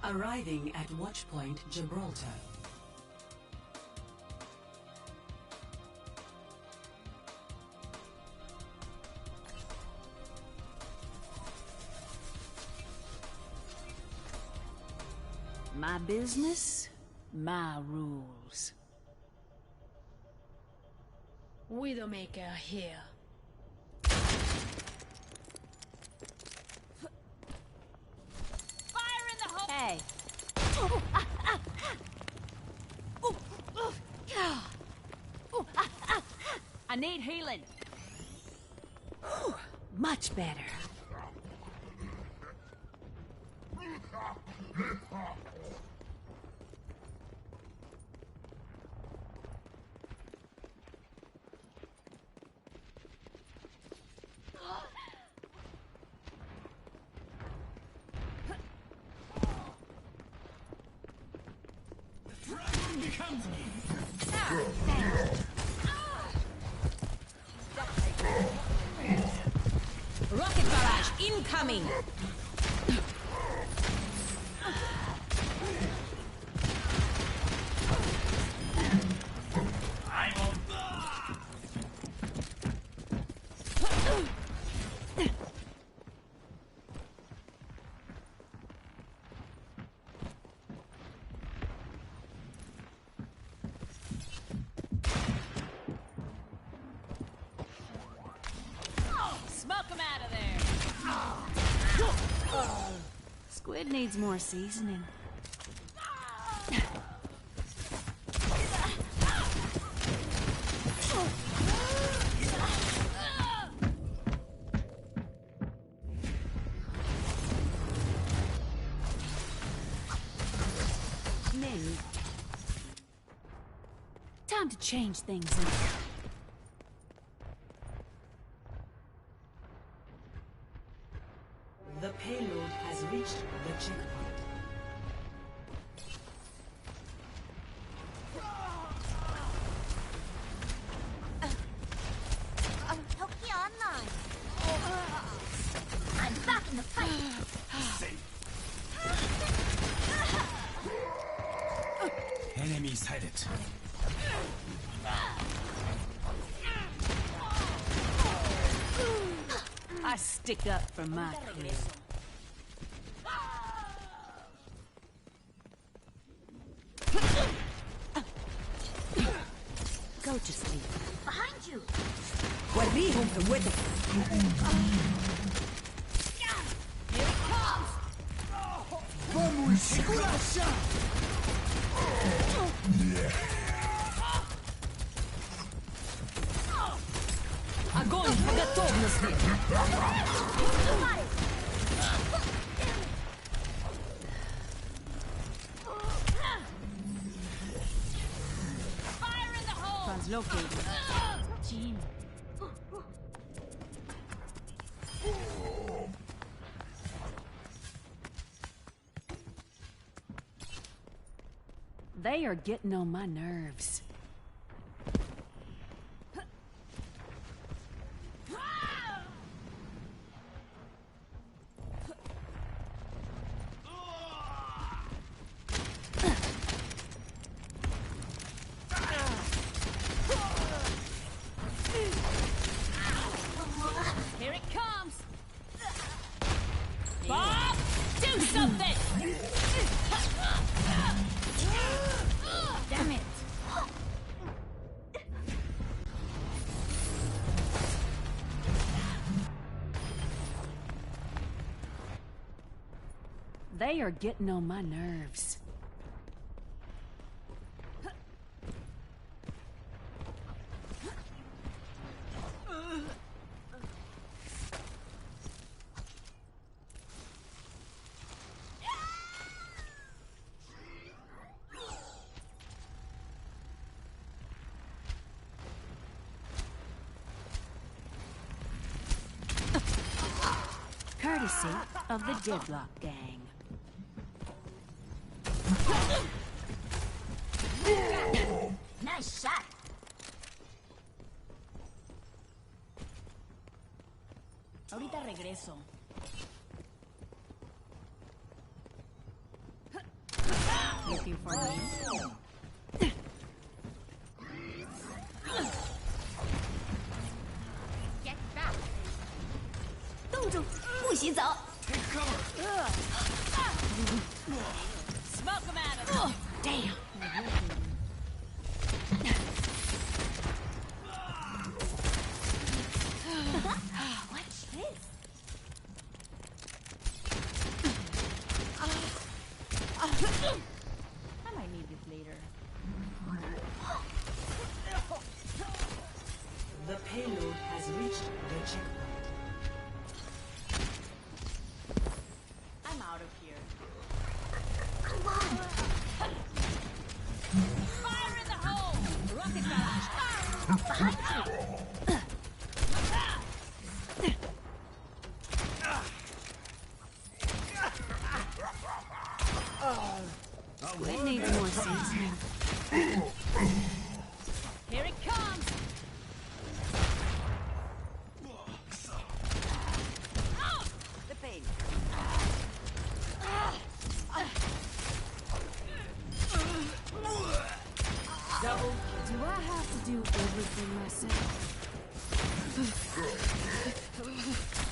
Arriving at Watchpoint Gibraltar. My business, my rules. Widowmaker here. Fire in the hole! Hey. I need healing. Much better. Rocket barrage incoming! Smoke him out of there! Squid needs more seasoning. Ming. Time to change things up. The payload has reached the checkpoint. Toki online. I'm back in the fight. Enemy sighted. I stick up for my crew. Go to sleep. Behind you. Огонь по готовности! Fire in the hole! Translocated. Team. They are getting on my nerves. Here it comes! Bob! Do something! Damn it! They are getting on my nerves. Courtesy of the Deadlock Gang. Nice shot. Ahorita regreso. looking for me. Get back. 冻住，不许走。 Take cover. Smoke them out of there. Damn. What's this? I might need this later. The payload has reached the checkpoint. I'm out of here. Come on. Fire in the hole. Rocket barrage. Behind you. That needs more seasoning. Here it comes. The pain. Double Do I have to do everything myself?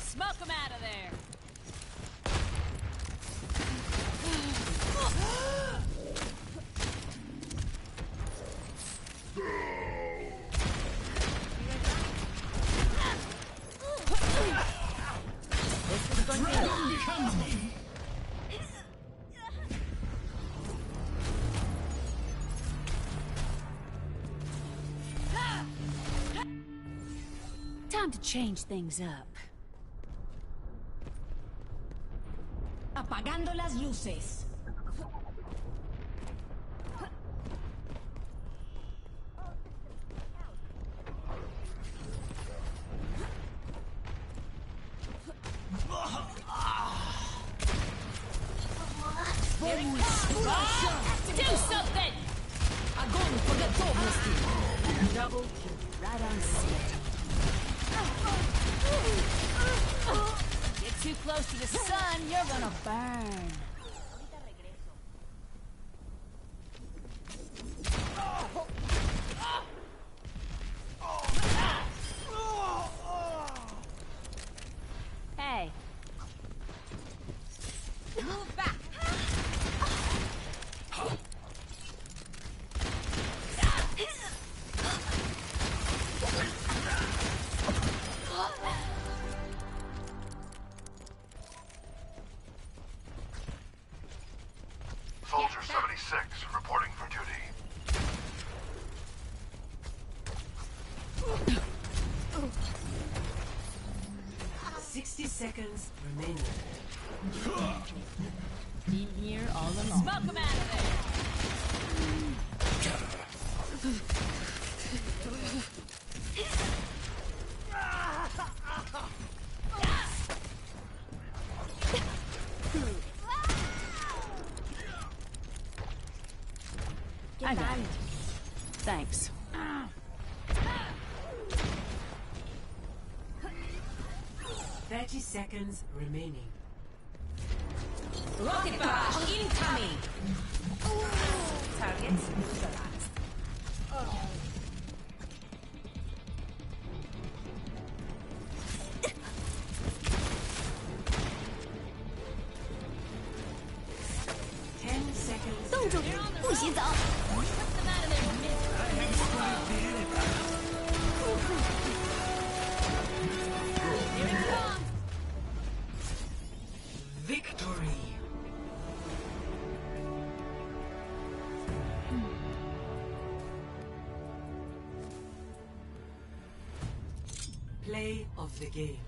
Smoke them out of there. Time to change things up. Apagando las luces. Here it comes. Do something. Огонь по готовности. Double kill. Right on set. Get too close to the sun, you're gonna Burn. Hey. move back. Soldier 76, reporting for duty. seconds remaining. Been here all along. Smoke them out of there. I got it. Thanks. 30 seconds remaining. Rocket barrage incoming. Targets neutralized. seconds. 冻住，不许走！ Put them out of their misery. Here it comes. Victory. Play of the game.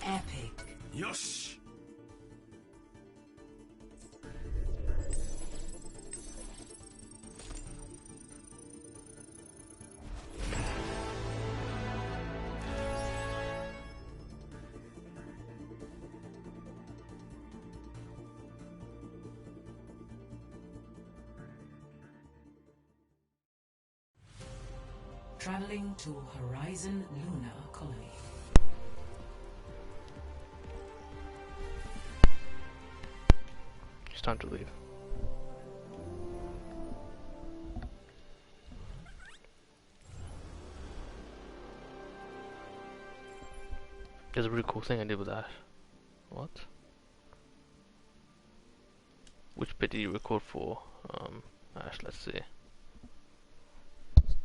Epic. Yosh! Traveling to Horizon Luna Colony. It's time to leave. There's a really cool thing I did with that. What? Which bit did you record for? Actually, let's see.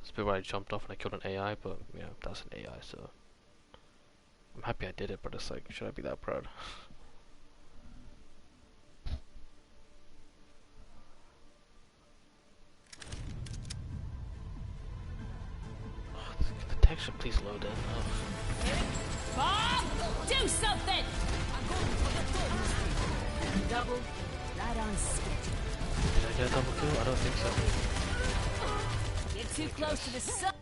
This bit where I jumped off and I killed an AI, but yeah, that's an AI, so I'm happy I did it, but it's like, should I be that proud? Oh, the texture, please load in. Oh. Bob, do something! Double, right on schedule. Did I get a double kill? I don't think so. Get too close to the sun.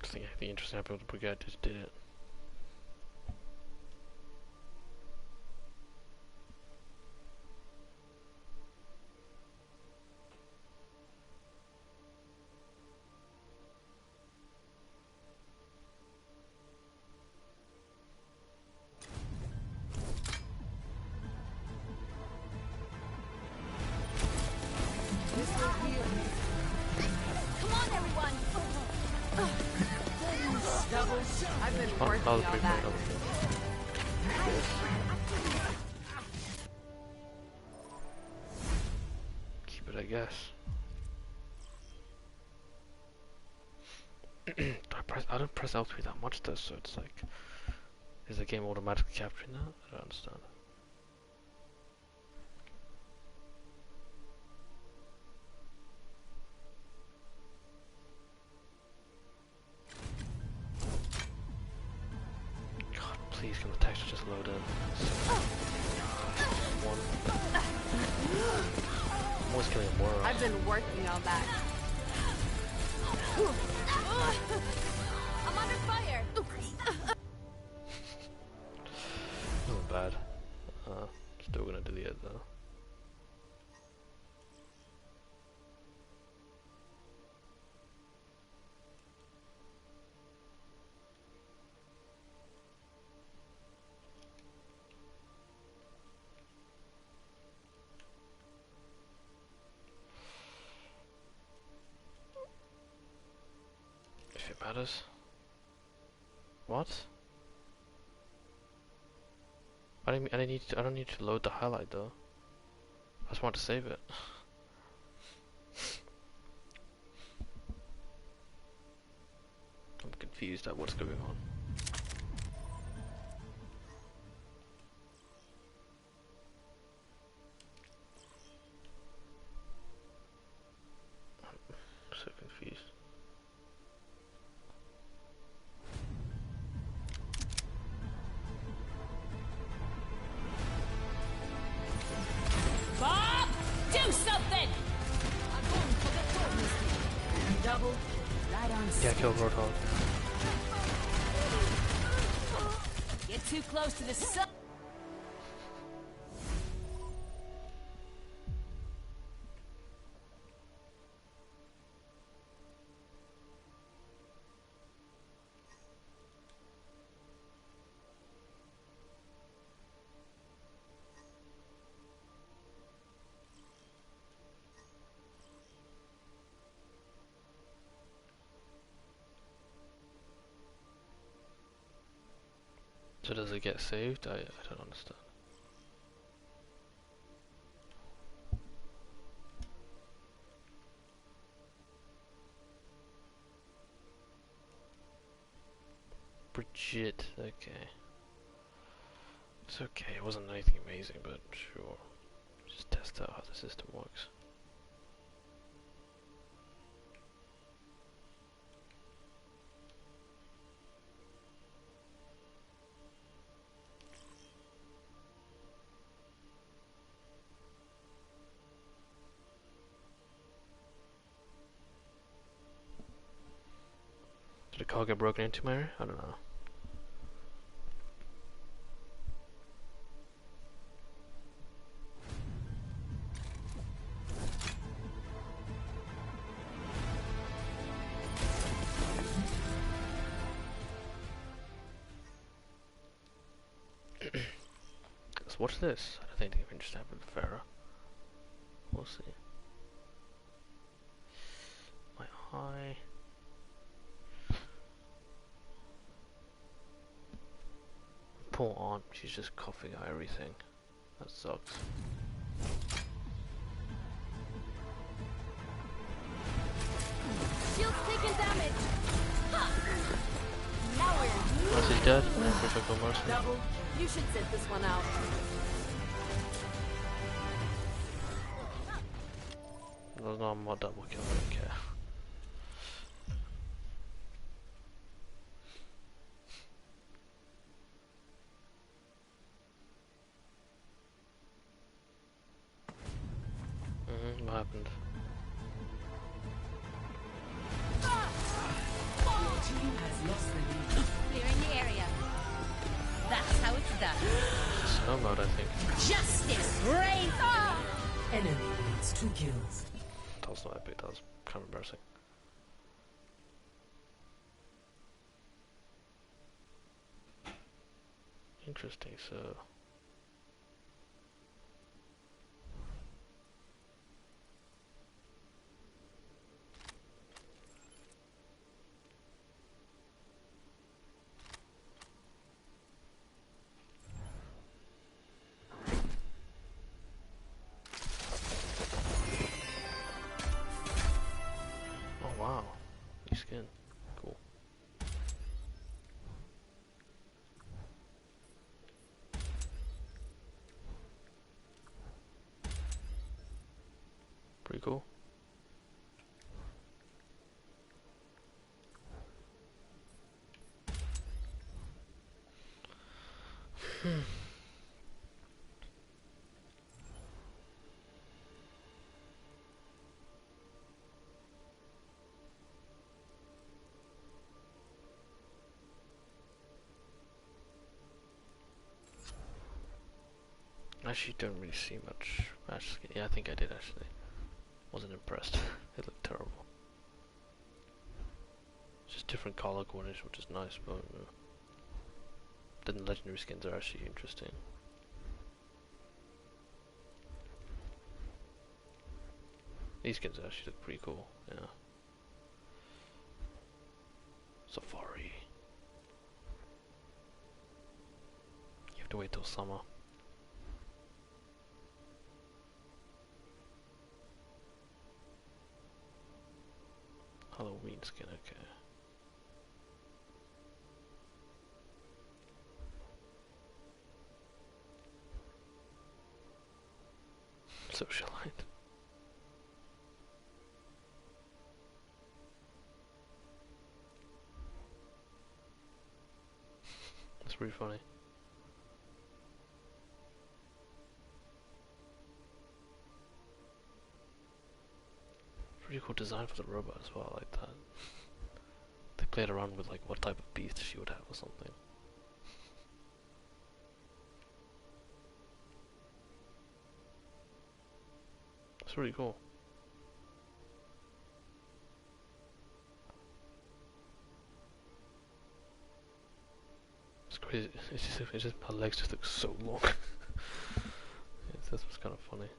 I think the interesting episode the brigade just did it. Come on, everyone. I've been Oh, working that was on pretty that. double kill. Keep it, I guess. I don't press L3 that much though, so it's like, is the game automatically capturing that? I don't understand. God, please can the texture just load in? One. I'm always killing a world. I've been working on that. I'm under fire. Not bad. Still gonna delete it though. If it matters. What? I don't need to load the highlight though. I just want to save it. I'm confused at what's going on. I'm so confused. Bob, do something! Double, right on Yeah, schedule. kill Roadhog. Get too close to the sun. So does it get saved? I don't understand. Bridget, okay. It's okay, it wasn't anything amazing, but sure. Just test out how the system works. Did the car get broken into, Mary? I don't know. Let's watch this. I don't think anything interesting happened with Farah. We'll see. My eye. Poor aunt, she's just coughing out everything. That sucks. Shield's taking damage. Ha! Now we're Mercy's dead. Wish I got Mercy. Double. You should sit this one out. No, I'm not double kill, I don't care. What happened? Your team has lost the lead. clearing the area. That's how it's done. Snow mode, I think. Justice reigns. Enemy needs 2 kills. That was not epic, that was kind of embarrassing. Interesting, so... Oh wow, new skin, cool. Pretty cool. Actually, don't really see much match skin. Yeah, I think I did actually. Wasn't impressed. It looked terrible. Just different color coordination, which is nice, but then the legendary skins are actually interesting. These skins actually look pretty cool. Yeah. Safari. You have to wait till summer. Halloween skin, okay. Socialite. That's pretty funny. Pretty cool design for the robot as well, I like that. They played around with like what type of beast she would have or something. It's really cool. It's crazy. It's just her legs just look so long. Yes, that's what's kind of funny.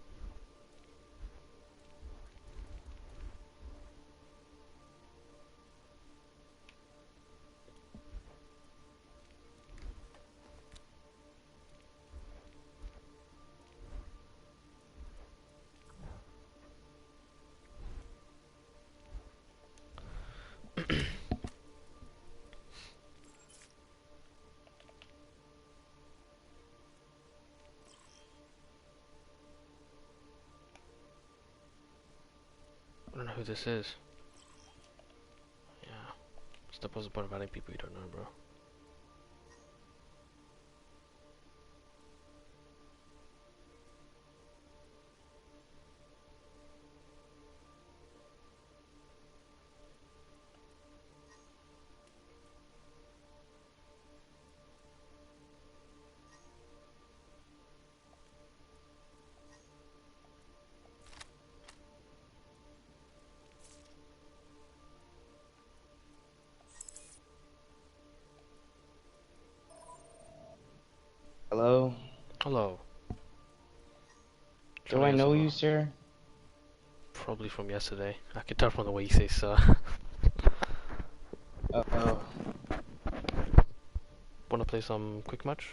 I don't know who this is. Yeah. What's the point of adding people you don't know, bro? Hello? Hello. Do I know you, sir? Probably from yesterday. I can tell from the way you say sir. Uh-oh. Wanna play some quick match?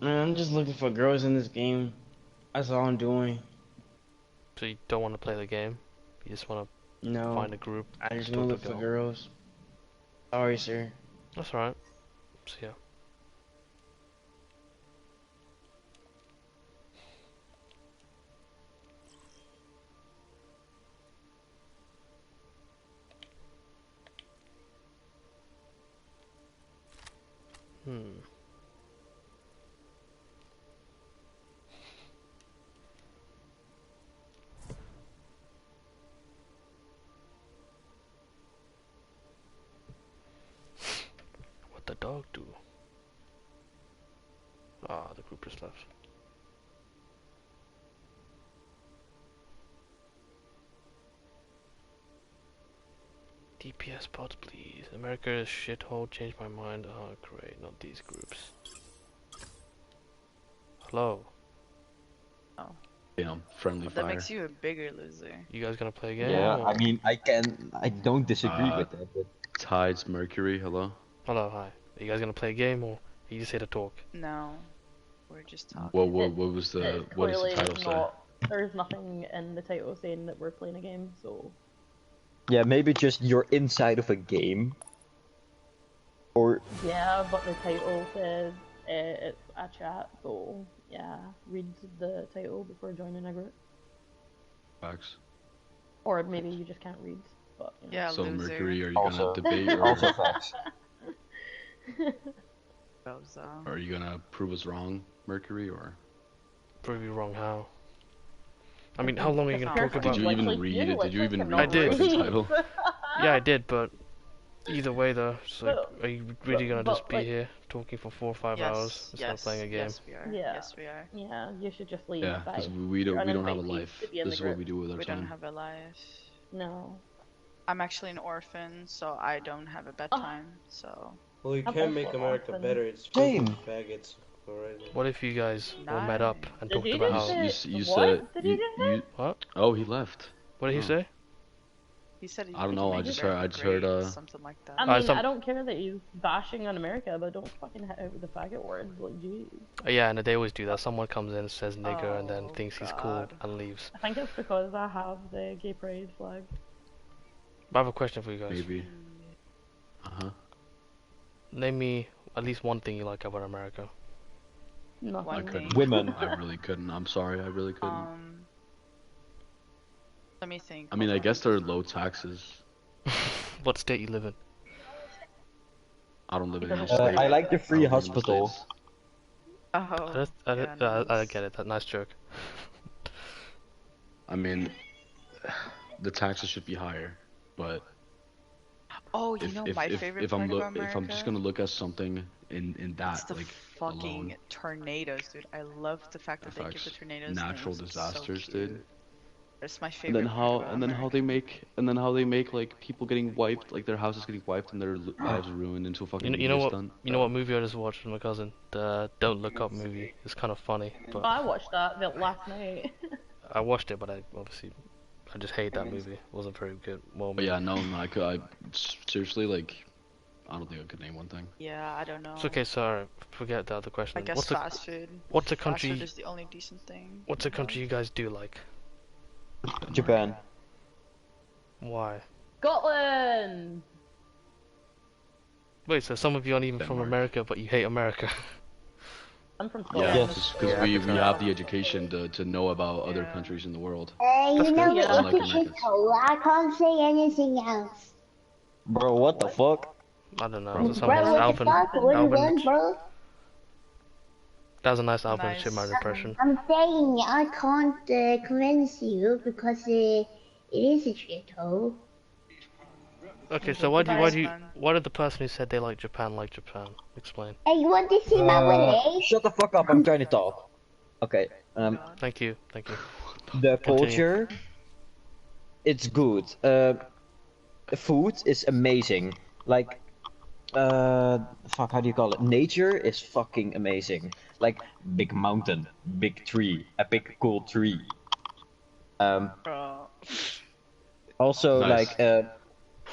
Man, I'm just looking for girls in this game. That's all I'm doing. So you don't want to play the game? You just want to No. find a group? I just talk want to to look for girl? girls. Sorry, sir. That's alright. See ya. What the dog do? Ah, the group just left. DPS pods, please. America is shithole. Changed my mind. Oh, great. Not these groups. Hello. Oh. Damn, friendly That fire. makes you a bigger loser. You guys gonna play a game? Yeah, or- I mean, I don't disagree with that, but Tides Mercury, hello? Hello, hi. Are you guys gonna play a game or are you just here to talk? No. We're just talking. What was the, what does the title say? There's nothing in the title saying that we're playing a game, so... yeah, maybe just you're inside of a game. Or Yeah, but the title says it's a chat, so yeah, read the title before joining a group. Facts. Or maybe you just can't read, but... You know. Yeah, So loser. Mercury, are you Also- gonna debate or also facts. are you gonna prove us wrong, Mercury, or? Prove you wrong how? I mean, how long are you gonna talk about? Did you even Like, read you it? Did you even literally read cannot the fucking read. title? Yeah, I did, but either way though, it's like, But- are you really gonna but, just be like- here talking for 4 or 5 Yes, hours instead yes, of playing a game? Yes, we are. Yeah. Yes, we are. Yeah, you should just leave. Yeah, Bye. because we don't have a Uninvited life. to be in This the is what group. we do with our We time. don't have a life. No. I'm actually an orphan, so I don't have a Oh. bedtime, so... Well, you I'm can't also make America orphan. better. It's Same. full of faggots already. What if you guys all met up and Did talked you about just how? say- You what said did he just say? What? Oh, he left. What did he Oh. say? He said he I don't could know, I make just America heard- I just heard, great, something like that. I mean, some- I don't care that he's bashing on America, but don't fucking hit out with the faggot word. Like, geez. Yeah, and they always do that. Someone comes in, says nigger, and then Oh, thinks he's cool God. and leaves. I think it's because I have the gay pride flag. But I have a question for you guys. Maybe. Uh-huh. Name me at least one thing you like about America. Nothing. I couldn't. Women. I really couldn't. I'm sorry, I really couldn't. Let me think. I mean, Hold I on. guess there are low taxes. What state you live in? I don't live in any Uh, state. I like the free I don't live in the hospital. States. Oh, yeah, I nice. get it. That nice joke. I mean, the taxes should be higher, but Oh, you know my favorite if I'm part about America? if I'm just gonna look at something in It's that the like fucking alone, tornadoes, dude. I love the fact that they give the Facts. tornadoes Natural names. It's disasters, so dude. cute. It's my and favorite. then part how about and then how America. they make and then how they make like people getting wiped, like their houses getting wiped and their lives ruined until fucking You know movie's what? done. You know what movie I just watched with my cousin? The Don't Look Up movie. It's kind of funny, Oh, but I watched that last night. I watched it, but I just hate that movie. It wasn't very good. Well, But yeah, no, I seriously like, I don't think I could name one thing. Yeah, I don't know. it's okay. Sorry, forget the other question. I guess what's fast food. what's a Fast country? food is the only decent thing. What's a country you guys do like? Japan. Why? Scotland! Wait, so some of you aren't even from Denmark. America, but you hate America? I'm from Yeah, Scotland. because we have the education to know about other Yeah. countries in the world. You know good. what? Unlike Look at Americans. shithole. I can't say anything else. Bro, what the fuck? I don't know. Bro, That's a Bro, nice what the Alvin. fuck? What do you want, Alvin. bro? That was a nice Alvin Nice. Chipmunk impression. I'm saying I can't convince you because it is a shithole. Okay, so why man. did the person who said they like Japan? Explain. Hey, you want to see my willy? Shut the fuck up, I'm trying to talk. Okay, Thank you. the Continue. culture, it's good. The food is amazing. Like, fuck, how do you call it? Nature is fucking amazing. Like big mountain, big tree, a big cool tree. Bro. Also Nice. like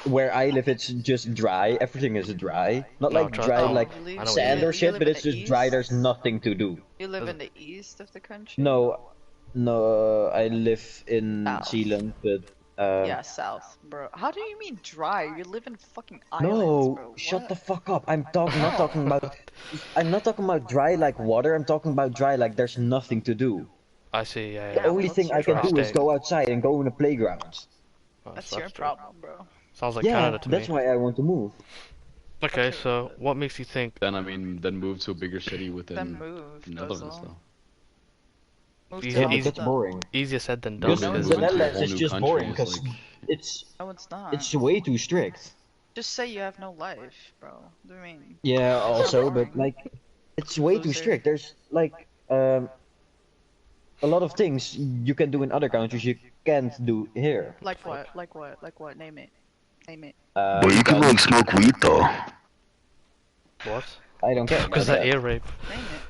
where I live, it's just dry. Everything is dry. Not No, like try- dry oh, like you I know what you sand mean. or shit, live but in it's the just dry. east? There's nothing to do. You live in Doesn't- the east of the country? No, no, I live in South. Zealand, but Yeah, south, bro. How do you mean dry? You live in fucking islands, no, bro. shut What? the fuck up. I'm not talking about. I'm not talking about dry like water. I'm talking about dry like there's nothing to do. I see. Yeah, The yeah. well, only that's thing your I can do is problem. go outside and go in the playgrounds. Oh, That's so your true. problem, bro. Sounds like Yeah, Canada to that's me. why I want to move. Okay, Okay, so what makes you think? Then I mean, then move to a bigger city within Then move, Netherlands, Bozo. though. Move Easy- to Yeah, but easy- that's Amsterdam. boring. Easier said than done. Because no, the it's moving to a Netherlands whole is new just country boring is because like it's No, it's not. it's way too strict. Just say you have no life, bro. What do you mean? Yeah, also, boring. but like it's way too Loser. strict. There's like a lot of things you can do in other countries you can't do here. Like what? Like what? Like what? Name it. Name it. But you can like smoke weed though. What? I don't care. Because about that ear rape. Name it.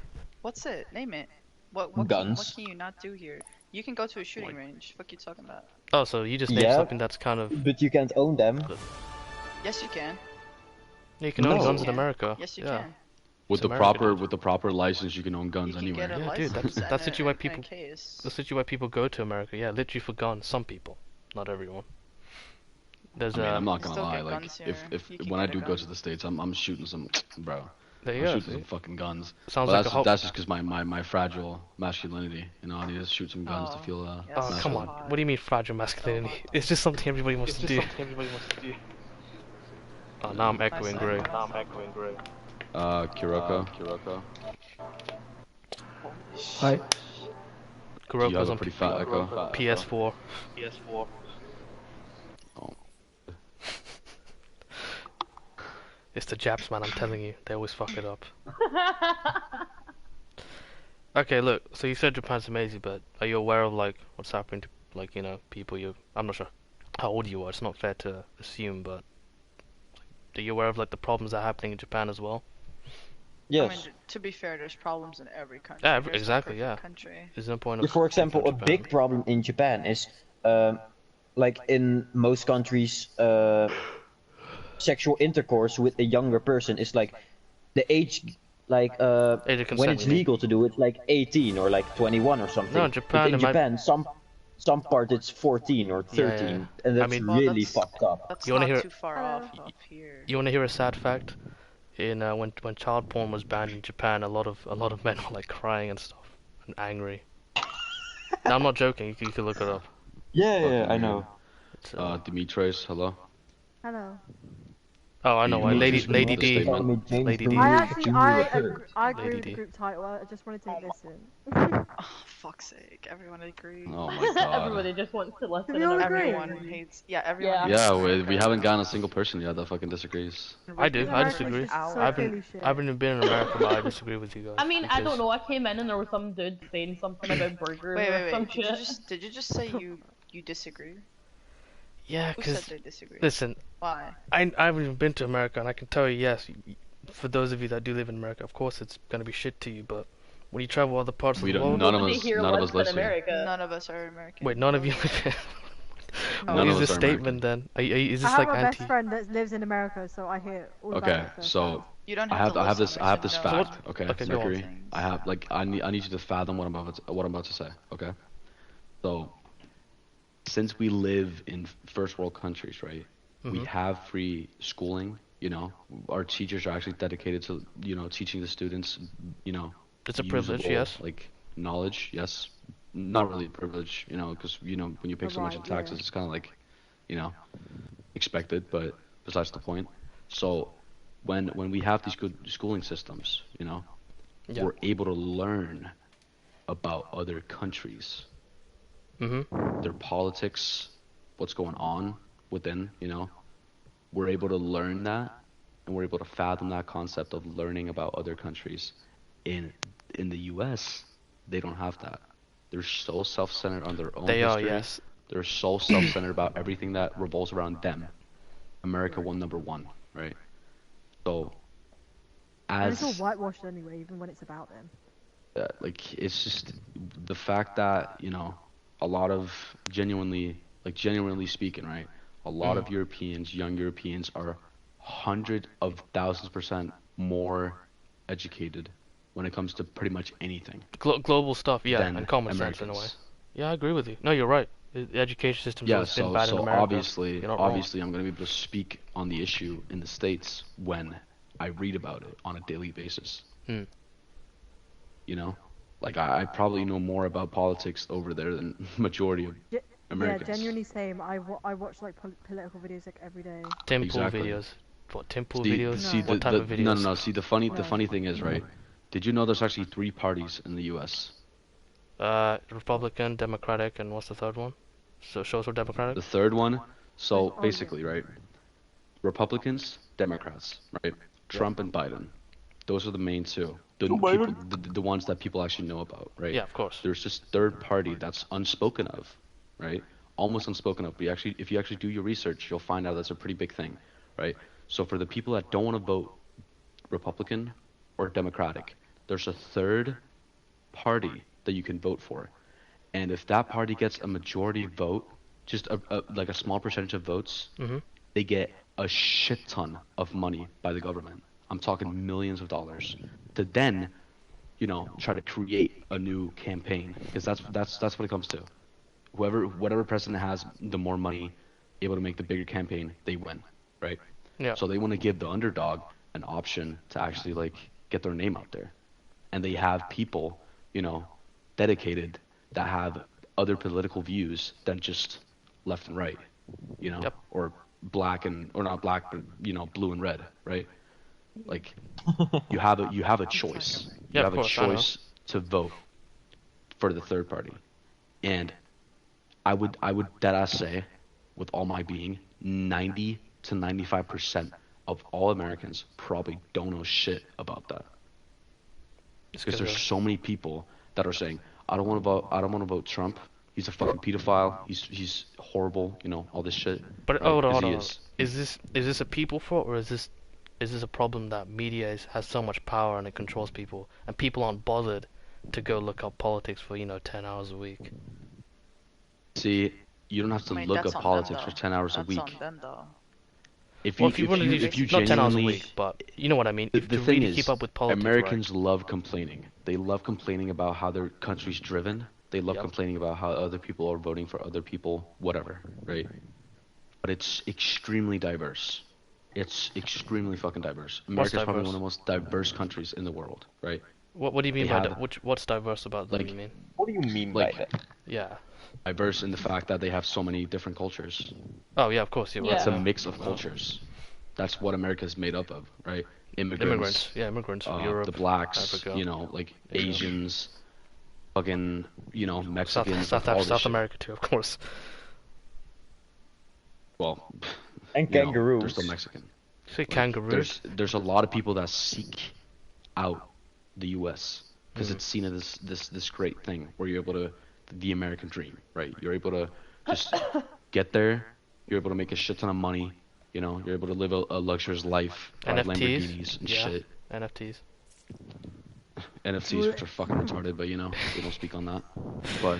What's it? Name it. What Guns. can you not do here? You can go to a shooting range. Fuck you talking about? Oh, so you just named Yeah. something that's kind of. But you can't own them. Yes, you can. You can own No. guns in Yeah. America. Yes, you yeah. can. with It's the America, proper dude. license, you can own guns You can anywhere. get a Yeah, dude, license. that's literally why and a people- case. That's literally why people go to America. Yeah, literally for guns. Some people, not everyone. There's I mean, I'm not You gonna still lie. get Like, guns if here. You can when I get a do go to gun. the States, I'm shooting some, bro. There you I'm go. shooting See? some fucking guns. Sounds But like a hope. that's just because my fragile masculinity. You know, I need to shoot some guns to Oh, feel yes. Oh, come on. masculine. What do you mean fragile masculinity? It's just something everybody wants to do. Oh, now I'm echoing Nice Grey. echo. Kuroko. Hi. You Kuroko's have a on pretty fat echo. PS4. Oh. It's the Japs, man, I'm telling you. They always fuck it up. Okay, look, so you said Japan's amazing, but are you aware of, like, what's happening to, like, you know, people you... I'm not sure how old you are, it's not fair to assume, but... Are you aware of, like, the problems that are happening in Japan as well? Yes. I mean, to be fair, there's problems in every country. Yeah, There's no exactly, perfect yeah. Country. There's no point of... For example, a picking on big Japan. problem in Japan is, like in most countries, sexual intercourse with a younger person is like the age, like Age of when consent, it's you mean? legal to do it, like 18 or like 21 or something. No, in Japan, But in it might- Japan, some part it's 14 or 13, Yeah, yeah. and I that's mean- Well, really that's- fucked up. That's You wanna not hear- too far off here. You want to hear a sad fact? In when child porn was banned in Japan, a lot of men were like crying and stuff and angry. No, I'm not joking. You can look it up. Yeah, I know. It's, Dimitris, hello. Hello. oh, I know why. you Lady just Lady made D. the statement. Lady D. I actually, I Junior agree Lady with D. the group title. I just wanted to listen. Oh, fuck's sake. Everyone agrees. Oh my god. Everybody just wants to listen. we all and agree? Everyone hates. Yeah, everyone. Yeah. hates Yeah, we America. haven't gotten a single person yet that fucking disagrees. I do. I America's disagree. just so I clearly haven't shit. I haven't been in America, but I disagree with you guys. I mean, I because- don't know. I came in and there was some dude saying something about burgers or some Did you shit. did you just say you disagree? Yeah, Who said because they disagree? listen, Why? I haven't even been to America, and I can tell you, yes, for those of you that do live in America, of course it's gonna be shit to you, but when you travel other parts We of the don't- world, none of Nobody us- here none of lives us lives in here. America. None of us are American. wait, none of you. No. None What of is us this are statement then? Is this I have like a anti? best friend that lives in America, so I hear all about Okay, it firsthand. so You don't I have have to I have listen, this so you don't- fact. Okay, Okay, go on. Mercury. I have like I need you to fathom what I'm about to say. Okay, so since we live in first world countries, right? We Mhm. have free schooling. You know, our teachers are actually dedicated to teaching the students. It's a privilege, usable, yes. Like knowledge, yes. Not really a privilege, because when you pay so much in Right, yeah. taxes, it's kind of like, expected. But besides the point. So when we have these good schooling systems, Yeah. we're able to learn about other countries, Mhm. their politics, what's going on within. We're able to learn that, and we're able to fathom that concept of learning about other countries. In the U.S., they don't have that. They're so self-centered on their own They are, history. yes. They're so self-centered about everything that revolves around them. America won number one, right? So, And it's all as whitewashed anyway, even when it's about them. like it's just the fact that a lot of genuinely speaking, right? A lot of Europeans, young Europeans, are hundred of thousands% more educated when it comes to pretty much anything Global stuff, yeah, than and common sense in a way. Americans. Yeah, I agree with you. No, you're right. The education system's Yeah, always been so bad in America. obviously, You're not wrong. I'm gonna be able to speak on the issue in the States when I read about it on a daily basis. Hmm. You know, like I probably know more about politics over there than majority of Americans. Yeah, genuinely same. I watch like political videos like every day. Temple Exactly. videos. What, temple See, videos? see What type of videos? no. See, the funny thing is, right? Did you know there's actually 3 parties in the U.S.? Republican, Democratic, and what's the third one? So Social Democratic? The third one, so basically, right? Republicans, Democrats, right? Trump and Biden. Those are the main 2. The ones that people actually know about, right? Yeah, of course. There's this third party that's unspoken of, right? Almost unspoken of. But if you actually do your research, you'll find out that's a pretty big thing, right? So for the people that don't want to vote Republican or Democratic, there's a third party that you can vote for. And if that party gets a majority vote, just like a small percentage of votes, they get a shit ton of money by the government. I'm talking millions of dollars to then, try to create a new campaign, because that's what it comes to. Whatever president has the more money, able to make the bigger campaign, they win, right? Yeah. So they want to give the underdog an option to actually like get their name out there, and they have people, dedicated that have other political views than just left and right, or black or not black, but blue and red, right? Like you have a choice. Yeah, you of have course, a choice to vote for the third party, and I would deadass say, with all my being, 90 to 95% of all Americans probably don't know shit about that. Because there's so many people that are saying, I don't want to vote Trump. He's a fucking pedophile. He's horrible. All this shit. But right? hold on. He is. Is this a people fault, or is this a problem that media has so much power and it controls people, and people aren't bothered to go look up politics for 10 hours a week? See, you don't have to look up politics for 10 hours a week. That's on them, though. If you not 10 hours a genuinely, week, but you know what I mean. If the to thing really is, keep up with politics, Americans love complaining. They love complaining about how their country's driven. They love complaining about how other people are voting for other people, whatever, right? But it's extremely diverse. It's extremely fucking diverse. America's probably one of the most diverse countries in the world, right? What do you mean by that? What's diverse about that? You mean? What do you mean by that? Yeah. Diverse in the fact that they have so many different cultures. Oh yeah, of course. You're right. It's a mix of cultures. That's what America's made up of, right? Immigrants. Yeah, immigrants from Europe, the blacks, Africa, like Asians, fucking, Mexicans, South America too, of course. Well, and kangaroos. They're still Mexican. Say kangaroos. There's a lot of people that seek out the U.S. because it's seen as this great thing where you're able to the American dream, right? You're able to just get there. You're able to make a shit ton of money. You're able to live a luxurious life. NFTs, Lamborghinis and shit. NFTs. NFTs, which are fucking retarded, but we don't speak on that. But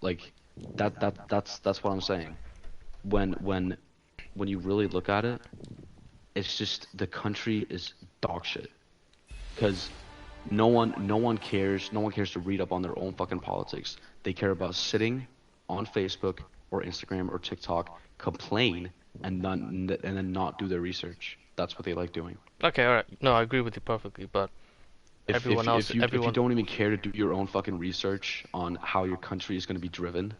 like that's what I'm saying. When you really look at it, it's just the country is dog shit. Because no one cares to read up on their own fucking politics. They care about sitting on Facebook or Instagram or TikTok, complain, and then not do their research. That's what they like doing. Okay, alright. No, I agree with you perfectly, but if you don't even care to do your own fucking research on how your country is going to be driven,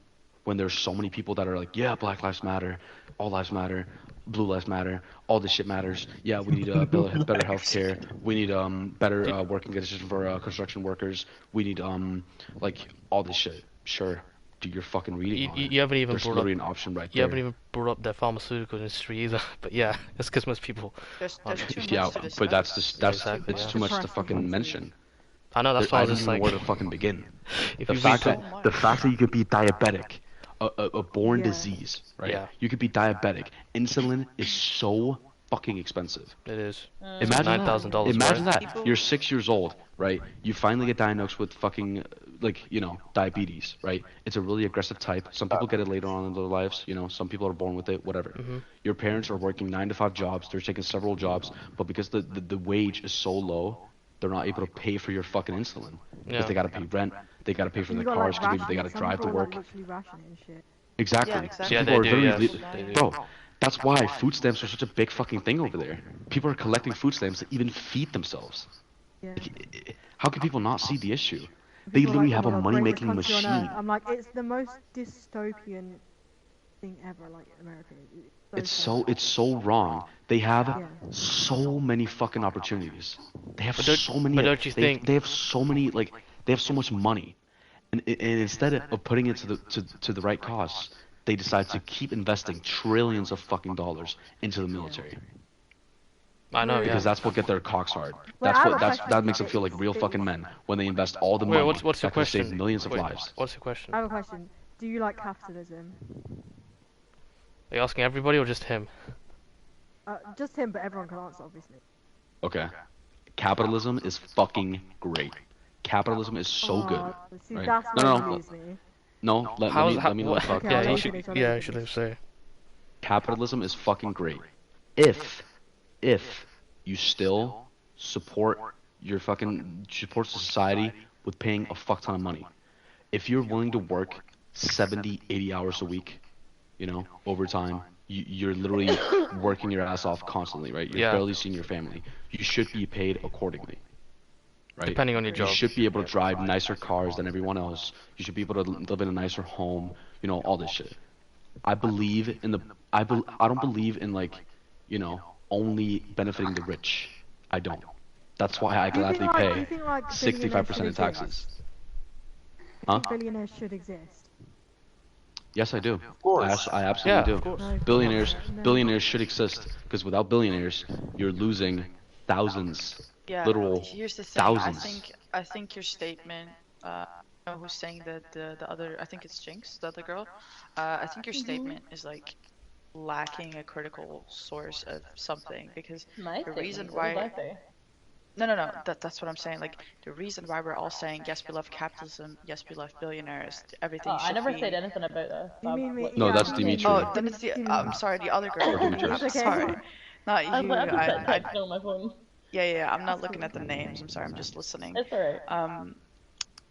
when there's so many people that are like, yeah, Black Lives Matter, all lives matter, Blue Lives Matter, all this shit matters. Yeah, we need better healthcare. We need better working conditions for construction workers. We need like all this shit. Sure, do your fucking reading. You haven't even brought up an option right there. You haven't even brought up the pharmaceutical industry either. But yeah, that's because most people. There's too much to discuss. But it's too much to fucking mention. I know, that's why I was just don't like, know where to fucking begin. If the you fact read that you could be diabetic, a born disease, right? Yeah. You could be diabetic. Insulin is so fucking expensive. It is. Imagine $9,000. Imagine right? that. You're 6 years old, right? You finally get diagnosed with fucking, like, you know, diabetes, right? It's a really aggressive type. Some people get it later on in their lives, you know, some people are born with it, whatever. Your parents are working 9 to 5 jobs, they're taking several jobs, but because the wage is so low, they're not able to pay for your fucking insulin. Because Yeah. they gotta pay rent, they gotta pay for You their got, cars, like, because maybe they ration- gotta some drive to people are, work. like, literally rationing and shit. Exactly. Yeah, exactly. Some Yeah, people they are do, literally, yes, they do. bro. That's why food stamps are such a big fucking thing over there. People are collecting food stamps to even feed themselves. Yeah. How can people not see the issue? They People are literally like, have "Oh a my God, money-making greatest country on machine. Earth." I'm like, it's the most dystopian thing ever, like America. It's so wrong. They have Yeah. so many fucking opportunities. They have But don't- so many. but don't you think- they have so many, like, they have so much money, and instead of putting it to the right cause, they decide to keep investing trillions of fucking dollars into the military. I know, Because yeah. that's what get their cocks hard. Well, I have a That question. makes them feel like real fucking men when they invest all the Wait, money what's your that could save question? millions of Wait, lives. What's your question? I have a question. Do you like capitalism? Are you asking everybody or just him? Just him, but everyone can answer, obviously. Okay. Capitalism is fucking great. Capitalism is so good. See, Right? that's No, where no, you no. lose me. No, let me what- talk. Okay, yeah, I'll you let should. you finish, I'll Yeah, let you you should finish. say. Capitalism is fucking great. If you still support support society with paying a fuck ton of money. If you're willing to work 70, 80 hours a week, you know, overtime, you're literally working your ass off constantly, right? You're Yeah. barely seeing your family. You should be paid accordingly. Right? Depending on your job. You should be able to drive nicer cars than everyone else. You should be able to live in a nicer home, you know, all this shit. I believe in I don't believe in, like, you know, only benefiting the rich. I don't. That's why I Do you think, gladly like- do pay you think, like, 65% in billionaires should taxes. I Huh? think billionaires should exist. Yes, I do. Of course. I absolutely Yeah, of do. course. No, Billionaires should exist, because without billionaires, you're losing thousands, Yeah. literal Here's the thing. thousands. I think your statement. You know who's saying that the other? I think it's Jinx, the other girl. I think your statement is like lacking a critical source of something, because My the reason statement, what did I why. say? No. That's what I'm saying. Like, the reason why we're all saying yes, we love capitalism, yes, we love billionaires, everything Oh, should I never be. said anything about this. You mean me? No, yeah, that's I Dimitri. Oh, then it's the. I'm sorry, the other girl. Dimitri. I'm Okay. sorry, not you. I'm just I, texting on my phone. yeah. I'm not looking at the names. I'm sorry. I'm just listening. It's alright.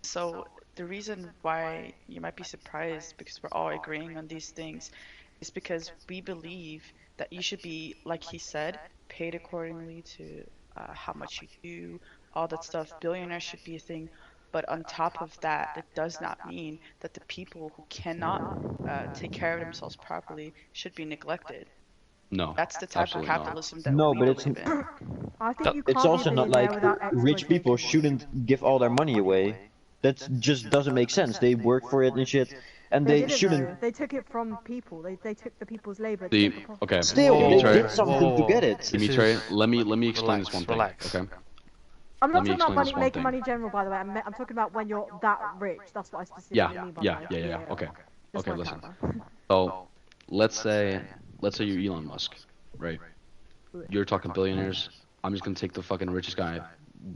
So the reason why you might be surprised, because we're all agreeing on these things, is because we believe that you should be, like he said, paid accordingly to how much you do, all that stuff. Billionaires should be a thing, but on top of that, it does not mean that the people who cannot take care of themselves properly should be neglected. No, That's the type absolutely of not. capitalism that No, we but it's believe in. I think you can't It's be a also not billionaire like without rich people exploitation. shouldn't give all their money away. That just doesn't make sense. They work for it and shit, and They they didn't shouldn't. though. They took it from people. They took the people's labor. The to take the profit. okay, Still, Whoa, they Dimitri, did something to get it. This Dimitri, is- let me explain this one relax. thing. Okay. I'm let not me talking about explain money, this one making thing. money in general, by the way. I'm talking about when you're that rich. That's what I specifically Yeah, mean by the way. yeah. Okay. Just Okay, wanna listen. clarify. So, let's say you're Elon Musk, right? You're talking billionaires. I'm just gonna take the fucking richest guy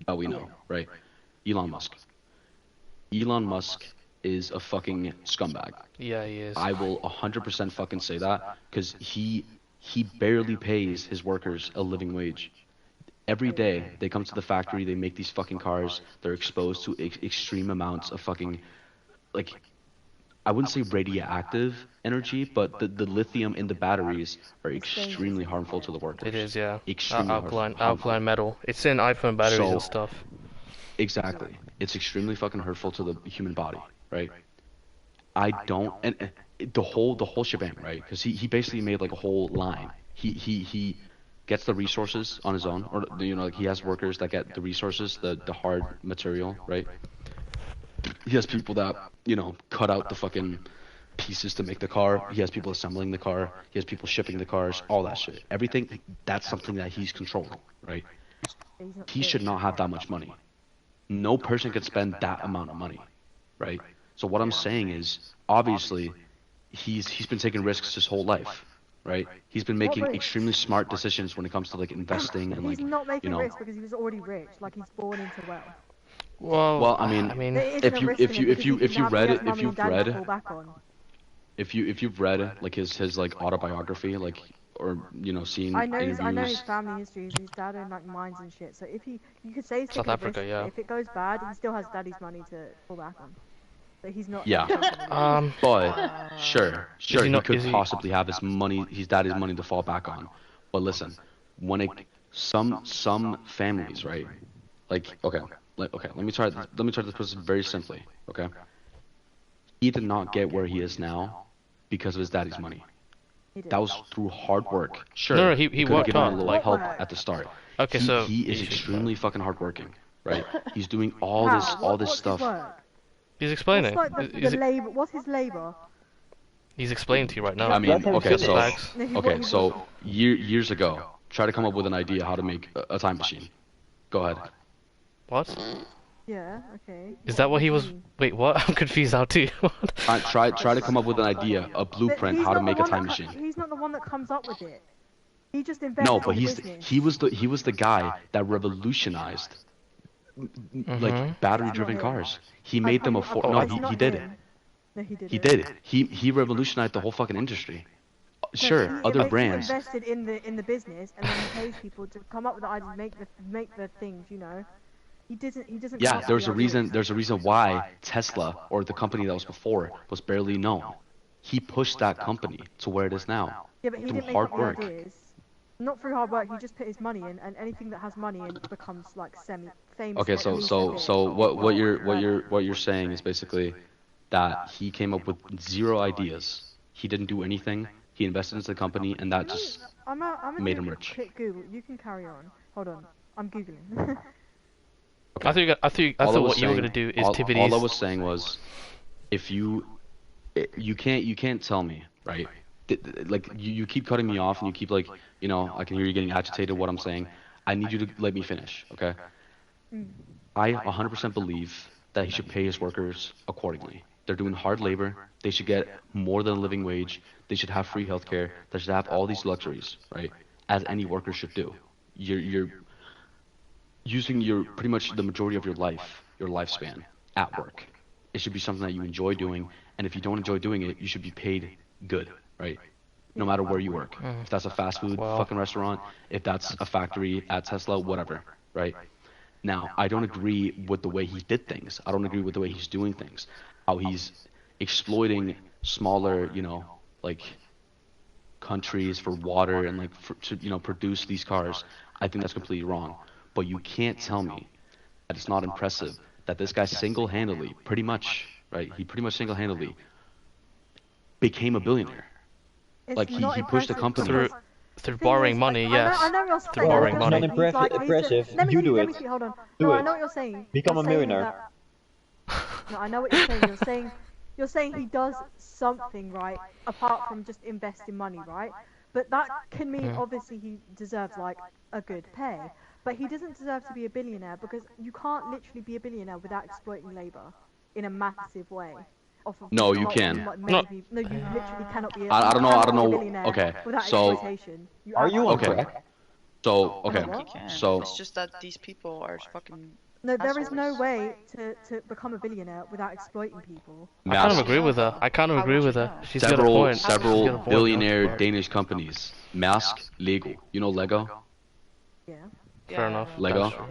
that we know, right? Elon Musk. Elon Musk is a fucking scumbag. Yeah, he is. I will 100% fucking say that, because he barely pays his workers a living wage. Every day they come to the factory, they make these fucking cars. They're exposed to extreme amounts of fucking, like, I wouldn't say radioactive energy, but the lithium in the batteries are extremely harmful to the workers. It is, yeah. Extremely Alkaline harmful. metal. It's in iPhone batteries and So- stuff. Exactly. It's extremely fucking hurtful to the human body, right? I don't, and the whole shebang, right? Because he basically made like a whole line. He gets the resources on his own, or, you know, like, he has workers that get the resources, the hard material, right? He has people that, you know, cut out the fucking pieces to make the car. He has people assembling the car. He has people shipping the cars. All that shit. Everything. That's something that he's controlling, right? He should not have that much money. No person could spend that amount of money, right? So what I'm saying is, obviously, he's been taking risks his whole life, right? He's been making extremely smart decisions when it comes to like investing and He's like, not making you know. risk because he was already rich. Like he's born into wealth. Well, I mean, There isn't a risk to him because he can have his mummy and daddy to fall back on. if you've read like his like autobiography, like, or you know, seen interviews. I know his family history. His dad owned like mines and shit. So if you could say he's South taking a Africa, risk, yeah. but if it goes bad, he still has daddy's money to fall back on. So he's not. Yeah. But sure, he could he- possibly have his daddy's money to fall back on. But listen, when some families, right? Like, okay, let me try this process very simply, okay? He did not get where he is now because of his daddy's money. That was through hard work. Sure. No, he could've worked given him a hard. little help at the start. Okay, so he is extremely fucking hardworking, right? He's doing all this What's stuff. his work? He's explaining. What's like the labor? What's his labor? He's explaining to you right now. I mean, okay, so Facts. years ago, try to come up with an idea how to make a time machine. Go ahead. What? Yeah. Okay. Is that what he was? Wait, what? I'm confused now too. Try to come up with an idea, a blueprint, how to make a time machine. He's not the one that comes up with it. He just invested. No, but in the business. he was the guy that revolutionized like battery-driven cars. He made them afford. No, he did it. No, he didn't. He did it. He revolutionized the whole fucking industry. Sure, other brands. He invested in the business, and then he pays people to come up with the ideas, make the things. You know, he doesn't. Yeah, there's a reason why Tesla, or the company that was before, was barely known. He pushed that company to where it is now. Yeah, but he through didn't make hard up the work. ideas. Not through hard work. He just put his money in, and anything that has money in becomes like semi-famous. Okay, so what you're saying is basically that he came up with zero ideas. He didn't do anything. He invested into the company, and that just made him rich. Hit Google. You can carry on. Hold on. I'm googling. I thought what you were gonna do is Tivity's. All I was saying was, if you can't tell me, right? Like you keep cutting me off, and you keep like, you know, I can hear you getting agitated. What I'm saying, I need you to let me finish, okay? I 100% believe that he should pay his workers accordingly. They're doing hard labor. They should get more than a living wage. They should have free healthcare. They should have all these luxuries, right? As any worker should do. You're using your pretty much the majority of your lifespan at work. It should be something that you enjoy doing, and if you don't enjoy doing it, you should be paid good, right? No matter where you work. If that's a fast food fucking restaurant, if that's a factory at Tesla, whatever, right? Now, I don't agree with the way he did things. I don't agree with the way he's doing things. How he's exploiting smaller, you know, like countries for water and like to, you know, produce these cars. I think that's completely wrong. But you can't tell me that it's not impressive that this guy single-handedly, pretty much, right? He pretty much single-handedly became a billionaire. Like he pushed the company through borrowing money, yes. I know you're saying. Through borrowing money. It's not impressive. You do it. Hold on. Do No, it. I know what you're saying. Become You're a saying millionaire. No, I know what you're saying. You're saying he does something right, apart from just investing money, right? But that can mean obviously he deserves like a good pay. But he doesn't deserve to be a billionaire because you can't literally be a billionaire without exploiting labor in a massive way. No, you can. No, you literally cannot be. I don't know. A billionaire Okay, without so exploitation. Are you on okay? track? So okay, He can. so It's just that these people are fucking. No, there is no assholes. way to become a billionaire without exploiting people. I kind of agree with her. She's got a point. She's got a several point. billionaire Danish companies. Mask legal. You know Lego? Yeah. Fair enough. Lego. That's true.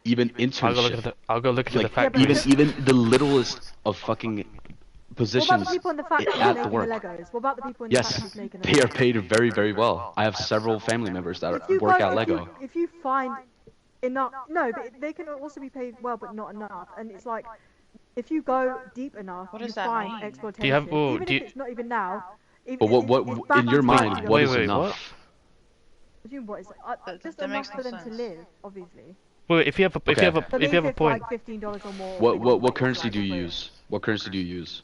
Even internship. I'll go look at the Like fact. even the littlest of fucking What positions about the people in the factory at the making work. the Legos? What about the people in the Yes, factories making the they are Legos? paid very, very well. I have several family members that work at Lego. If you find enough, no, but they can also be paid well, but not enough. And it's like, if you go deep enough, What you does that find mean? exploitation. Do you have- oh, even do if you- it's not even now. But what in your mind, what is enough? What is just that makes enough for no them to sense. live, obviously. Wait, if you have a For me, point. like $15 or more. What currency do you use? What currency do you use?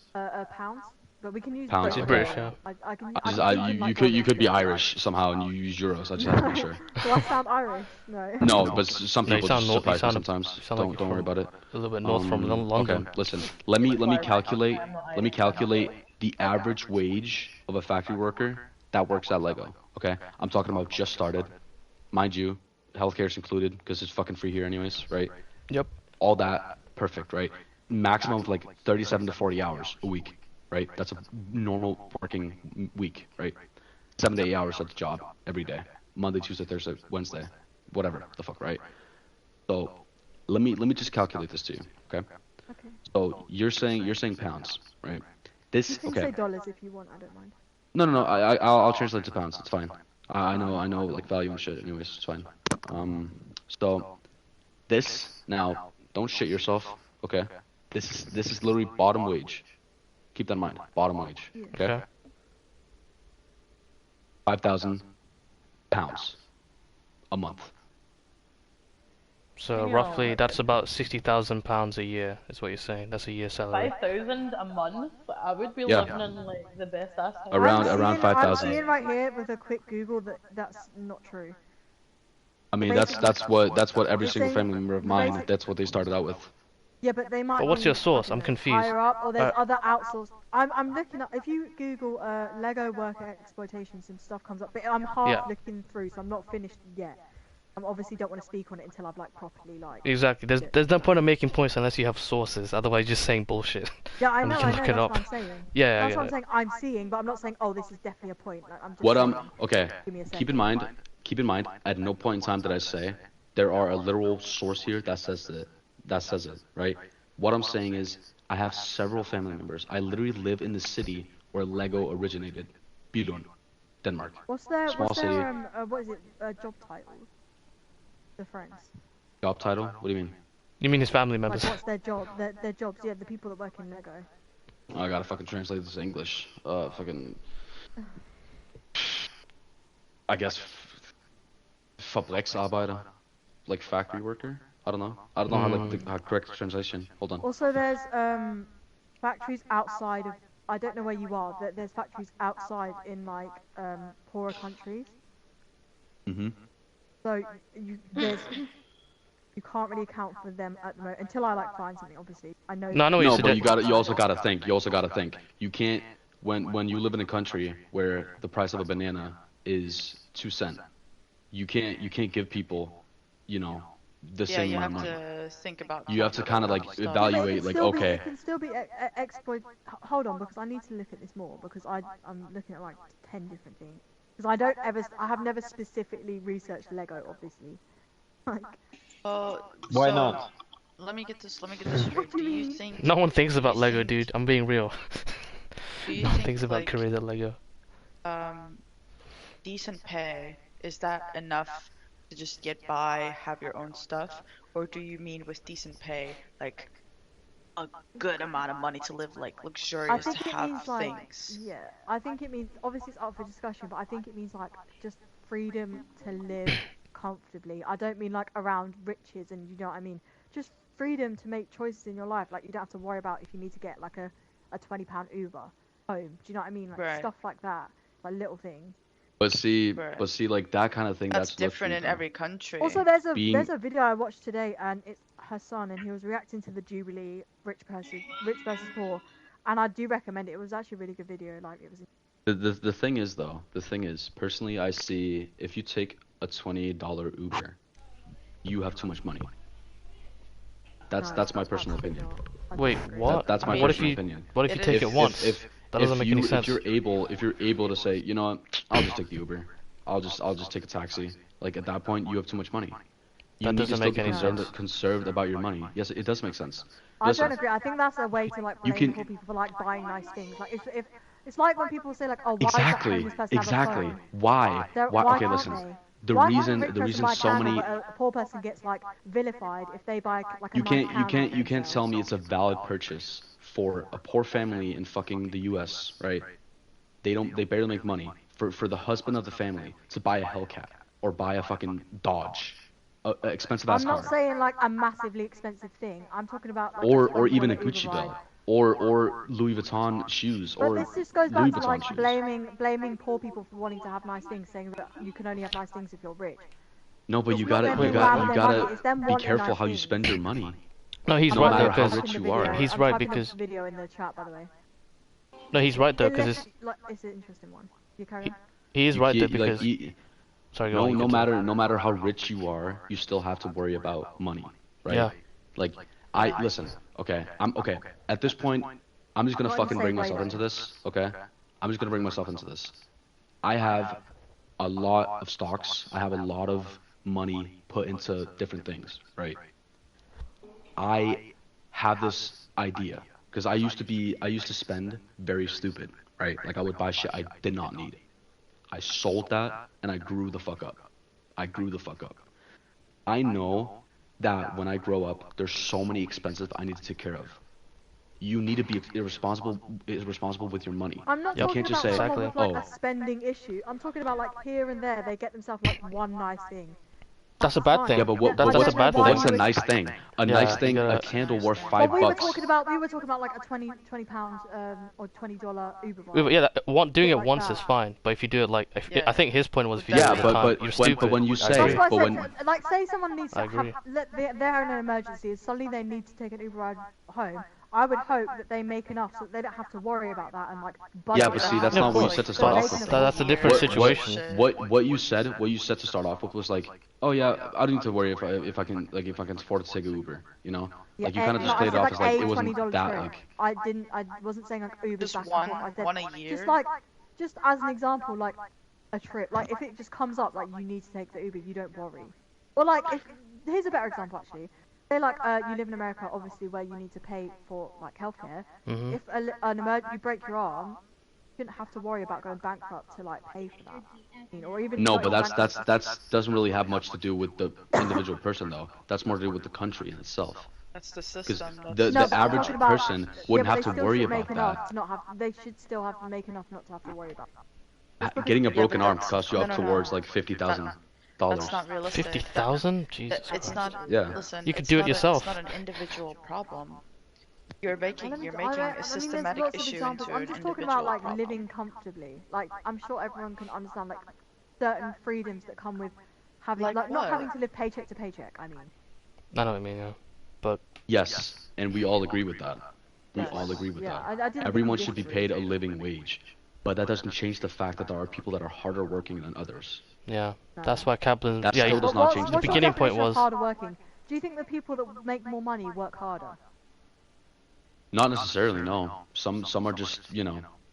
Pounds, but we can use Pounds, British. okay. I can. You could be Irish somehow and you use euros. I just have to make sure. Do I sound Irish? No. No, but some No, you people sound just surprise me you sometimes. sound like Don't worry about it. A little bit north from London. Okay, listen. Let me calculate. Let me calculate the average wage of a factory worker that works at Lego. Okay, I'm talking about just started, mind you, healthcare's included because it's fucking free here anyways, right? Yep. All that perfect, right? Maximum of like 37 to 40 hours a week, right? That's a normal working week, right? 7 to 8 hours at the job every day, Monday, Tuesday, Thursday, Wednesday, whatever the fuck, right? So let me just calculate this to you, okay? Okay. So you're saying pounds, right? This You can okay? say dollars if you want. I don't mind. No. I'll translate to pounds. It's fine. I know like value and shit. Anyways, it's fine. So this now, don't shit yourself, okay? This is literally bottom wage. Keep that in mind. Bottom wage, okay? 5,000 pounds a month. So roughly, that's about £60,000 a year, is what you're saying. That's a year salary. 5,000 a month? I would be Yeah. living in like the best ass house. Around I'm 5,000. seeing right here with a quick Google that that's not true. I mean, that's what every You're single saying family member of the mine. basic- That's what they started out with. Yeah, but they might. But what's be, your source? I don't I'm know, confused. Higher up, or there's other outsourced. I'm looking up. If you Google Lego worker exploitation, some stuff comes up. But I'm half looking through, so I'm not finished yet. I obviously don't want to speak on it until I've like properly like. Exactly. There's no point in making points unless you have sources. Otherwise, you're just saying bullshit. Yeah, I And know. you can I know. look That's it up. what I'm saying. Yeah, That's I what I'm get saying. I'm seeing, but I'm not saying, oh, this is definitely a point. Like, I'm just. What saying, okay. Give me a Keep second. in mind. At no point in time did I say there are a literal source here that says it, right? What I'm saying is I have several family members. I literally live in the city where Lego originated, Billund, Denmark. What's their Small city. what is it? Job title? The friends. Job title? What do you mean? You mean his family Like, members? what's their job? Their jobs. Yeah, the people that work in Lego. I gotta fucking translate this to English. Fucking. I guess. Fabriksarbeider, like factory worker. I don't know how like the correct translation. Hold on. Also, there's factories outside of. I don't know where you are. There's factories outside in like poorer countries. Mhm. So you can't really account for them at the moment until I like find something. Obviously, I know. No, I know what No, you but said. you also gotta think. You can't when you live in a country where the price of a banana is 2 cents. You can't give people, you know, the Yeah, same you amount have of money. to think about. You have to kind of like stuff. evaluate, like, okay. It can still be exploit. Hold on, because I need to look at this more because I'm looking at like 10 different things. Because I have never specifically researched Lego, obviously. Like. Why so, not? Let me get this straight. Do you think? No one thinks about do you Lego, think- dude. I'm being real. Do you No one think, thinks about like, careers at Lego. Decent pay, is that enough to just get by, have your own stuff, or do you mean with decent pay like a good amount of money to live like I luxurious, think to it have means like, things? yeah, I think it means, obviously it's up for discussion, but I think it means like just freedom to live comfortably. I don't mean like around riches and you know what I mean, just freedom to make choices in your life. Like you don't have to worry about if you need to get like a £20 Uber home. Do you know what I mean? Like Right. stuff like that, like little things. But see, Right. like that kind of thing. That's That's different in luxury, though. every country. Also, Being- there's a video I watched today, and it's her son, and he was reacting to the Jubilee rich versus poor, and I do recommend it. It was actually a really good video. Like it was. The thing is though, personally, I see if you take a $20 Uber, you have too much money. That's my personal opinion. Wait, what? That's my what if personal you opinion. What if you take it once? That doesn't make any sense. If you're able to say, you know what, I'll just take the Uber. I'll just take a taxi. Like at that point, you have too much money. You That need to doesn't still make be any sense. conserved about your money. Yes, it does make sense. I Listen, don't agree. I think that's a way to like You blame can- poor people for like buying nice things. Like if it's like when people say like, oh, why exactly, does that homeless person have a exactly. phone? Why? Why Okay, can't listen. they? The Why can't a reason rich person buy a so candle, many but a poor person gets like vilified if they buy like a you nice can't candle for tell themselves. me it's a valid purchase for a poor family in fucking the US, right? They barely make money for the husband of the family to buy a Hellcat or buy a fucking Dodge, a expensive ass I'm car, not saying like a massively expensive thing. I'm talking about like or a even a Uber Gucci ride. belt, or Louis Vuitton shoes, But or this just goes Louis back to Vuitton like shoes. blaming poor people for wanting to have nice things, saying that you can only have nice things if you're rich. No, but It's you not gotta them you being got proud you of their money, gotta it's them be wanting careful nice how you things. spend your money. No, he's No right matter though, how because rich you are. he's I'm right typing up because the video in the chat, by the way. no, he's right though, because it's It's an interesting one. You carry on. He is right there because. Sorry, go on, you no continue. matter how rich you are, you still have to worry about money, right? Yeah. Like listen, okay, I'm okay. At this point, I'm just gonna Not in the fucking same bring way, myself though. into this, okay? I'm just gonna bring myself into this. I have a lot of stocks. I have a lot of money put into different things, right? I have this idea because I used to spend very stupid, right? Like I would buy shit I did not need. I sold that and I grew the fuck up. I grew the fuck up. I know that when I grow up, there's so many expenses I need to take care of. You need to be irresponsible with your money. I'm not You talking can't just about say, someone with like oh, a spending issue. I'm talking about like here and there they get themselves like one nice thing. That's a bad thing. yeah, but That's a bad thing. what's a nice thing? A Yeah, nice you thing, a gotta- candle worth Well, $5. we were talking about like a 20 pound or $20 Uber ride. Yeah, doing it like once that. is fine, but if you do it like, Yeah. I think his point was if you Yeah, do it all the time, you're stupid. but when you I say, That's agree. why I but said, when like, say someone needs to I agree. they're in an emergency, suddenly they need to take an Uber ride home. I would hope that they make enough so that they don't have to worry about that and like budget. yeah, but see, that's Yeah, not of what you course. said to start But off with. That's a different situation. What you said to start off with was like, oh yeah, I don't need to worry if I can afford to take an Uber, you know? Like you kind of just played it off as like it wasn't that like. I wasn't saying like Uber. Just one a year. Just as an example, like a trip. Like if it just comes up, like you need to take the Uber, you don't worry. Or like here's a better example actually. Say like you live in America, obviously where you need to pay for like healthcare. Mhm. If you break your arm, you shouldn't have to worry about going bankrupt to like pay for that. Or even No, like, but going that's bankrupt. doesn't really have much to do with the individual person though. That's more to do with the country in itself. That's the Because system. the No, but I'm average talking about- person wouldn't yeah, have but to they still worry should about make enough that. to not have. They should still have to make enough not to have to worry about that. Getting a Yeah, broken but arm that's- costs you up no, towards no. like $50,000. That's not realistic. 50,000? Jesus It's Christ. not. Yeah. Listen, You could it's do it not yourself. It's not an individual problem. You're making I a mean, systematic there's lots of issue examples. into I'm an just individual talking about like problem. living comfortably. Like I'm sure everyone can understand like certain freedoms that come with having Like like not what? having to live paycheck to paycheck. I mean, I know what I mean, yeah. But Yes, and we all agree with that. We Yes. all agree with Yeah, that. I didn't think Everyone we should be disagreed. paid a living wage, but that doesn't change the fact that there are people that are harder working than others. yeah, No. that's why capitalism. That Yeah, still does But not change the what's your beginning point definition of was- harder working? Do you think the people that make more money work harder? Not necessarily, no. Some are just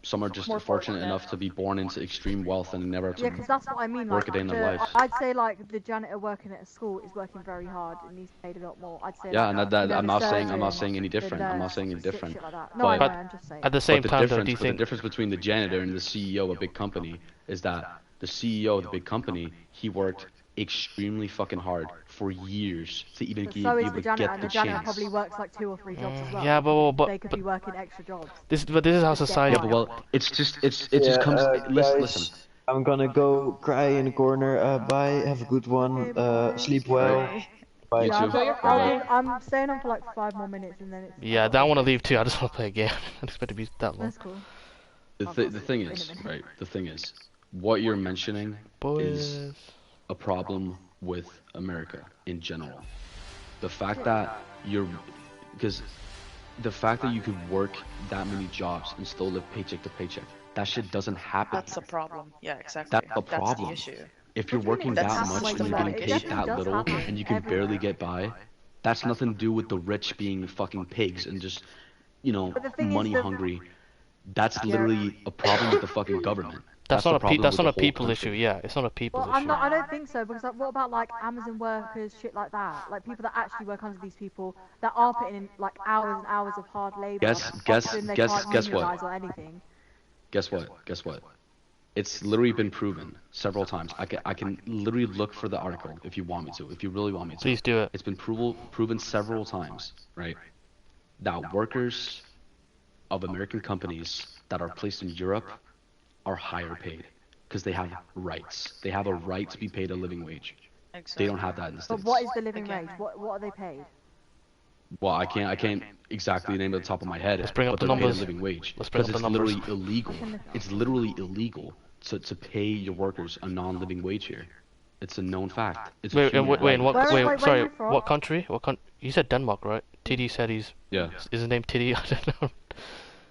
some are just More fortunate fortunate. enough to be born into extreme wealth and never have to Yeah, because that's what I mean. work Like, a day in their life. I'd say like the janitor working at a school is working very hard and he's paid a lot more. I'd say. Yeah, like, and that you know, I'm the not surgeon, saying any the different. I'm not nurse, saying any shit different. like that. No, I know. But I'm just saying. at the same but time, though, do you the think? difference between the janitor and the CEO of a big company is that the CEO of the big company, he worked extremely fucking hard for years to even But be so is able the to janitor, get and the the janitor chance. probably works like 2 or 3 jobs as well. Yeah, but they could be working extra jobs. this is how Just get society. Yeah, but well, it just comes. Listen. I'm gonna go cry in the corner. Bye. Have a good one. Sleep well. Bye. You Yeah, too. I'm staying on for like 5 more minutes and then it's. Yeah, I want to leave too. I just want to play a game. I don't expect it to be that long. That's cool. The thing is, right? The thing is, what you're mentioning is Boys. a problem with America in general. The fact that because the fact that you could work that many jobs and still live paycheck to paycheck, that shit doesn't happen. That's a problem. Yeah, exactly. That's the That's problem. the issue. If you're What do you mean working it that doesn't much happen? and you're getting It paid definitely that does little happen and you can everywhere. barely get by, that's nothing to do with the rich being fucking pigs and just, But the thing is money that- hungry. That's literally a problem with the fucking government. That's the not a problem that's with not the a whole people country. issue. Yeah, it's not a people Well, issue. I don't think so because like, what about like Amazon workers, shit like that? Like people that actually work under these people that are putting in like hours and hours of hard labor. Guess often they what? can't unionize or anything. Guess what? It's literally been proven several times. I can literally look for the article if you want me to. If you really want me to. Please do it. It's been proven several times, right? That workers of American companies that are placed in Europe are higher paid because they have rights. They have a right to be paid a living wage. They don't have that in the But States. what is the living wage? What are they paid? Well, I can't exactly name it at the top of my head. Let's bring up but the they're paid numbers. a living wage. Let's bring up Because the it's numbers. literally illegal. It's literally illegal to pay your workers a non-living wage here. It's a known fact. It's a Wait, human wait, right. what? Where are Sorry, you from? what country? You said Denmark, right? TD said he's. Yeah. Is his name TD? I don't know.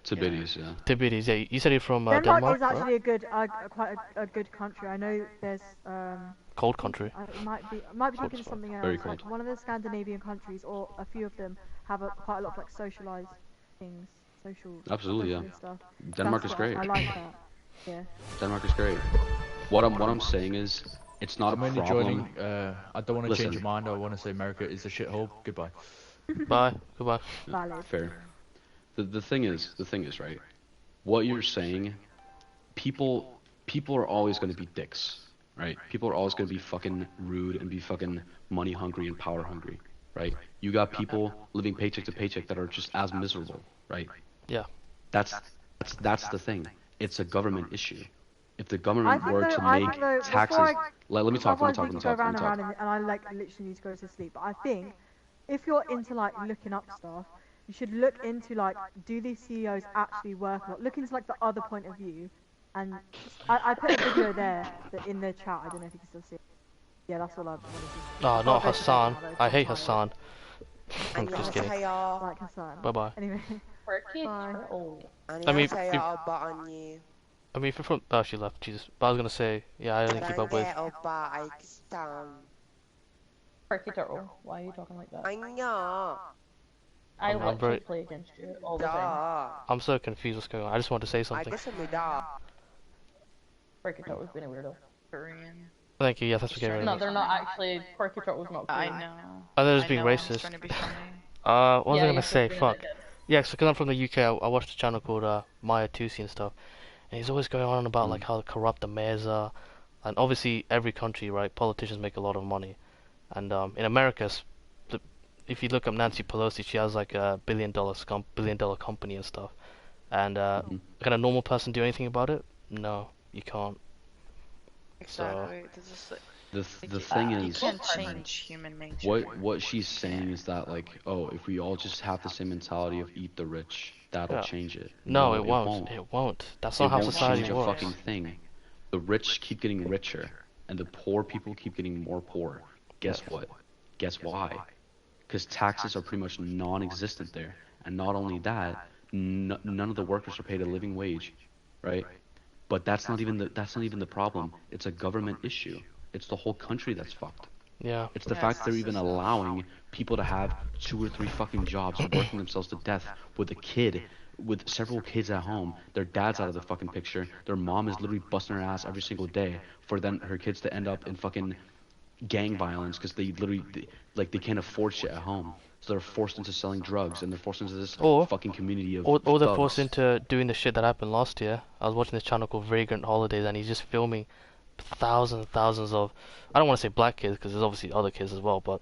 Tiberius, yeah. Tiberius, yeah. You said you're from Denmark Denmark, is actually right? a good, quite a good country. I know there's Cold country. it might be thinking of something else. Very Like cold. one of the Scandinavian countries, or a few of them, have quite a lot of like socialized things, Absolutely, social yeah. stuff. Denmark That's is what great. I like that. Yeah. Denmark is great. What I'm saying is, it's not I'm a only problem. joining. I don't want to change Listen. your mind. I want to say America is a shithole. Goodbye. Bye. Goodbye. Valid. Fair. The thing is, right? What you're saying, people are always going to be dicks, right? People are always going to be fucking rude and be fucking money hungry and power hungry, right? You got people living paycheck to paycheck that are just as miserable, right? Yeah. That's the thing. It's a government issue. If the I government think were though, to I make think though, taxes, let me talk. otherwise we could go round and round, and I like literally need to go to sleep. But I think if you're into like looking up stuff, you should look into like, do these CEOs actually work a lot? Look into like the other point of view, and I put a video there in the chat. I don't know if you can still see it. Yeah, that's all I wanted to. Oh, not go to bed Hassan. now, though, 'cause I I'm hate tired. Hassan. I'm just kidding. 안녕하세요. Like Hassan. Bye bye. Anyway. Quirky Bye. turtle. 안녕하세요, 오빠 언니. I mean, if you're from, oh, she left. Jesus. But I was gonna say, yeah, I didn't keep up with. 사랑해, 오빠 알겠어. Quirky turtle. Why are you talking like that? 안녕. I I'm literally very- play against you all the time. 야, I'm so confused. What's going on? I just wanted to say something. 알겠습니다. Quirky turtle's being a weirdo. Korean. Thank you. Yeah, thanks for getting rid No, of me. they're not actually. Quirky turtle's not cool. I know. Oh, they're just I being know, I'm just racist. trying to be funny. What was I Yeah, gonna you're say? just being Fuck. a dickhead. Yeah, because I'm from the UK, I watched a channel called Maya Tusi and stuff, and he's always going on about like how corrupt the mayors are, and obviously every country, right? Politicians make a lot of money, and in America, if you look up Nancy Pelosi, she has like a billion dollar company and stuff, and can a normal person do anything about it? No, you can't. Exactly. This is like, The thing you is, can't change human nature. what she's saying is that like, oh, if we all just have the same mentality of eat the rich, that'll Yeah. change it. No, it won't. It won't. That's not how society change a works. fucking thing. The rich keep getting richer, and the poor people keep getting more poor. Guess what? Guess why? Because taxes are pretty much non-existent there, and not only that, none of the workers are paid a living wage, right? But that's not even the problem. It's a government issue. It's the whole country that's fucked. Yeah. It's the fact they're even allowing people to have 2 or 3 fucking jobs, working themselves to death with a kid, with several kids at home. Their dad's out of the fucking picture. Their mom is literally busting her ass every single day for then her kids to end up in fucking gang violence because they literally they can't afford shit at home. So they're forced into selling drugs, and they're forced into this fucking community of or they're thugs. forced into doing the shit that happened last year. I was watching this channel called Vagrant Holidays, and he's just filming thousands and thousands of, I don't want to say black kids because there's obviously other kids as well, but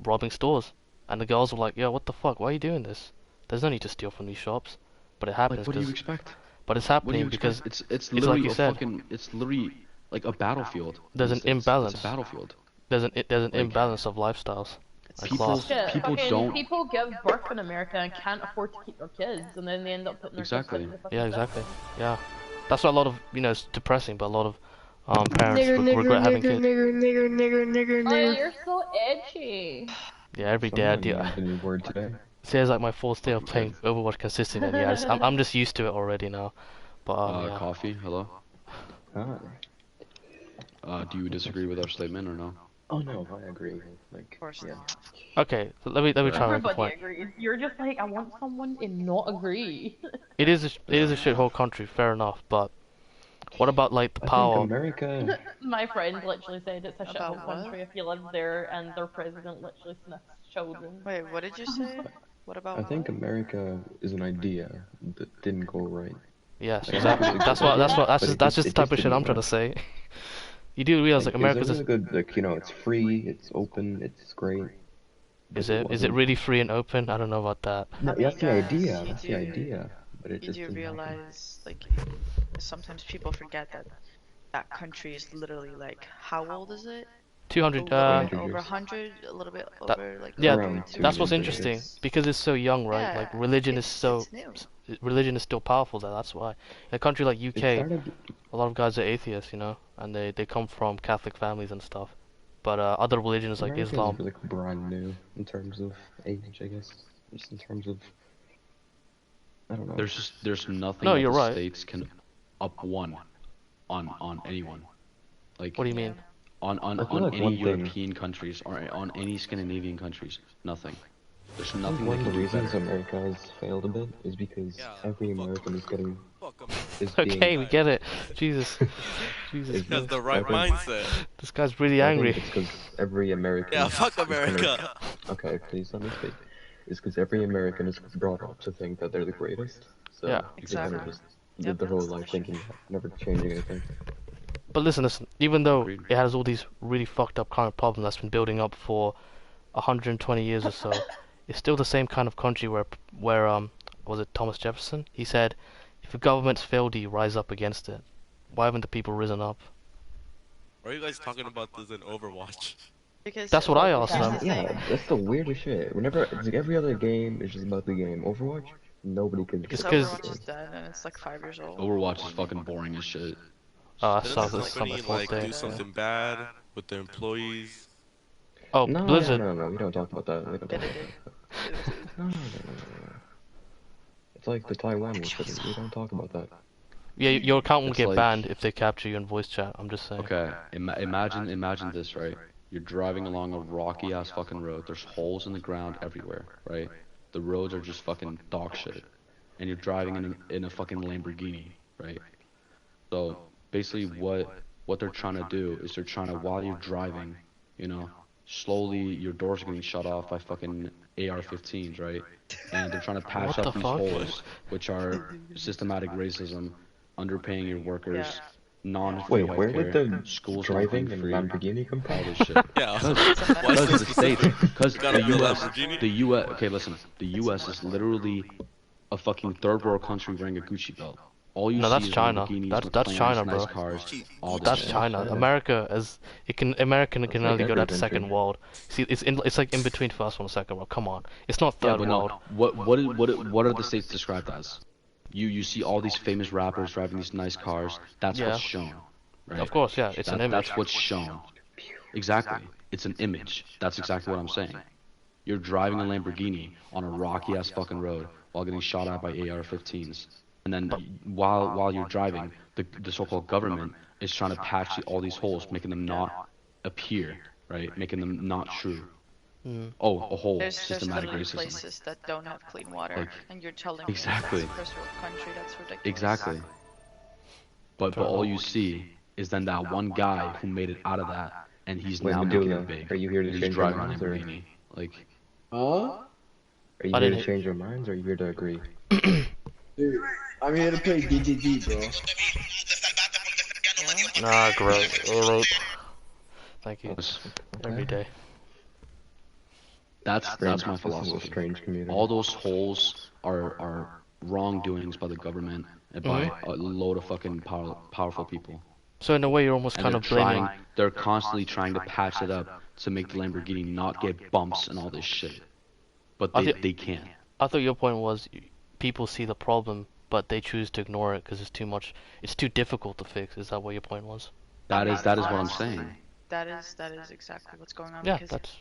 robbing stores. And the girls were like, yo, what the fuck, why are you doing this? There's no need to steal from these shops. But it happens. Like, what do you expect? But it's What do you happening because expect? It's it's literally like you said. it's literally like a battlefield. There's an imbalance. It's a battlefield. There's an imbalance of lifestyles. And class. People give birth in America and can't afford to keep their kids, and then they end up putting their kids out in the fucking Yeah, system. exactly. Yeah. That's why a lot of, it's depressing, but a lot of parents regret having kids. Oh, you're so edgy. Yeah, every day I do. A new word today. Today's like my 4th day of playing Overwatch consistently, and yeah, I'm just used to it already now. But yeah. Coffee, hello. Do you disagree with our statement or no? Oh no, I agree. Like, of course not. Okay, so let me try and make a Everybody point. agrees. You're just like, I want someone to not agree. It is a shithole country, fair enough, but what about like the power? America. My friend literally said it's a shithole About what? country if you live there, and their president literally sniffs children. Wait, what did you say? What about? I think America is an idea that didn't go right. Yes, Like, exactly. but That's just the type of shit I'm trying to say. You do realize like America's it's a good, like, it's free, it's open, it's great. Is it really free and open? I don't know about that. No, that's the idea. You That's do- the idea. But it You just do didn't happen. realize, like, sometimes people forget that that country is literally like, how old is it? 200. Over 100, a little bit over, like. Yeah, Around that's what's 200, interesting yes. because it's so young, right? Yeah, Like religion is it's new. religion is still powerful there. That's why. In a country like UK, started- a lot of guys are atheists, and they come from Catholic families and stuff. But other religions like America Islam. is like brand new in terms of age, I guess. Just in terms of I don't know. There's nothing No, that you're the right. states can up one on anyone. Like What do you mean? on I feel like any one thing- European countries or on any Scandinavian countries. Nothing. There's I think nothing one they of can the do reasons better. America has failed a bit is because every American is getting Okay, we get it. Jesus. Jesus. Is- Christ. the right I think- mindset. This guy's really I angry. think it's because every American. Yeah, fuck is kind of- America. Okay, please let me speak. It's because every American is brought up to think that they're the greatest. So Yeah. they kind Exactly. of just live their whole life thinking never changing anything. But listen. Even though Agreed. it has all these really fucked up kind of problems that's been building up for 120 years or so, it's still the same kind of country where was it Thomas Jefferson? He said, if the government's failed you, rise up against it. Why haven't the people risen up? Why are you guys talking about this in Overwatch? Because That's what I asked here's them. the thing. Yeah, that's the weirdest shit. Whenever it's like every other game is just about the game. Overwatch, nobody can. Because It's 'cause- Overwatch is dead and it's like 5 years old. Overwatch is fucking boring as shit. Oh, I Didn't saw the this on company the fourth like day. do something bad with their employees? Oh, No, Blizzard. no, we don't talk about that. We don't talk Yeah, about they that. did. No. It's like the Taiwan incident. We don't talk about that. Yeah, your account will It's get like- banned if they capture you in voice chat. I'm just saying. Okay, imagine this, right? You're driving along a rocky ass fucking road. There's holes in the ground everywhere, right? The roads are just fucking dog shit, and you're driving in a fucking Lamborghini, right? So basically, what they're trying to do is they're trying to, while you're driving, you know, slowly your doors are getting shut off by fucking AR-15s, right? And they're trying to patch What up the these fuck? holes, which are systematic racism, underpaying your workers, non-free Wait, where would healthcare, the schools driving not in being free, Lamborghini come all from? this shit. Yeah. Because the states, because Gotta the be a U.S., Lamborghini? the U.S. Okay, listen, the U.S. is literally a fucking third world country wearing a Gucci belt. All you No, see that's is China. Lamborghinis, That's McLarens, China, nice bro. cars, all this That's shit. China. America American can like only go every to second country. world. See, it's like in between first world and second world. Come on, it's not Yeah, third but world. no. What are the states described as? You see all these famous rappers driving these nice cars. That's Yeah. what's shown, right? Of course, yeah, it's an image. That's what's shown. Exactly. It's an image. That's exactly what I'm saying. You're driving a Lamborghini on a rocky ass fucking road while getting shot at by AR-15s. And then while you're driving, the so-called government is trying to patch all these holes, making them not appear, right? Making them not true. Oh, a whole There's systematic literally racism. places that don't have clean water, Like, and you're telling exactly. me that's a first world country. That's ridiculous. Exactly. But all you see is then that one guy who made it out of that, and he's Wait, now making Medulla, it big. are you here to and he's change your driving a minds, or- Lamborghini. Like, Huh? Are you I here didn't- to change your minds, or are you here to agree? Dude, I'm here to play DDD, bro. Nah, great. Alright. Thank you. that's Every day. my This is a philosophy. strange community. All those holes are wrongdoings by the government and by a load of fucking powerful people. So in a way, you're almost And kind of blaming. they're constantly trying to patch it up to make the Lamborghini not get bumps and all this shit. But they can't. I thought your point was people see the problem, but they choose to ignore it because it's too much. It's too difficult to fix. Is that what your point was? That is what I'm Honestly, saying. That is exactly what's going on. Yeah, because that's.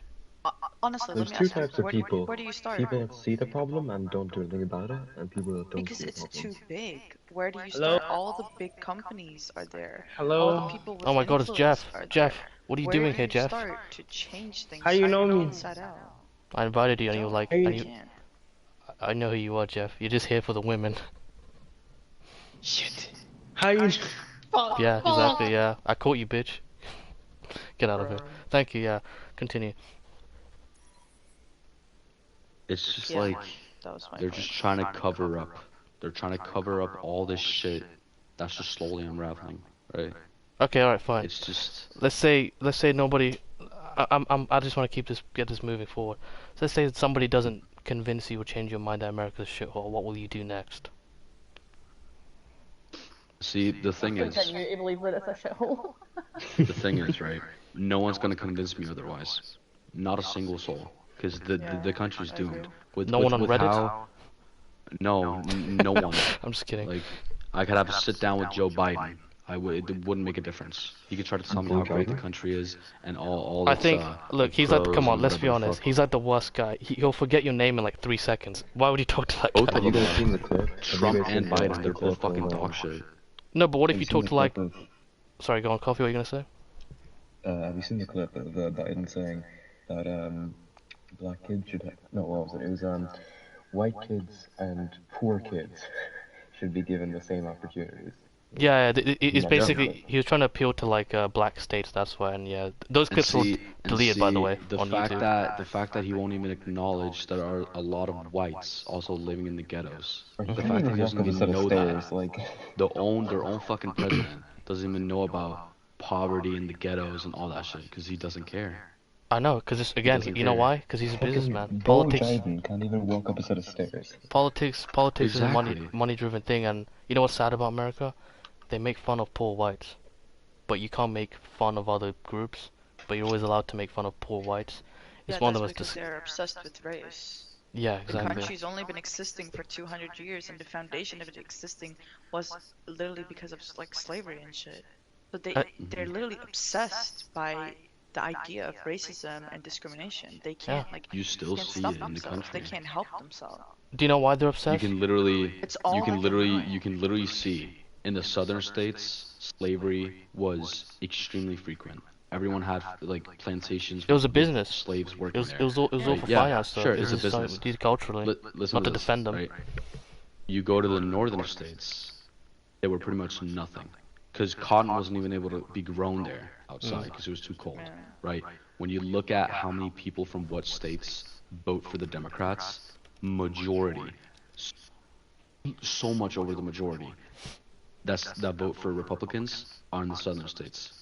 honestly, There's let me two ask you, types of people. where do you start? People that see the problem and don't do anything about it, and people that don't Because see the it's problem. too big. Where do you Hello? start? All the big companies are there. Hello? All the people with Oh my God, it's influence Jeff. are Jeff, there. what are you Where doing do here, you Jeff? Start to change things How you know me? inside out. I invited you, and you were like, Hey. and you. Can't. I know who you are, Jeff. You're just here for the women. Shit. How you... Yeah, exactly. Yeah, I caught you, bitch. Get out of here. Thank you. Yeah, continue. It's just Yeah, like that was my they're point. just trying to cover up. They're trying to cover up all this shit that's just slowly unraveling, right? Okay, all right, fine. It's just Let's say nobody. I just want to get this moving forward. So let's say somebody doesn't convince you or change your mind that America's a shithole. What will you do next? see the thing is Continue to believe that it's a shithole. the thing is right. No one's gonna convince me otherwise. Not a single soul, because the country's doomed. No one on Reddit? How, no one. I'm just kidding. Like I could have a sit down with Joe Biden. It wouldn't make a difference. He could try to tell me how great the country is and all I its think, look, he's like, pros come on, and let's be whatever the honest. fuck. He's like the worst guy. He'll forget your name in like 3 seconds. Why would you talk to that Both guy? of them guys are. seen the clip? Trump and seen Biden, they're the both clip fucking of, dog shit. No, but what if have you you seen talk the to like... clip Sorry, go on, Coffee, what are you gonna say? have you seen the clip of Biden saying that black kids should have, no, what was it? It was white kids and poor kids should be given the same opportunities. Yeah, it's Yeah, basically, he was trying to appeal to like black states, that's why, and yeah, those And clips were see, deleted by the way, on YouTube. the fact that he won't even acknowledge there are a lot of whites also living in the ghettos. Or he The can't fact that even he walk doesn't up a even set of know stairs, that like... their own fucking president doesn't even know about poverty in the ghettos and all that shit because he doesn't care. I know, because it's, again, doesn't you know care. why? Because he's a Fucking businessman. Bo Politics Biden can't even walk up a set of stairs. Politics is a Exactly. money driven thing, and you know what's sad about America? They make fun of poor whites, but you can't make fun of other groups. But you're always allowed to make fun of poor whites. It's Yeah, one of that's the most because they're obsessed with race. Yeah, The exactly. country's only been existing for 200 years, and the foundation of it existing was literally because of like slavery and shit. So they're literally obsessed by the idea of racism and discrimination. They can't Yeah. like You still can't see stop it in the themselves. They country. can't help themselves. Do you know why they're You obsessed? can literally, It's all like you can literally see in the southern states, slavery was extremely frequent. Everyone had like plantations. It was a with business. Slaves It working was there. it was all, it was all Right? for Yeah, finance though. sure, It it's a was just business. culturally, Listen not to to this, defend them. right? You go to the northern states, they were pretty much nothing. Because cotton wasn't even able to be grown there outside because it was too cold, right? When you look at how many people from what states vote for the Democrats, majority, so much over the majority, that vote for Republicans are in the southern states.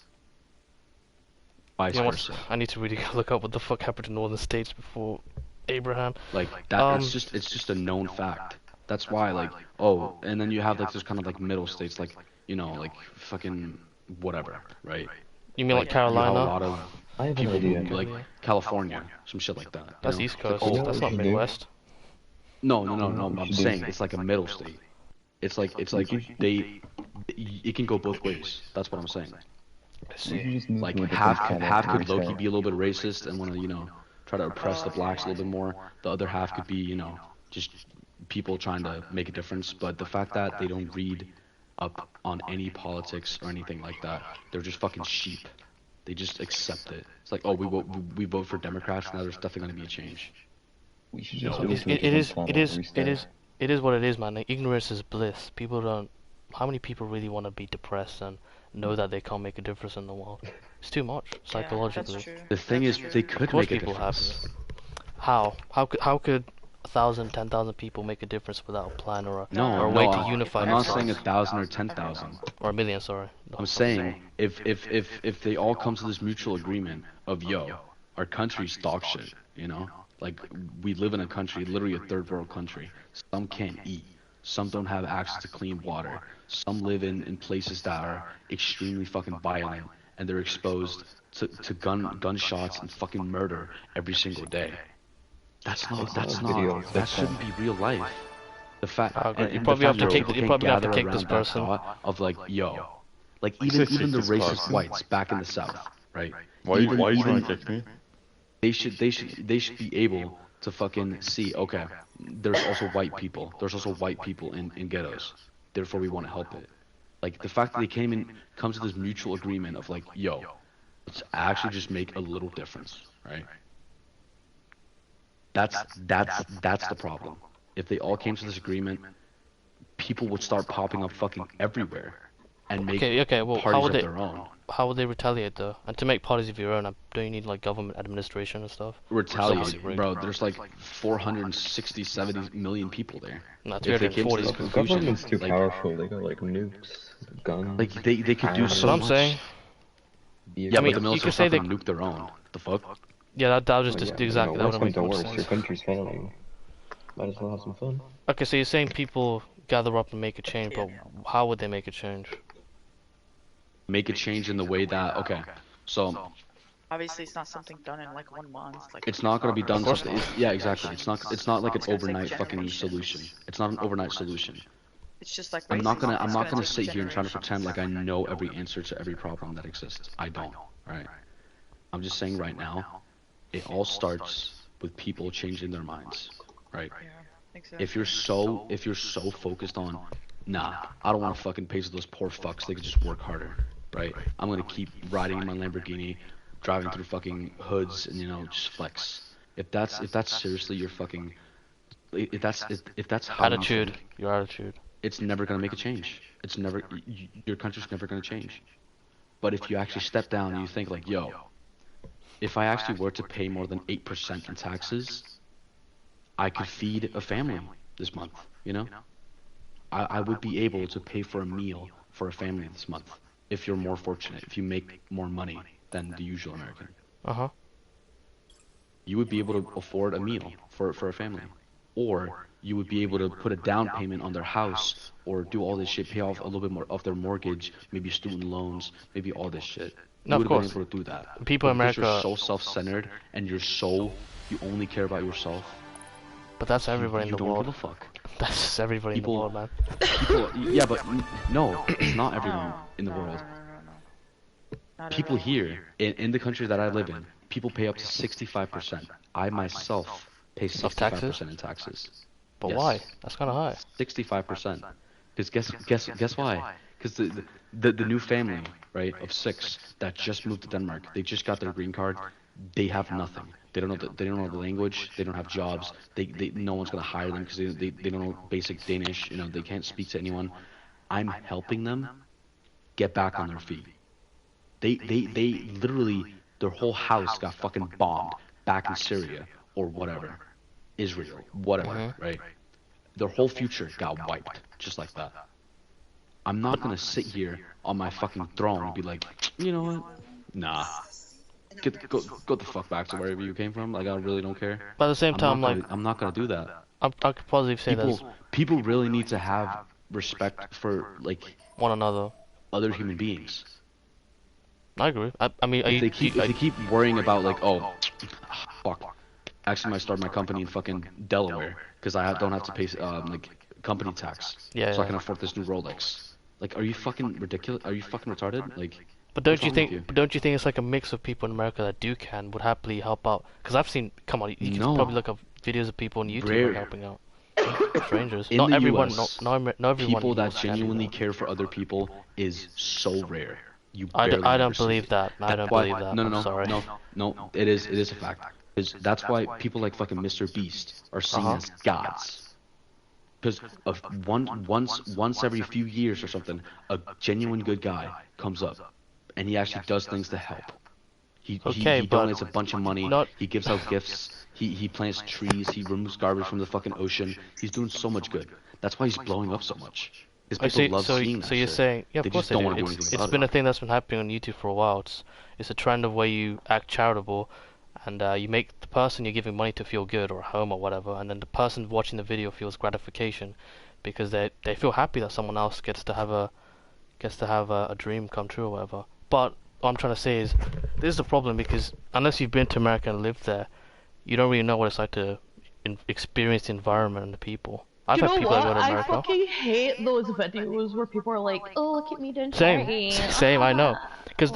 Vice You know what? versa. I need to really look up what the fuck happened to northern states before Abraham. Like that, it's just a known fact. That's why, like, oh, and then you have like those kind of like middle states, like, you know, like fucking whatever, right? You mean like Carolina? You have a lot of I have an people idea. who, like California, some shit like that. That's you know? East It's like, Coast. oh, That's not Midwest. No. I'm saying it's like a middle state. It's like it can go both ways. That's what I'm saying. Like half could low-key be a little bit racist and want to, you know, try to oppress the blacks a little bit more. The other half could be, you know, just people trying to make a difference. But the fact that they don't read up on any politics or anything like that, they're just fucking sheep. They just accept it. It's like, oh, we vote for Democrats, now there's definitely gonna be a change. We should No, just It is what it is, man. Like, ignorance is bliss. People don't. How many people really want to be depressed and know that they can't make a difference in the world? It's too much psychologically. The thing is, they could make a people difference. Have. How could 1,000, 10,000 people make a difference without a plan or a way to unify? I'm not themselves? saying 1,000 or 10,000. Or a million, sorry. I'm saying if they all come to this mutual agreement of, yo, our country's dog shit, you know, like we live in a country, literally a third world country. Some can't eat. Some don't have access to clean water. Some live in places that are extremely fucking violent, and they're exposed to gunshots and fucking murder every single day. That shouldn't be real life. The fact you probably have to kick this person. Of like, yo, like even the racist whites back in the South, right? Why are you trying to kick me? They should be able to fucking see, okay, there's also white people. There's also white people in ghettos. Therefore, we want to help it. Like the fact that they come to this mutual agreement of like, yo, let's actually just make a little difference, right? That's the problem. If they all came to this agreement, people would start popping up fucking everywhere and make well, parties of their own. How would they retaliate though? And to make parties of your own, don't you need like government administration and stuff? Retaliate, bro. There's like 460, 70 million people there. No, If they came to this The conclusion, government's too like, powerful. They got like nukes, guns. like they could do That's so what I'm much. saying. Yeah, I mean, but the you military's could say not they. gonna nuke their own. The fuck? Yeah, that was just Yeah, exactly that worse would make comes to more worse, sense. your country's failing. Might as well have some fun. Okay, so you're saying people gather up and make a change, but how would they make a change? Make a change in the way that, okay, so Obviously, it's not something done in like 1 month. Like it's not gonna be done. Yeah, exactly. It's not like an It's gonna take overnight fucking generations. solution. It's not an overnight solution. It's just like I'm not racism. gonna It's sit take here and try to generations. pretend like I know every answer to every problem that exists. I don't. Right? I'm just saying right now, it all starts with people changing their minds. Right? Yeah, exactly. If you're so focused on, nah, I don't want to fucking pay for those poor fucks. They could just work harder. Right? I'm gonna keep riding in my Lamborghini, driving through fucking hoods, and just flex. If that's seriously your fucking, if that's how you Attitude, think, your attitude. it's never gonna make a change. It's never, your country's never gonna change. But if you actually step down and you think like, yo, if I actually were to pay more than 8% in taxes, I could feed a family this month. I would be able to pay for a meal for a family this month if you're more fortunate, if you make more money than the usual American. Uh-huh. You would be able to afford a meal for a family. Or you would be able to put a down payment on their house or do all this shit, pay off a little bit more of their mortgage, maybe student loans, maybe all this shit. No, You of would have course. been able to do that. People But in because America... you're so self-centered and you only care about yourself. But that's everybody in the world. You don't give a fuck. That's everybody in the world, man. Yeah, but no, it's not everyone in the world. People here, in the country that I live in, people pay up to 65%. I myself pay 65% in taxes. But Yes. why? That's kind of high. 65%. Because guess why? Because the new family, right, of 6 that just moved to Denmark, they just got their green card. They have nothing. They don't know the language. They don't have jobs. No one's gonna hire them because they don't know basic Danish. They can't speak to anyone. I'm helping them get back on their feet. They literally, their whole house got fucking bombed back in Syria or whatever, Israel, whatever, right? Their whole future got wiped just like that. I'm not gonna sit here on my fucking throne and be like, you know what? Nah. Go the fuck back to wherever you came from. Like, I really don't care. But at the same time, I'm not gonna do that. I could positively say that People really need to have respect for like one another, other human beings. I agree. I mean, If they keep worrying about like, oh, fuck, actually might start my company in fucking Delaware because I don't have to pay like company tax, so I can afford this new Rolex. Like, are you fucking ridiculous? Are you fucking retarded? Like. But don't you think it's like a mix of people in America that would happily help out? Because I've seen, come on, you can probably look up videos of people on YouTube who are helping out strangers. Not everyone, not everyone. People that genuinely care for other people is so rare. I don't believe that. I don't believe that. No, I'm sorry. No. It is a fact. That's why people like fucking Mr. Beast are seen as gods. Because once every few years or something, a genuine good guy comes up. And he actually does things to help. He donates a bunch of money. He gives out gifts. He plants trees. He removes garbage from the fucking ocean. He's doing so much good. That's why he's blowing up so much. His people love seeing that. So you're saying, yeah, of course they do. It's been a thing that's been happening on YouTube for a while. It's a trend of where you act charitable, and you make the person you're giving money to feel good or home or whatever, and then the person watching the video feels gratification because they feel happy that someone else gets to have a dream come true or whatever. But what I'm trying to say is, this is the problem because unless you've been to America and lived there, you don't really know what it's like to experience the environment and the people. I've had people that go to America. I fucking hate those videos where people are like, "Oh, look at me doing charity." Same, I know. Because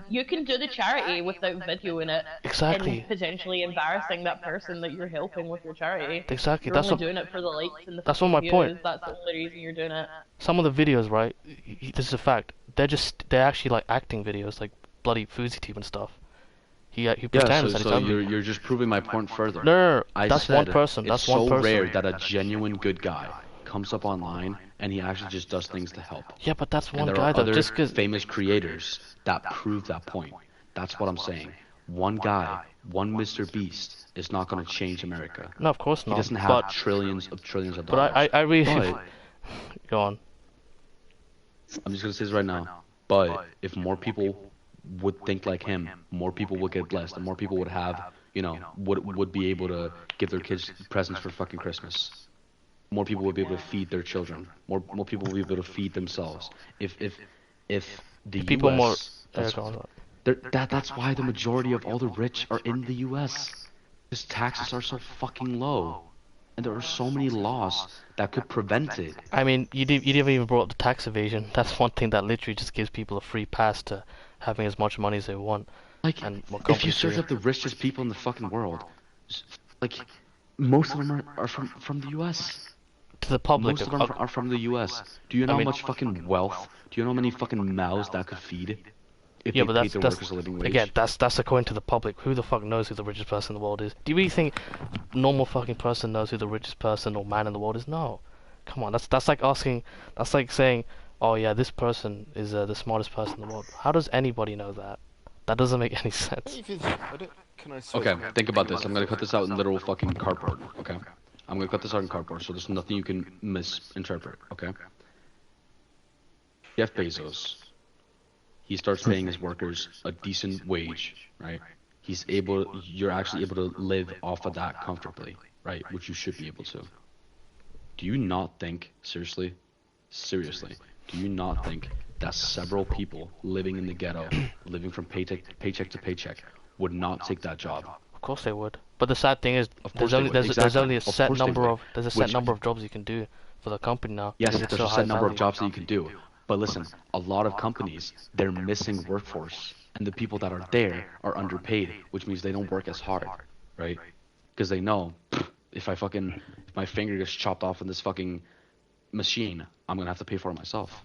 you can do the charity without videoing it. Exactly. And potentially embarrassing that person that you're helping with your charity. Exactly. You're only doing it for the likes and the that's what my views. point. That's the only reason you're doing it. Some of the videos, right? This is a fact. They're actually like acting videos, like bloody Fousey Tube and stuff. He pretends that he's hungry. You're just proving my point further. No, that's one person. That's one person. It's so rare that a genuine good guy comes up online and he actually just does things to help. Yeah, but that's one and guy there are though. other Just 'cause famous creators that prove that point. That's what I'm saying. One guy, one Mr. Beast, is not going to change America. No, of course not. He doesn't have trillions of dollars. But I really go on. I'm just gonna say this right now. But if more people would think like him, more people would get blessed, and more people would have, would be able to give their kids presents for fucking Christmas. More people would be able to feed their children. More people would be able to feed themselves. If the people US, that's why the majority of all the rich are in the US. Because taxes are so fucking low. and there are so many laws that could prevent it. I mean, you didn't even brought up the tax evasion. That's one thing that literally just gives people a free pass to having as much money as they want. Like, and what if you companies search do. up the richest people in the fucking world, like, most of them are from the U.S. To the public, Most of them are from the U.S. Do you know how much fucking wealth? Do you know how many fucking mouths that could feed if yeah, they but paid their workers a living wage? again, that's according to the public. Who the fuck knows who the richest person in the world is? Do you really think normal fucking person knows who the richest person or man in the world is? No. Come on, that's like asking. That's like saying, oh yeah, this person is the smartest person in the world. How does anybody know that? That doesn't make any sense. Okay, think about this. I'm gonna cut this out in literal fucking cardboard. Okay, I'm gonna cut this out in cardboard, so there's nothing you can misinterpret. Okay. Jeff Bezos, he starts paying his workers a decent wage, right? You're actually able to live off of that comfortably, right? Which you should be able to. Do you not think, seriously, do you not think that several people living in the ghetto, living from paycheck to paycheck, would not take that job? Of course they would. But the sad thing is, course they would, there's exactly. only a Of set course they number would. of number of jobs you can do for the company now. Yes, because it's there's so a high set number of value. jobs that you can do. But listen, a lot of companies, they're missing workforce. And the people that are there are underpaid, which means they don't work as hard, right? Because they know, if my finger gets chopped off in this fucking machine, I'm going to have to pay for it myself,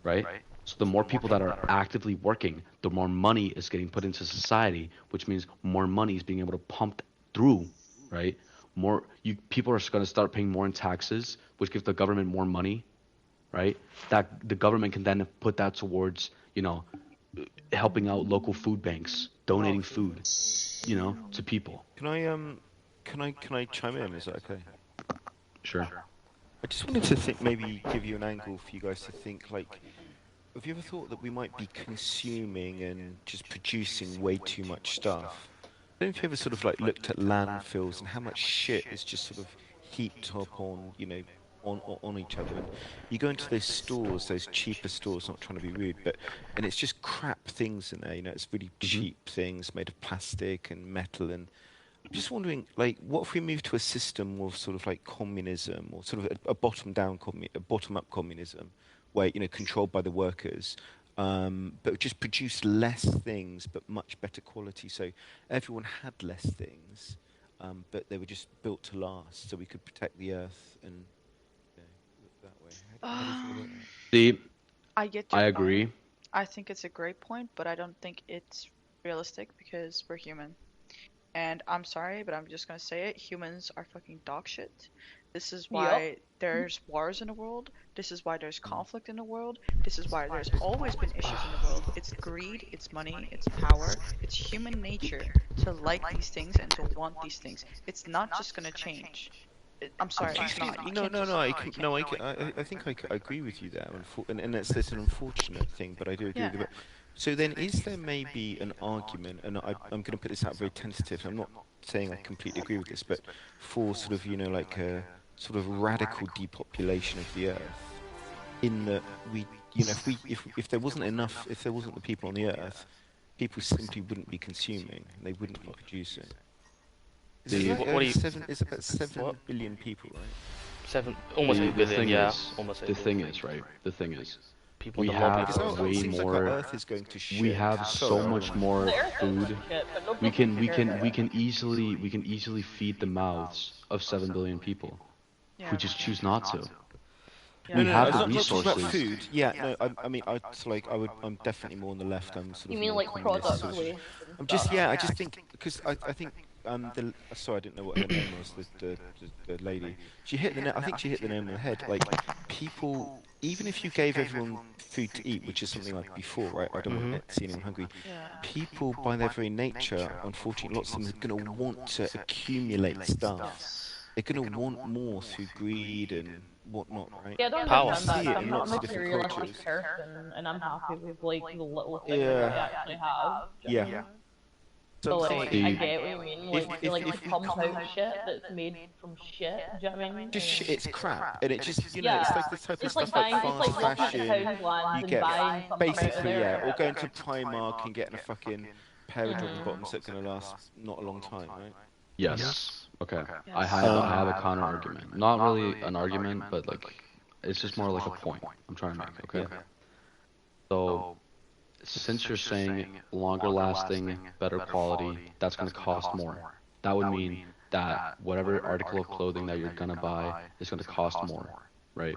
right? So the more people that are actively working, the more money is getting put into society, which means more money is being able to pump through, right? People are going to start paying more in taxes, which gives the government more money, right? That the government can then put that towards, helping out local food banks, donating food, to people. Can I chime in? Is that okay? Sure. I just wanted to maybe give you an angle for you guys to think, like, have you ever thought that we might be consuming and just producing way too much stuff? I don't know if you ever sort of like looked at landfills and how much shit is just sort of heaped up on, on each other. And you go into those stores, those cheaper stores, not trying to be rude, and it's just crap things in there, it's really cheap things made of plastic and metal. And I'm just wondering, like, what if we move to a system of sort of like communism, or sort of a bottom-up communism, where, controlled by the workers, but just produce less things, but much better quality. So everyone had less things, but they were just built to last, so we could protect the earth and look that way. How do you feel about that? See, I get your I agree. point. I think it's a great point, but I don't think it's realistic because we're human. And I'm sorry, but I'm just gonna say it. Humans are fucking dog shit. This is why there's wars in the world. This is why there's conflict in the world. This is why there's always been issues in the world. It's greed, it's money, it's power. It's human nature to like these things and to want these things. It's not just gonna change. I'm sorry, it's not. You can't just- I think I agree with you there, and it's an unfortunate thing, but I do agree with you. But, so then, is there maybe an argument, and I'm going to put this out very tentative, I'm not saying I completely agree with this, but for sort of, like a sort of radical depopulation of the Earth, in that we, if there wasn't enough, if there wasn't the people on the Earth, people simply wouldn't be consuming, they wouldn't be producing. It's about 7 billion people, right? Almost 8 billion, yeah. Almost 8 billion. The thing is, people we in the have lobby. way more. Earth is going to shit. We have so much more food. We can easily feed the mouths of 7 billion people. We just choose not to. We have the resources. About food. Yeah, no, I'm definitely more on the left. I'm sort of. You mean more like communist, product sort of- waste? I'm just, I just think because I think sorry, I didn't know what her name was. The lady. She hit the. I think she hit the nail on the head. Like people, even if you gave everyone food to eat, which is something like before, right? I don't want to see anyone hungry. People, by their very nature, unfortunately, lots of them are going to want to accumulate stuff. They're going to want more through greed and whatnot, right? Yeah, I don't Power. understand See that. it in I'm not lots a of different materialistic cultures. person, and I'm happy with like the little things that I actually have. Do you know what I mean? So like, I get what you mean. Like, if you pump out shit that's made from shit. Do you know what I mean? Just shit, it's crap, and it just it's like the type of It's stuff like like buying, it's like fast looking fashion. at Poundland You and get buying something out of basically there. or going to Primark and getting a fucking pair of bottoms that are gonna last not a long time, right? Yes. Okay. Yes. I have a counter argument. Not really an argument, but like it's just more like a point I'm trying to make. Okay. So since you're saying longer lasting, better quality, that's going to cost more. That would mean that whatever article of clothing that you're going to buy is going to cost more, right?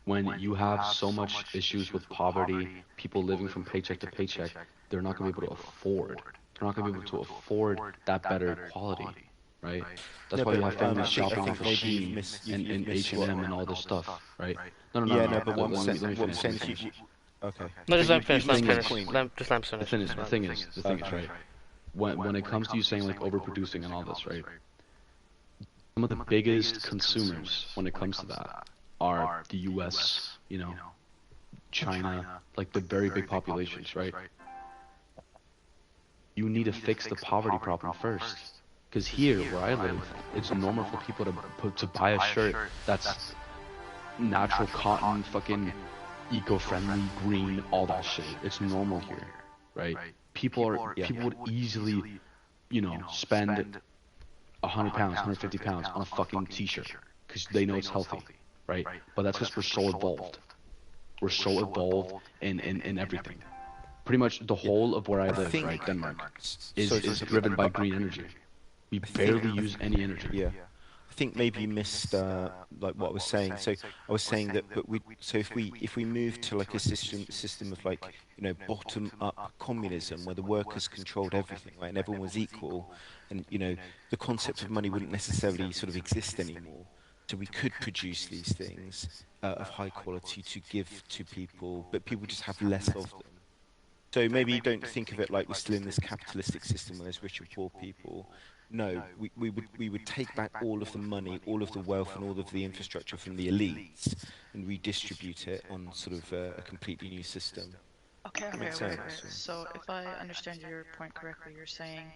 When you have so much issues with poverty, people living from paycheck to paycheck, they're not going to be able to afford. They're not going to be able to afford that better quality, right? That's why you have families shopping off of Shein and H&M and all this stuff, right? No. Yeah, no, but Let what me I'm finish. saying is okay. No, just let him finish. The Let him thing finish. is- Just let him finish. The thing is, right? When it comes to you saying like overproducing and all this, right? Some of the biggest consumers when it comes to that are the U.S., China, like the very big populations, right? You need to fix the poverty problem first. Because here, where I live, it's normal for people to buy a shirt that's natural cotton, fucking eco-friendly, green, all that shit. It's normal here, right? People would easily, spend 100 pounds, 150 pounds on a fucking t-shirt because they know it's healthy, right? But that's because we're so evolved. We're so evolved in everything. Pretty much the whole of where I live, right, Denmark, is driven by green energy. We barely use any energy. Yeah. I think maybe you missed like what I was saying. So I was saying that, if we move to like a system of like bottom up communism where the workers controlled everything, right, and everyone was equal, and the concept of money wouldn't necessarily sort of exist anymore. So we could produce these things of high quality to give to people, but people just have less of them. So maybe you don't think of it like we're still in this capitalistic system where there's rich and poor people. No, we would take back all of the money, all of the wealth, and all of the infrastructure from the elites and redistribute it on sort of a completely new system. Okay, That makes wait. sense. So if I understand your point correctly, you're saying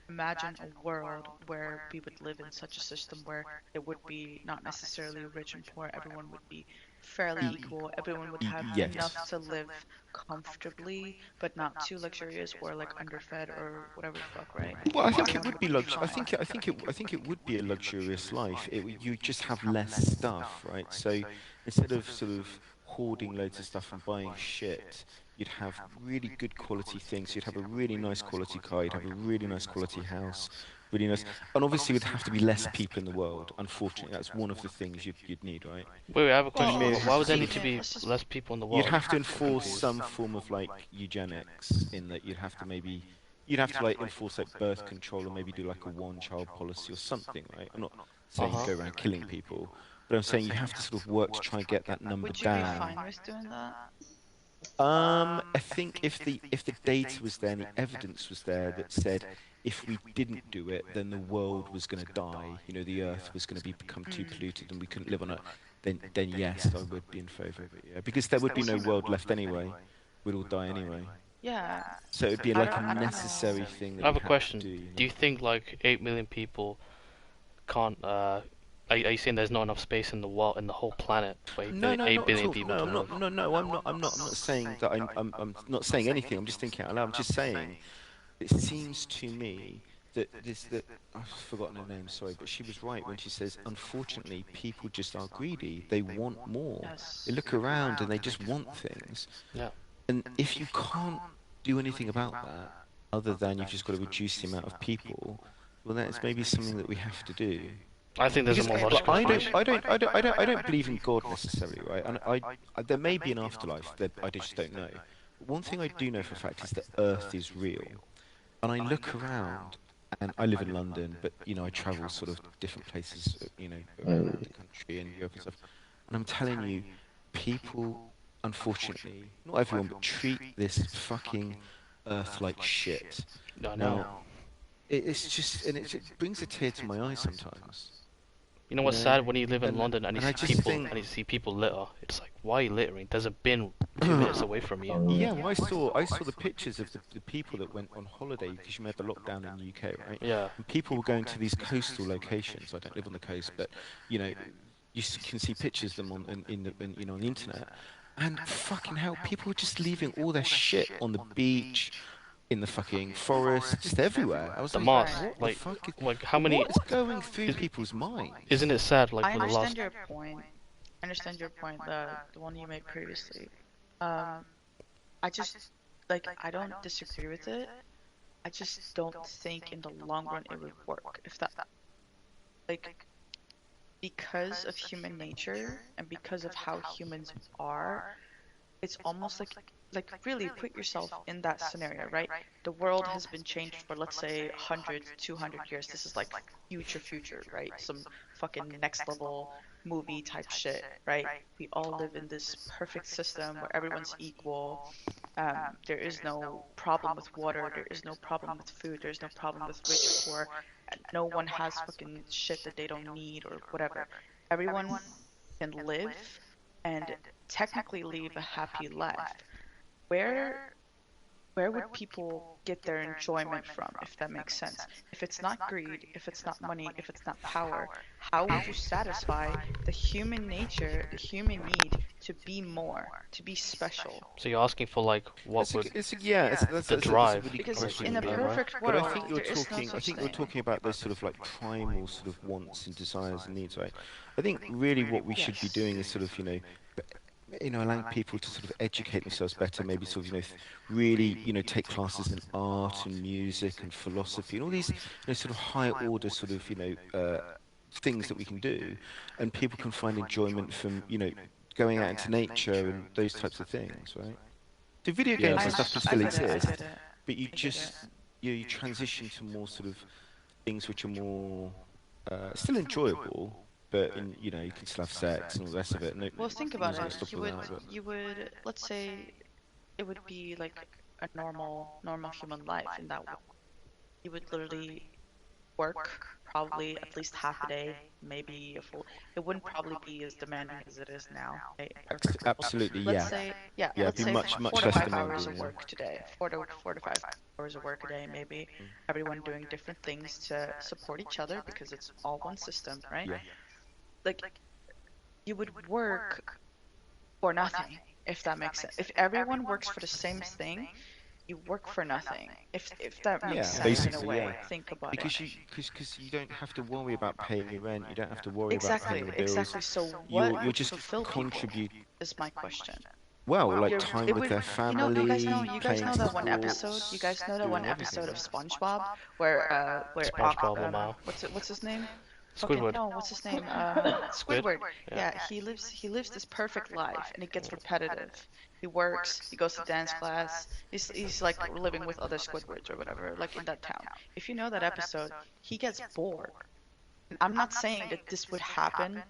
imagine a world where we would live in such a system where it would be not necessarily rich and poor, everyone would be fairly equal, everyone would have Yes. enough to live comfortably, but not too luxurious or like underfed or whatever the fuck, right? Well, I think it Everyone would be I think it would be a luxurious life. You just have less stuff, right? So instead of sort of hoarding loads of stuff and buying shit, you'd have really good quality things. You'd have a really nice quality car. You'd have a really nice quality house. Really nice. And obviously, would have to be less people in the world. Unfortunately, that's one of the things you'd need, right? Wait, I have a question. Well, Why would there need to be less people in the world? You'd have to enforce some form of like eugenics in that you'd have to like enforce like birth control or maybe do like a one-child policy or something, right? I'm not saying go around killing people, but I'm saying you have to sort of work to try and get that number Would you down. be fine with doing that? I think if the data was there and the evidence was there that said if we didn't do it, then the world was going to die. The Earth was going to become too polluted and we couldn't live on it. Then yes, I would be in favour of it. Yeah, because there would be no world left anyway. We'd all die anyway. Yeah. So it'd be like a necessary thing. That I have a we question. To Do you think like 8 million people can't? Are you saying there's not enough space in the world, in the whole planet? For 8 No, billion not at all. people No, to I'm live? not. No, I'm not saying that. I'm not saying anything. I'm just thinking out loud. I'm just saying. It seems to me that I've forgotten her name. Sorry, but she was right when she says, unfortunately, people just are greedy. They want more. Yes. They look around and they just want things. Yeah. And if you can't do anything about that, other than you've just got to reduce the amount of people, well, then it's maybe something that we have to do. I think there's a more logical explanation. I don't believe in God necessarily, right? And I there may be an afterlife that I just don't know. But one thing I do know for a fact is that Earth is real. And I look around, and I live in London, but I travel sort of different places, around the country and Europe and stuff. And I'm telling you, people, unfortunately, not everyone, but treat this fucking Earth like shit. I know. Now, it's just, and it brings a tear to my eye sometimes. You know what's sad when you live in London and you I see just people think- and you see people litter? It's like, why are you littering? There's a bin 2 minutes away from you. Yeah, well, I saw the pictures of the people that went on holiday because you had the lockdown in the UK, right? Yeah. And people were going to these coastal locations. I don't live on the coast, but you can see pictures of them on the internet. And fucking hell, people were just leaving all their shit on the beach, in the fucking forest, just everywhere. I was The like, moss, what like, the fuck? like how many? What is going through people's minds? Isn't it sad? Like I for the last. understand your point. I understand your point, the one you made previously. I just, like, I don't disagree with it. I just don't think in the long run it would work. If that, like, because of human nature and because of how humans are, it's almost like really put yourself in that scenario, right? The world has been changed for, let's say, 100, 200 years. This is like future, right? Some fucking next level movie type shit, right? We all live in this perfect system where everyone's equal. There is no problem with water. There is no problem with food. There's no problem with rich, poor. No one has fucking shit that they don't need or whatever. Everyone can live and technically live a happy life. Where would people get their enjoyment from, if that makes sense? If it's not greed, if it's not money, if it's not power, how would you satisfy the human nature, the human need to be more, to be special? So you're asking for like what would the drive? Because in a perfect But world, I think you're there is no talking. I such think you're thing. talking about those sort of like primal sort of wants and desires and needs, right? I think really what we should be doing is sort of allowing people to sort of educate themselves better, maybe sort of really take classes in art and music and philosophy and all these sort of high order sort of things that we can do, and people can find enjoyment from going out into nature and those types of things, right? So video games and stuff can still exist, but you transition to more sort of things which are more still enjoyable, but you can still have sex and all the rest of it. No, Well, think about it. stop all that, but- You would, let's say, it would be like a normal human life in that way. You would literally work probably at least half a day, maybe a full. It wouldn't probably be as demanding as it is now. Right? Absolutely, Let's yeah. say, Yeah, let's it'd be say much 4 to less 5 hours demanding, of yeah. work today. 4 to 5 hours of work a day, maybe. Everyone doing different things to support each other because it's all one system, right? Yeah. Like, you would work for nothing, if that makes sense. If everyone works for the same thing, you work for nothing. If that makes sense in a way, think about because it. because you don't have to worry about paying your rent, you don't have to worry Exactly, about paying the bills. exactly. So what You're would just fulfill contribute. people is my question. Well, like You're- time it with would- their family, you guys know playing that one sports, episode. You guys know that doing one episode of everything. SpongeBob where SpongeBob Lamau. what's his name? Squidward. Okay, no, what's his name? Squid? Squidward. Yeah. Yeah, he lives this perfect life, and it gets repetitive. He works, he goes to dance class. He's like living with other Squidwards or whatever, like in that town. If you know that episode, he gets bored. And I'm not saying that this would happen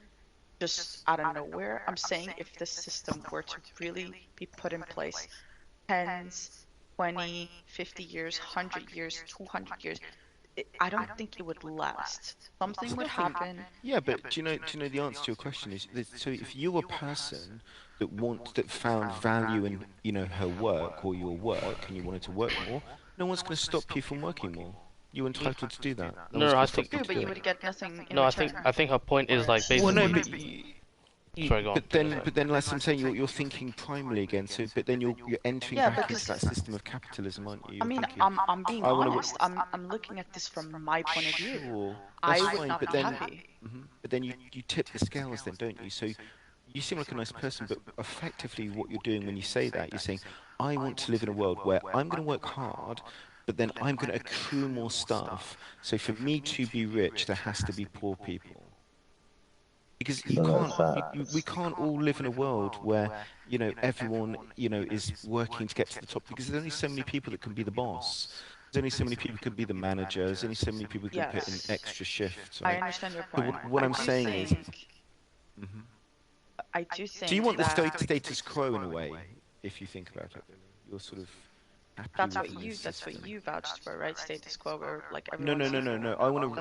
just out of nowhere. I'm saying if this system were to really be put in place, 10s, 20, 50 years, 100 years, 200 years, I don't think it would last. Something would happen. Yeah, but do you know the answer to your question is that, so if you're a person that found value in her work or your work and you wanted to work more, no one's going to stop you from working more. You're entitled to do that. No, one's I gonna think- stop you to But do you it. would get nothing in No, return. I think her point is like basically. Well, no, but Sorry, go on. but then, like I'm saying, you're thinking primarily again. So, but then you're entering Yeah, back because- into that system of capitalism, aren't you? I You're mean, thinking, I'm being I wanna honest. I'm looking at this from my point of view. Sure, I that's would fine, not but be then, happy. but then you tip the scales, then, don't you? So you seem like a nice person, but effectively, what you're doing when you say that, you're saying, I want to live in a world where I'm going to work hard, but then I'm going to accrue more stuff. So for me to be rich, there has to be poor people. Because we can't all live in a world where everyone is working to get to the top. Because there's only so many people that can be the boss. There's only so many people who can be the manager. There's only so many people who can put in extra shifts. I Right? understand your But point. what I I'm do saying is, think- I do think. do you want the that status quo in a way? If you think about it, you're sort of happy That's with what the you. That's system. what you vouched for, right? Status quo, where like No, everyone's no. equal. I want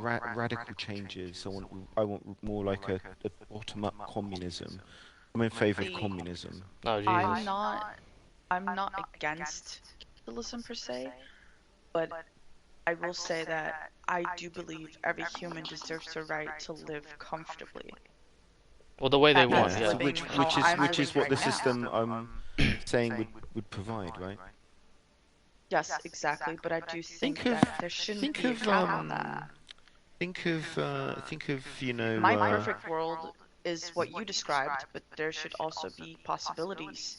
That's- radical changes. I want more like a bottom-up communism. I'm in favour of communism. Oh, Jesus. I'm not against capitalism per se, but I will say that I do believe every human deserves the right to live comfortably. Well, the way they And want, that's yeah. living Which how I'm is what living the right now. system I'm saying would provide, right? Yes, exactly. But I do think Think of, that there shouldn't think be a of, cap on that. think of, you know, My perfect world is what you described, but there should also be possibilities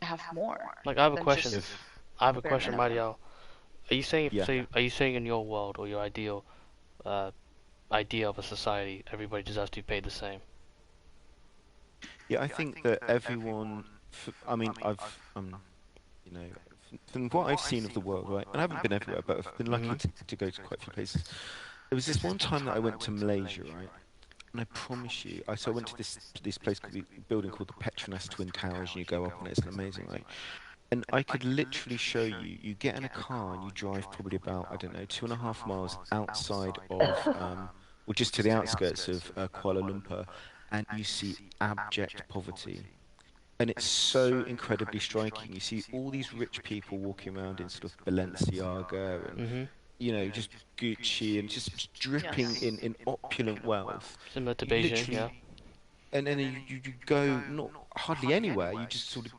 to have more Like, I have a than question. just I have a a bare question, minimum. Marielle. Are you saying, Yeah. so are you saying in your world or your ideal idea of a society, everybody deserves to be paid the same? Yeah, I think that everyone. I mean, you know, from what I've seen of the world, right, and I haven't been everywhere, but I've been lucky to go to quite a few places. There was this one time that I went to Malaysia, right, and I promise you, so I went to this place called the building called the Petronas Twin Towers, and you go up and it's amazing, right? And I could literally show you. You get in a car and you drive probably about, I don't know, 2.5 miles outside of, or just to the outskirts of Kuala Lumpur, and you see abject poverty. And it's so incredibly striking. You see all these rich people walking around in sort of Balenciaga and, you know, just Gucci and just dripping in opulent wealth. Similar to You Beijing, yeah. literally, and then you go not hardly anywhere. You just sort of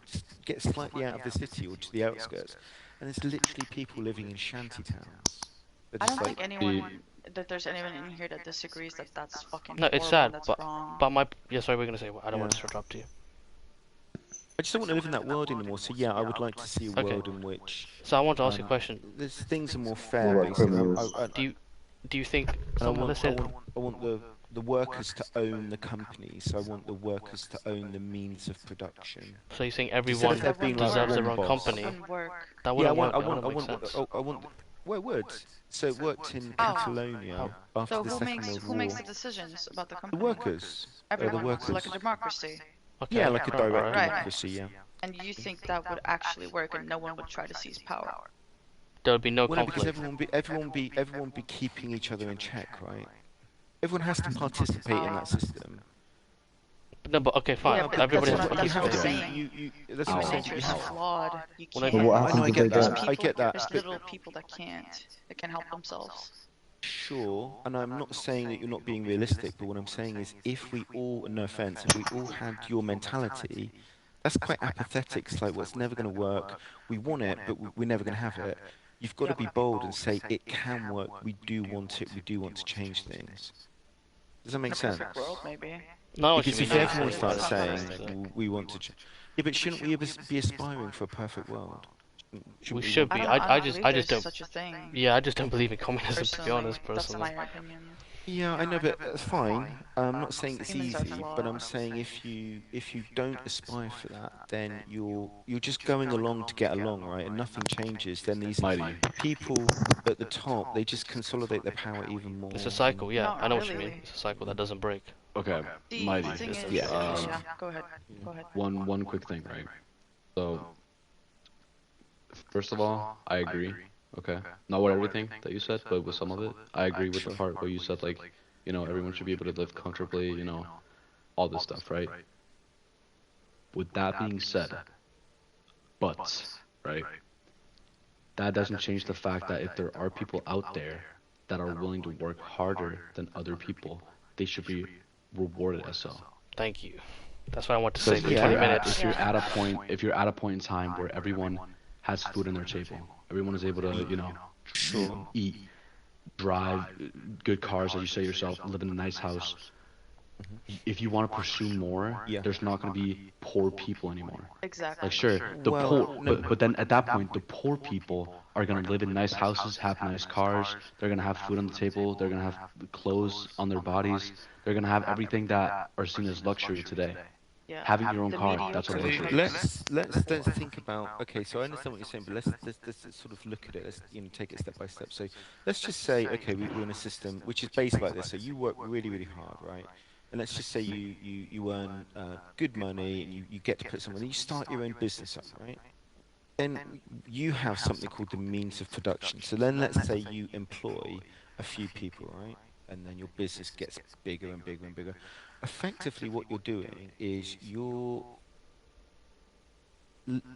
get slightly out of the city or to the outskirts, and there's literally people living in shanty towns. They're I just don't like, think anyone that there's anyone in here that disagrees that that's fucking No, it's horrible sad, and that's but wrong. my yeah. Sorry, we're gonna say. I don't want to interrupt you. I just don't want to live in that world anymore. So yeah, I would like to see a Okay. world in which So I want to ask you a question. there's things are more fair, More like basically. criminals. Do you think And someone let's say I want the workers to own the companies. I want the workers to own the means of production. so you're saying Instead everyone of there being like deserves their one own boss. company? That Yeah, wouldn't work. That wouldn't make sense. I want. Well, it would. So it worked in Oh. Catalonia after So the Second World who War. makes the decisions about the The company? workers. Everyone. The workers. So like a democracy. Okay. Yeah, like a direct alright. democracy. Yeah. And you think that would actually work and no one would try to seize power? There would be no Well, no, because conflict. everyone be keeping each other in check, right? Everyone has to participate in that system. No, but okay, fine. Yeah, but Everybody that's has what to I'm participate. saying. That's Human what I'm saying. nature is You have- flawed. You Well, can't. But what I know, happens I if get they that. don't? I get that. There's but- literal people that can't. That can help themselves. Sure, and I'm not saying that you're not being realistic, but what I'm saying is if we all, no offense, if we all had your mentality, that's quite apathetic. It's like, well, it's never going to work. We want it, but we're never going to have it. You've got to be bold and say, it can work. We do want it. We do want to change things. Does that make sense? Perfect world, maybe. No, Because if you mean, everyone yeah. starts saying, we want to change. Yeah, but shouldn't we be aspiring for a perfect world? We should be. I just don't. Such a thing. Yeah, I just don't believe in communism, to be Personally, honest. that's Personally. my opinion. Yeah, I know, but that's fine. I'm not saying it's Humans are easy, flawed. but I'm saying if you don't aspire for that, then you're just going along to get along, right? And nothing changes. Then these Mighty. people at the top, they just consolidate their power even more. It's a cycle. Yeah, Not I know what you really. mean. It's a cycle that doesn't break. Okay, The Mighty. thing is, Yeah. yeah, go ahead. Go ahead. One quick thing, right? So, first of all, I agree. Okay, not with everything that you said, but with some of it, I agree with the part where you said like, you know, everyone should be able to live comfortably, you know, all this stuff, right? With that being said, but right, that doesn't change the fact that if there are people out there that are willing to work harder than other people, they should be rewarded as so. Thank you. That's what I want to say Because for 20 if minutes. you're at a point, if you're at a point in time where everyone has food on their table, everyone is able to, you know, eat, drive good cars, as you say yourself, live in a nice house. If you want to pursue more, there's not going to be poor people anymore. Exactly. Like sure, the Well, poor, no. but then at that point, the poor people are going to live in nice houses, have nice cars. They're going to have food on the table. They're going to have clothes on their bodies. They're going to have everything that are seen as luxury today. Yeah. Having your own The car, that's a mediocre luxury. Let's think about. Okay, so I understand what you're saying, but let's sort of look at it. Let's take it step by step. So let's just say, okay, we're in a system which is based like this. So you work really, really hard, right? And let's just say you earn good money and you get to put some money. You start your own business up, right? Then you have something called the means of production. So then let's say you employ a few people, right? And then your business gets bigger and bigger and bigger. Effectively, what you're doing is you're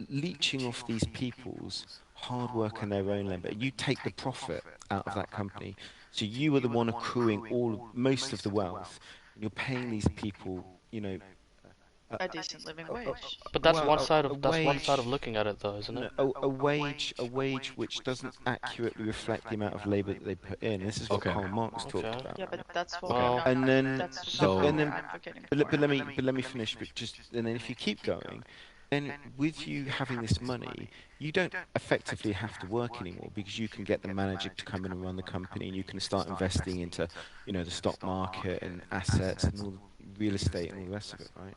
leeching off these people's hard work and their own labor. You take the profit out of that company. So you are the one accruing most of the wealth. And you're paying these people, you know, A decent living wage. But that's Well, one side of a that's one side of wage- looking at it, though, isn't it? a wage which doesn't accurately reflect the amount of labour that they put in. This is what Okay. Karl Marx talked Okay. about. Yeah, but that's what Well, we're not. And then, That's so- not what and then, we're advocating but, for. let me finish. But just and then if you keep going, then with you having this money, you don't effectively have to work anymore because you can get the manager to come in and run the company, and you can start investing into, the stock market and assets and all the real estate and all the rest of it, right?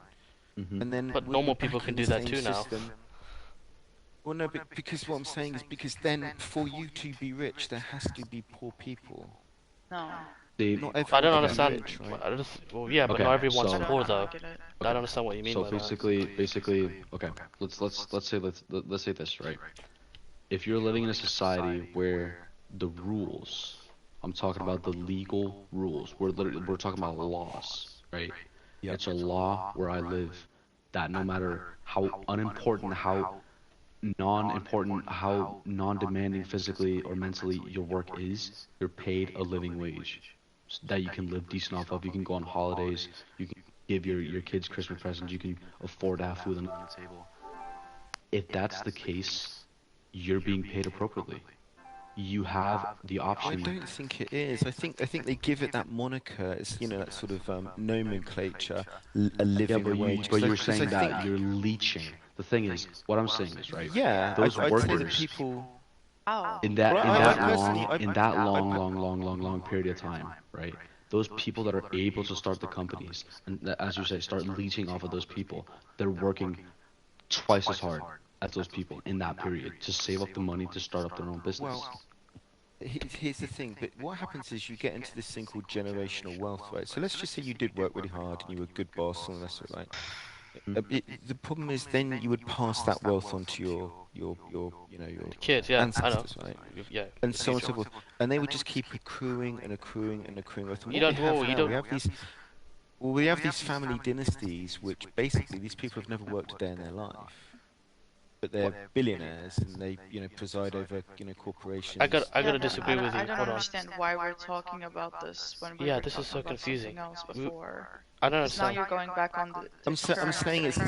Mhm. And then But we're normal back people in can the do that same too now. system. Well, no, but because what I'm saying is because then for you to be rich, there has to be poor people. No. See, Not I everyone don't can be understand. rich, right? Well, yeah, but Okay, not everyone's so- poor though. get it. I don't understand what you mean So by that. basically, okay. Let's say this, right? If you're living in a society where the rules, I'm talking about the legal rules. We're talking about laws, right? Yep. It's a law where I live that no matter how unimportant, how non-important, how non-demanding physically or mentally your work is, you're paid a living wage that you can live decent off of. You can go on holidays. You can give your kids Christmas presents. You can afford to have food on the table. If that's the case, you're being paid appropriately. You have the I option. don't think it is. I think they give it that moniker. It's that sort of nomenclature, a living Yeah, wage. but you're 'Cause I saying that think- you're leeching. The thing is, what I'm saying is, right? Yeah, those I'd say that workers people. How? in that Well, in I that personally- long I- in that long period of time, right? Those people that are able to start the companies and as you say, start leeching off of those people, they're working twice as hard as those people in that period to save up the money to start up their own business. Well, here's the thing. But what happens is you get into this thing called generational wealth, right? So let's just say you did work really hard and you were a good boss and all the rest of it, right? The problem is then you would pass that wealth on to your Kids, yeah, I know. ancestors, right? Yeah. And so on and so forth. And they would just keep accruing and accruing and accruing wealth. And You what don't- we have well, you now, don't- we have these. Well, we have these family dynasties, which basically these people have never worked a day in their life, but they're billionaires and they, preside over, corporations. I gotta Yeah, but disagree with you. I don't Hold on. understand why we're talking about this when we Yeah, were this is talking so about confusing. something else We- before. I don't Because now understand. you're going back on the I'm saying it's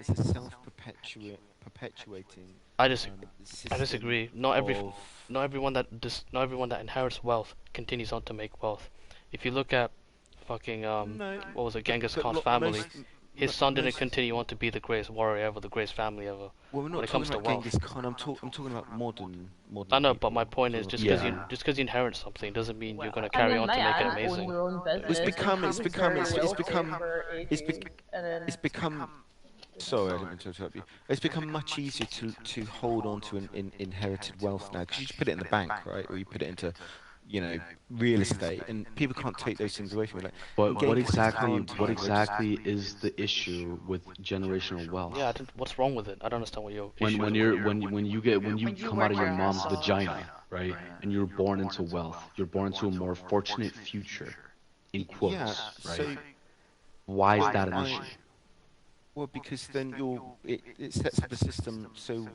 a self-perpetuating. I system disagree. Not everyone that inherits wealth continues on to make wealth. If you look at fucking No, what was it, Genghis but Khan's family, most- his son didn't most- continue on to be the greatest warrior ever, the greatest family ever. Well, we're when not it talking comes to about wealth. Genghis Khan. I'm talking about modern. I know, but my people, point is sort just of- because you inherit something doesn't mean you're going to I carry mean, on to they make it own amazing. their own business, Sorry, I didn't mean to interrupt you. It's become much easier to hold on to an inherited wealth now because you just put it in the bank, right, or you put it into, real estate, and people can't take those things away from you. Like, But what Genghis Khan exactly is the issue with generational wealth? Yeah, what's wrong with it? I don't understand what your issue When is. you come out of your mom's vagina, right, and you're born into wealth, you're born into a more fortunate future, in quotes, Yeah, right? so Why is that an issue? Well, because then it sets up a system. So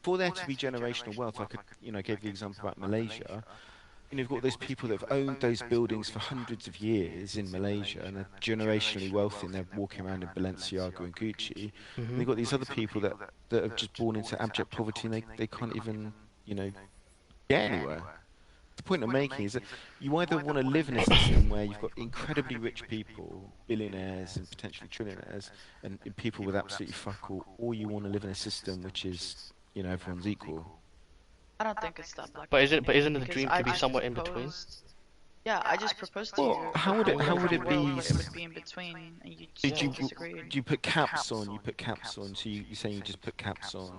for there to be generational wealth, I could, I gave the example about Malaysia. You've got those people that have owned those buildings for hundreds of years in Malaysia and are generationally wealthy and they're walking around in Balenciaga and Gucci. And you've got these other people that are just born into abject poverty and they can't even, get anywhere. The point I'm making is that you either want to live in a system where you've got incredibly rich people, billionaires and potentially trillionaires, and people with absolutely fuck all, or you want to live in a system which is, everyone's equal. I don't think it's that black. But isn't it the because dream I to be just somewhere in between? proposed- Yeah, I just proposed to Well, you. how would it be? It would be in between, and you Do disagreed. you put caps on? You put caps on. So you're saying you just put caps on?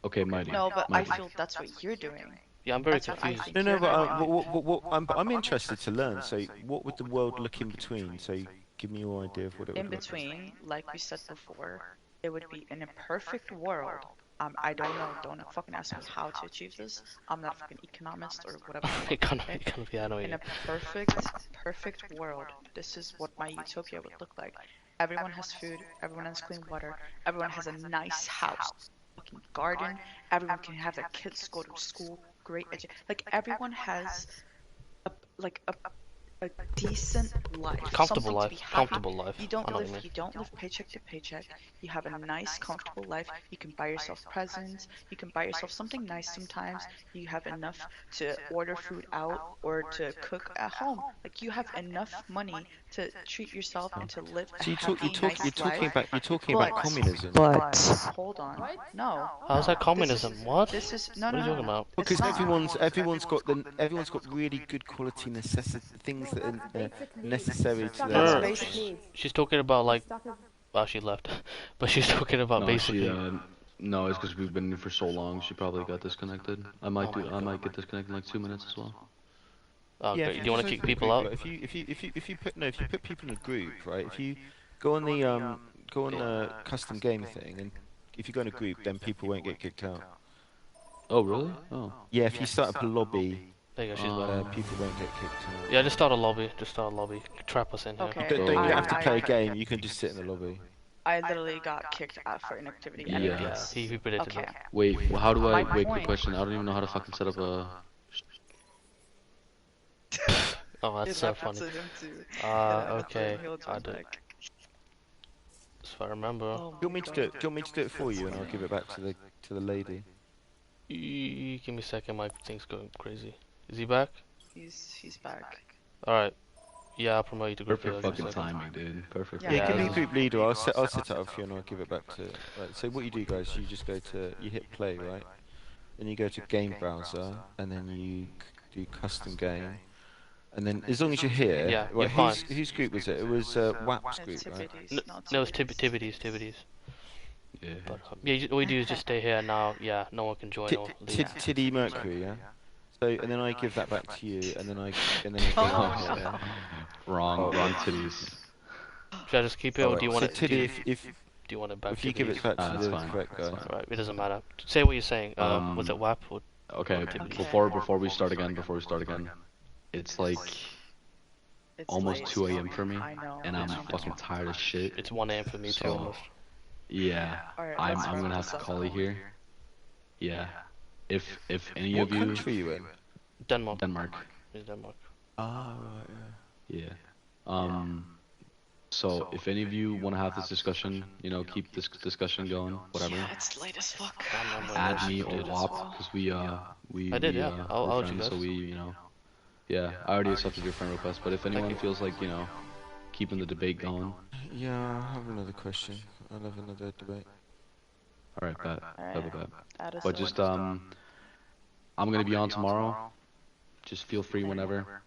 Okay, Mighty. No, but I feel that's what you're doing. Yeah, I'm very That's what I confused. think No, you're but doing. I'm interested to learn. So what would the world look in between? So give me your idea of what it would In look. between, like we said before, it would be in a perfect world. I don't know. Don't fucking ask me how to achieve this. I'm not a fucking economist or whatever. Yeah, I know In you. a perfect world, this is what my utopia would look like. Everyone has food. Everyone has clean water. Everyone has a nice house, fucking garden. Everyone can have their kids go to school. Great like everyone has a a decent life, Comfortable something life, to be happy. comfortable life. You don't I know what you live, mean. you don't live paycheck to paycheck. You have a nice, comfortable life. You can buy yourself presents. You can buy yourself something nice sometimes. You have enough to order food out or to cook at home. Like you have enough money to treat yourself and to live a So happy, nice life. you're talking about communism. But hold on, no. How's that communism? What? This is no, What are no, you talking no. about? Because It's not. everyone's got really good quality things that are necessary to their No, lives. she's talking about like. Well, she left, but she's talking about No, basically. no, it's because we've been here for so long. She probably got disconnected. I might get disconnected in like 2 minutes as well. Oh, Yeah, great. Do you want to kick people out? If you put people in a group, right? If you go on the custom game thing, and if you go in a group, then people won't get kicked out. Oh really? Oh. Yeah, if you start up a lobby, there you go. She's back. people won't get kicked out. Yeah, just start a lobby. Just start a lobby. Trap us in here. Okay. You don't have to play a game. You can just sit in the lobby. I literally got kicked out for inactivity. Yeah. Anyways. He predicted Okay. that. Wait, well, how do I? My Wait, point- quick question. I don't even know how to fucking set up a. Oh, that's It so happened funny. to him too. Okay. He'll I join do. back. If I remember. Oh Do you want me to do it? Do you want me to do it for you, and I'll give it back to the lady? Give me a second. My thing's going crazy. Is he back? He's back. All right. Yeah, I'll promote you to group Perfect leader. Give me a fucking second. timing, dude. Perfect. Yeah, give me a group leader. I'll set it up for you, and I'll give it back to. Right. So what you do, guys? You just you hit play, right? Then you go to game browser, and then you do custom game. And then, as long as you're here, Yeah, well, you're fine. whose group was it? It was WAP's group, right? No, it's Tibity's. Yeah. But, yeah, all you do is just stay here now. Yeah, no one can join or leave. Tiddy Mercury, yeah. So, and then I give that back to you, and then I go here. Wrong titties. Should I just keep it, or do you want it? Tiddy, do you want it back? if you give it back to that's the fine. correct guy. Right, it doesn't matter. Say what you're saying. Was it WAP or? Okay, before we start again, it's like almost 2 a.m. for me, and I'm fucking tired as shit. It's 1 a.m. for me too. So, Almost. yeah, I'm gonna have to call you here. Yeah, if any What of you. country are you in? Denmark. Denmark. It's Denmark. Ah, right, Yeah. So if any of you want to have this discussion, keep this discussion going, whatever. Yeah, it's late as fuck. Add me or WAP, because we I did, yeah. I'll we're add you friends, so guys. we, yeah, I already accepted your friend request, but if anyone feels like, keeping the debate going. Yeah, I have another question. I'll have another debate. Alright, bet. Add us But in. just, I'm gonna be on tomorrow. Just feel free whenever,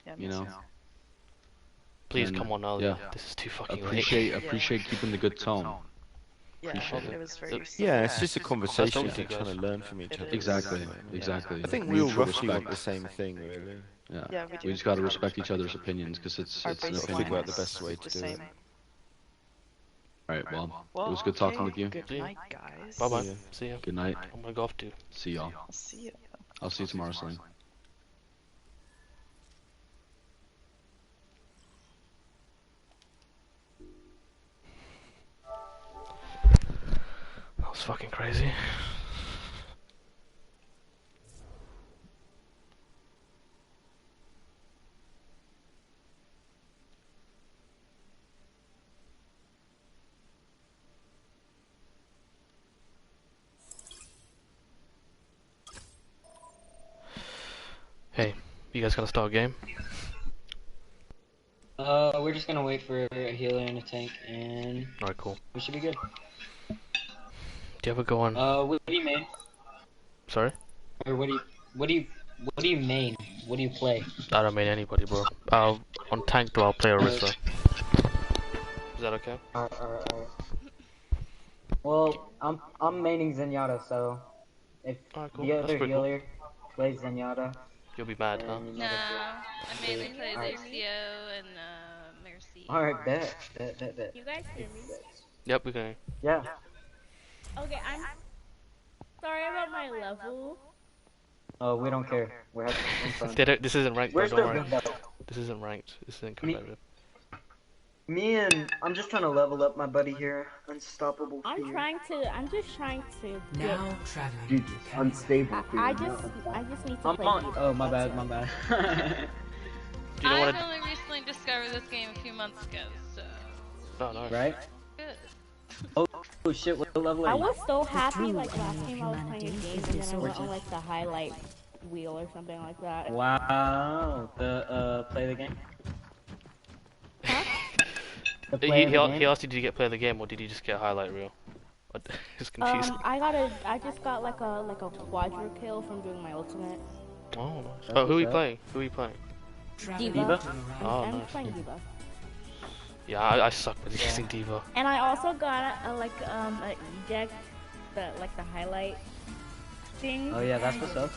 Please And, come on earlier. yeah. This is too fucking late. Appreciate keeping the good tone. Yeah, Appreciate it it. was very Yeah, it's just a That's conversation. what We're you trying guys- to learn from each other. Exactly. I think we all Mutual roughly want respect. the same thing, really. Yeah, Yeah, we do. we just gotta respect each other's opinions, because it's Our an baseline opinion. figure out the is best way the to do it. same. Alright, well, Well, it was good talking with you. Good night, guys. Bye bye. See ya. See ya. Good night. I'm gonna go off too. See y'all. I'll see you. I'll see you tomorrow, Sling. That was fucking crazy. Hey, you guys gonna start a game? We're just gonna wait for a healer and a tank, and Alright, cool. we should be good. Do you ever go on? What do you main? Sorry? Or what do you main? What do you play? I don't mean anybody, bro. On tank, though, I'll play Orisa. Is that okay? Alright. Well, I'm maining Zenyatta, so if Alright, cool. the That's other pretty cool. healer plays Zenyatta, You'll be mad, huh? then No, I mainly play Alright. Lucio and Mercy. Alright, bet. You guys hear me? Yep, we can. Yeah. Okay, I'm sorry about my level. Oh, we don't care. We're having fun. This isn't ranked, bro, Where's don't the worry. window? This isn't ranked. This isn't competitive. I'm just trying to level up my buddy here. Unstoppable I'm fear. just trying to get. Now traveling. Dude, unstable fear. I just need to I'm play. on. defense, Oh, my that's bad. Do you know what I've only recently discovered this game a few months ago, so. Oh, nice. Right? Good. Oh shit, what level I are you? was so happy like last time I was playing a game and then I went on like the highlight wheel or something like that. Wow. Play the game? He asked you, did you get play of the game or did you just get a highlight reel? It's confusing. I just got like a quadra kill from doing my ultimate. Oh, nice. Oh, who are you playing? Who are you playing? Diva. Oh, I'm nice. playing Diva. Yeah, I suck with using Diva. And I also got a eject, the highlight thing. Oh yeah, that's what's up.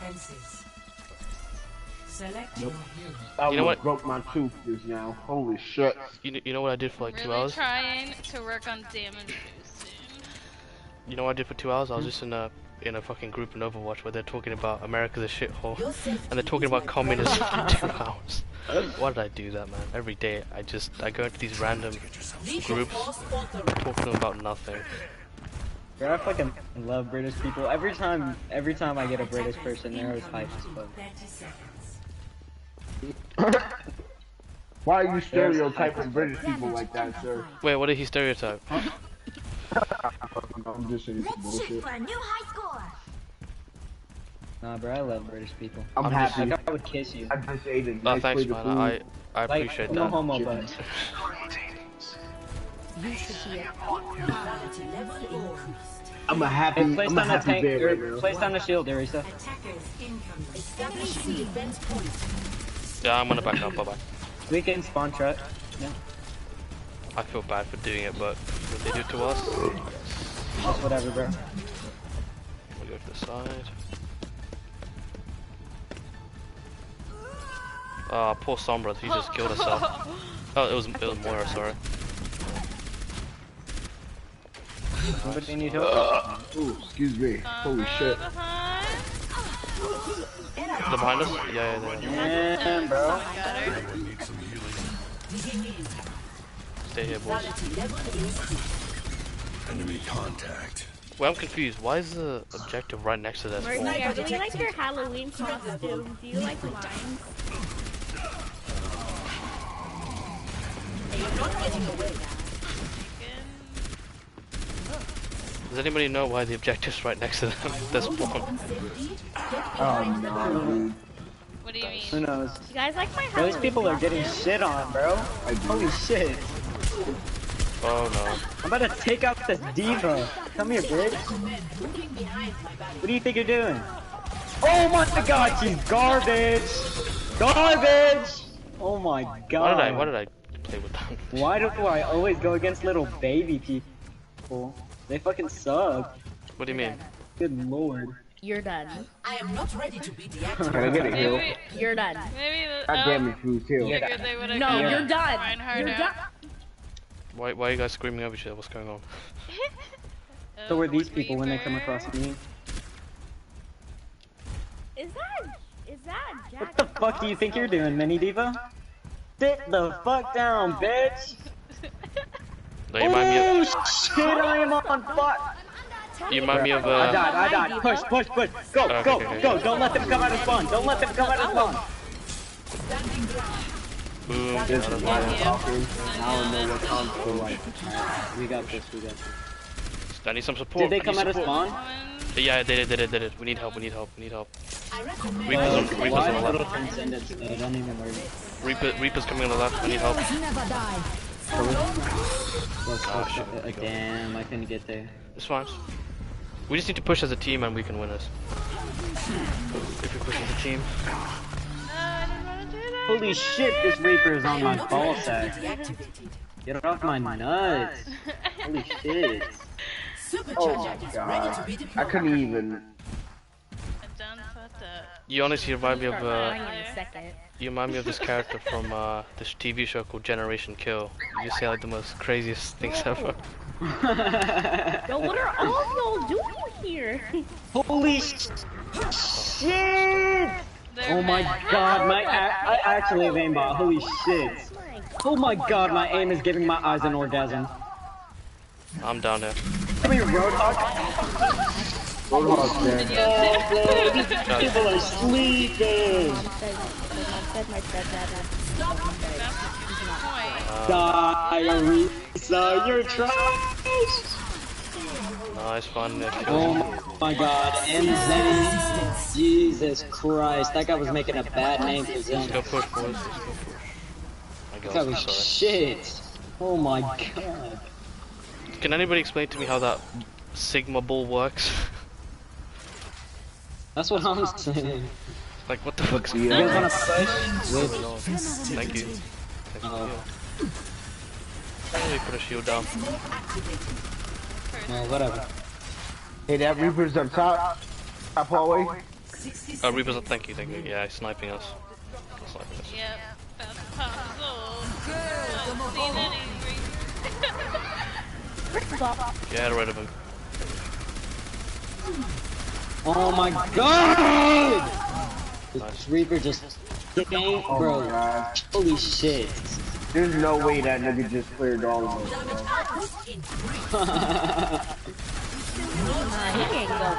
Nope. I You know what? broke my tooth just now. Holy shit. You know what I did for like 2 Really hours? trying to work on damage boosting. You know what I did for 2 hours? I was just in a fucking group in Overwatch where they're talking about America's a shithole, and they're talking about communism for 2 hours. Why did I do that, man? Every day I go into these random groups, talk to them about nothing. Bro, I fucking love British people. Every time I get a British person, they're always hyped as fuck. Why are you stereotyping British people like that, sir? Wait, what did he stereotype? I'm just saying some bullshit. For a new high score. Nah, bro, I love British people. I'm happy. Like, I would kiss you. I just ate a Oh, nice thanks, plate of man. food. I appreciate No that. homo, but I'm a happy, hey, place I'm a down the happy tank, bear right or now. place down the shield, Arisa. Yeah, I'm gonna back up. Bye bye. We can spawn truck. Yeah. I feel bad for doing it, but what they do to us? Just whatever, bro. We'll go to the side. Ah, poor Sombra, he just killed herself. Oh, it was Moira, sorry. Somebody need help? Ooh, excuse me. Holy shit. They're behind us? Yeah, Damn, bro. Stay here, boys. Enemy contact. Well, I'm confused. Why is the objective right next to that spawn? Mercy, I really like your Halloween costume. Do you like mine? Does anybody know why the objective's right next to them? This spawn. Oh no. What do you mean? Who knows? You guys like my Bro, Halloween these people are getting shit on, bro. Holy shit. Oh no. I'm about to take out this diva. Come here, bitch. What do you think you're doing? Oh my god, she's garbage! Garbage! Oh my god. Why did I play with them? Why do I always go against little baby people? They fucking suck. What do you mean? Good lord. You're done. I am not ready to be deactivated. Can I get a kill? You're done. Maybe God damn it, who's kill. figured they would have No, you're done. You're done. Why are you guys screaming over each other? What's going on? So were these people when they come across me? Is that Jack? What the fuck do you think you're doing, Mini Diva? Sit the fuck down, bitch! No, you remind me Oh of. shit, I am on fire! You remind me of. I died. Push. Go. Don't let them come out of spawn. Don't let them come out of spawn. Boom. This is why I'm talking. I don't know what I'm for like. We got this. I need some support. Did they I come need out of support. spawn? Yeah, they did. We need help. Reaper's Why on the little left. transcendence? Don't even worry. Reaper's coming on the left. We need help. Damn, I couldn't get there. It's fine. We just need to push as a team and we can win this. If we push as a team. Holy shit, this Reaper is on my ball sack. Get off my nuts. Holy shit. Oh my god. I couldn't even. You honestly remind me of Crying in a second. you remind me of this character from this TV show called Generation Kill. You just say like the most craziest things ever. Yo, what are all of y'all doing here? Holy shit! Oh my god, I actually have aimbot. Holy shit. Oh my god, my aim is giving my eyes an orgasm. I'm down here. Come here, Roadhog. Roadhog's dead. Oh, bro, these people are sleeping. point. Diarrhea, you're trash! Nice fun. Oh my god, MZ. Jesus Christ, that guy was making a bad name for Zen. Let's go push, boys. Let's go push. My That God, was sorry. shit. Oh my god. Can anybody explain to me how that Sigma ball works? That's what I'm saying. Like, what the fuck? You guys wanna push? Thank you. Thank you. Let me put a shield down. No, whatever. Hey, that Reaper's up top. Top hallway. Reaper's up, thank you. Yeah, he's sniping us. Sniping us. Yep, that's possible. I've seen any Get rid of him. Oh my god! This Reaper just came, bro. Holy shit. There's no way that nigga just cleared all of them. He ain't going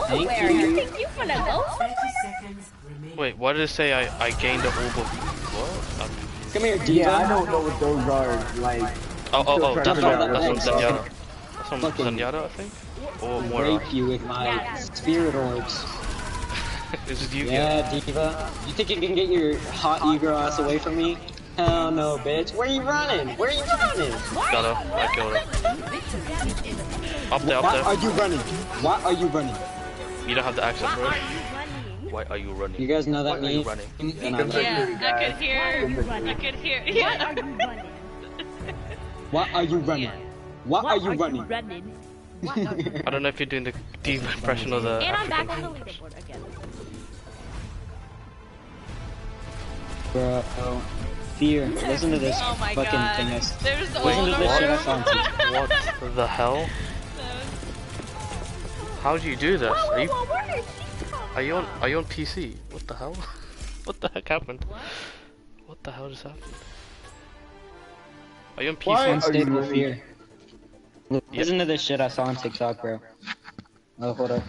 Thank nowhere. you. You think you finna go somewhere? Wait, why did it say I gained a orb of... What? Come here, Diva. Yeah, I don't know what those are, like... Oh, that's from Zenyatta. That's from Zenyatta, I think? Or more. Rape you with my spirit orbs. This is you, yeah, Diva. You think you can get your hot ego ass away from me? Hell no, bitch. Where you running? Where are you running? Got her. I killed her. Up there, Why are you running? Why are you running? You don't have the access, bro. Why are you running? You guys know that Why are you meme? running? And I'm like, Yeah, I could hear. I could hear. Yeah. why are you running? Why are you running? I don't know if you're doing the deep impression of the And I'm back African. on the leaderboard again. Bro, fear. Listen to this Oh my fucking God. thing. There's Listen to this shit I found. What the hell? How do you do this? Are you on PC? What the hell? What the heck happened? What the hell just happened? Are you on PC? Unstable fear. Listen to this shit I saw on TikTok, bro. Oh, hold up.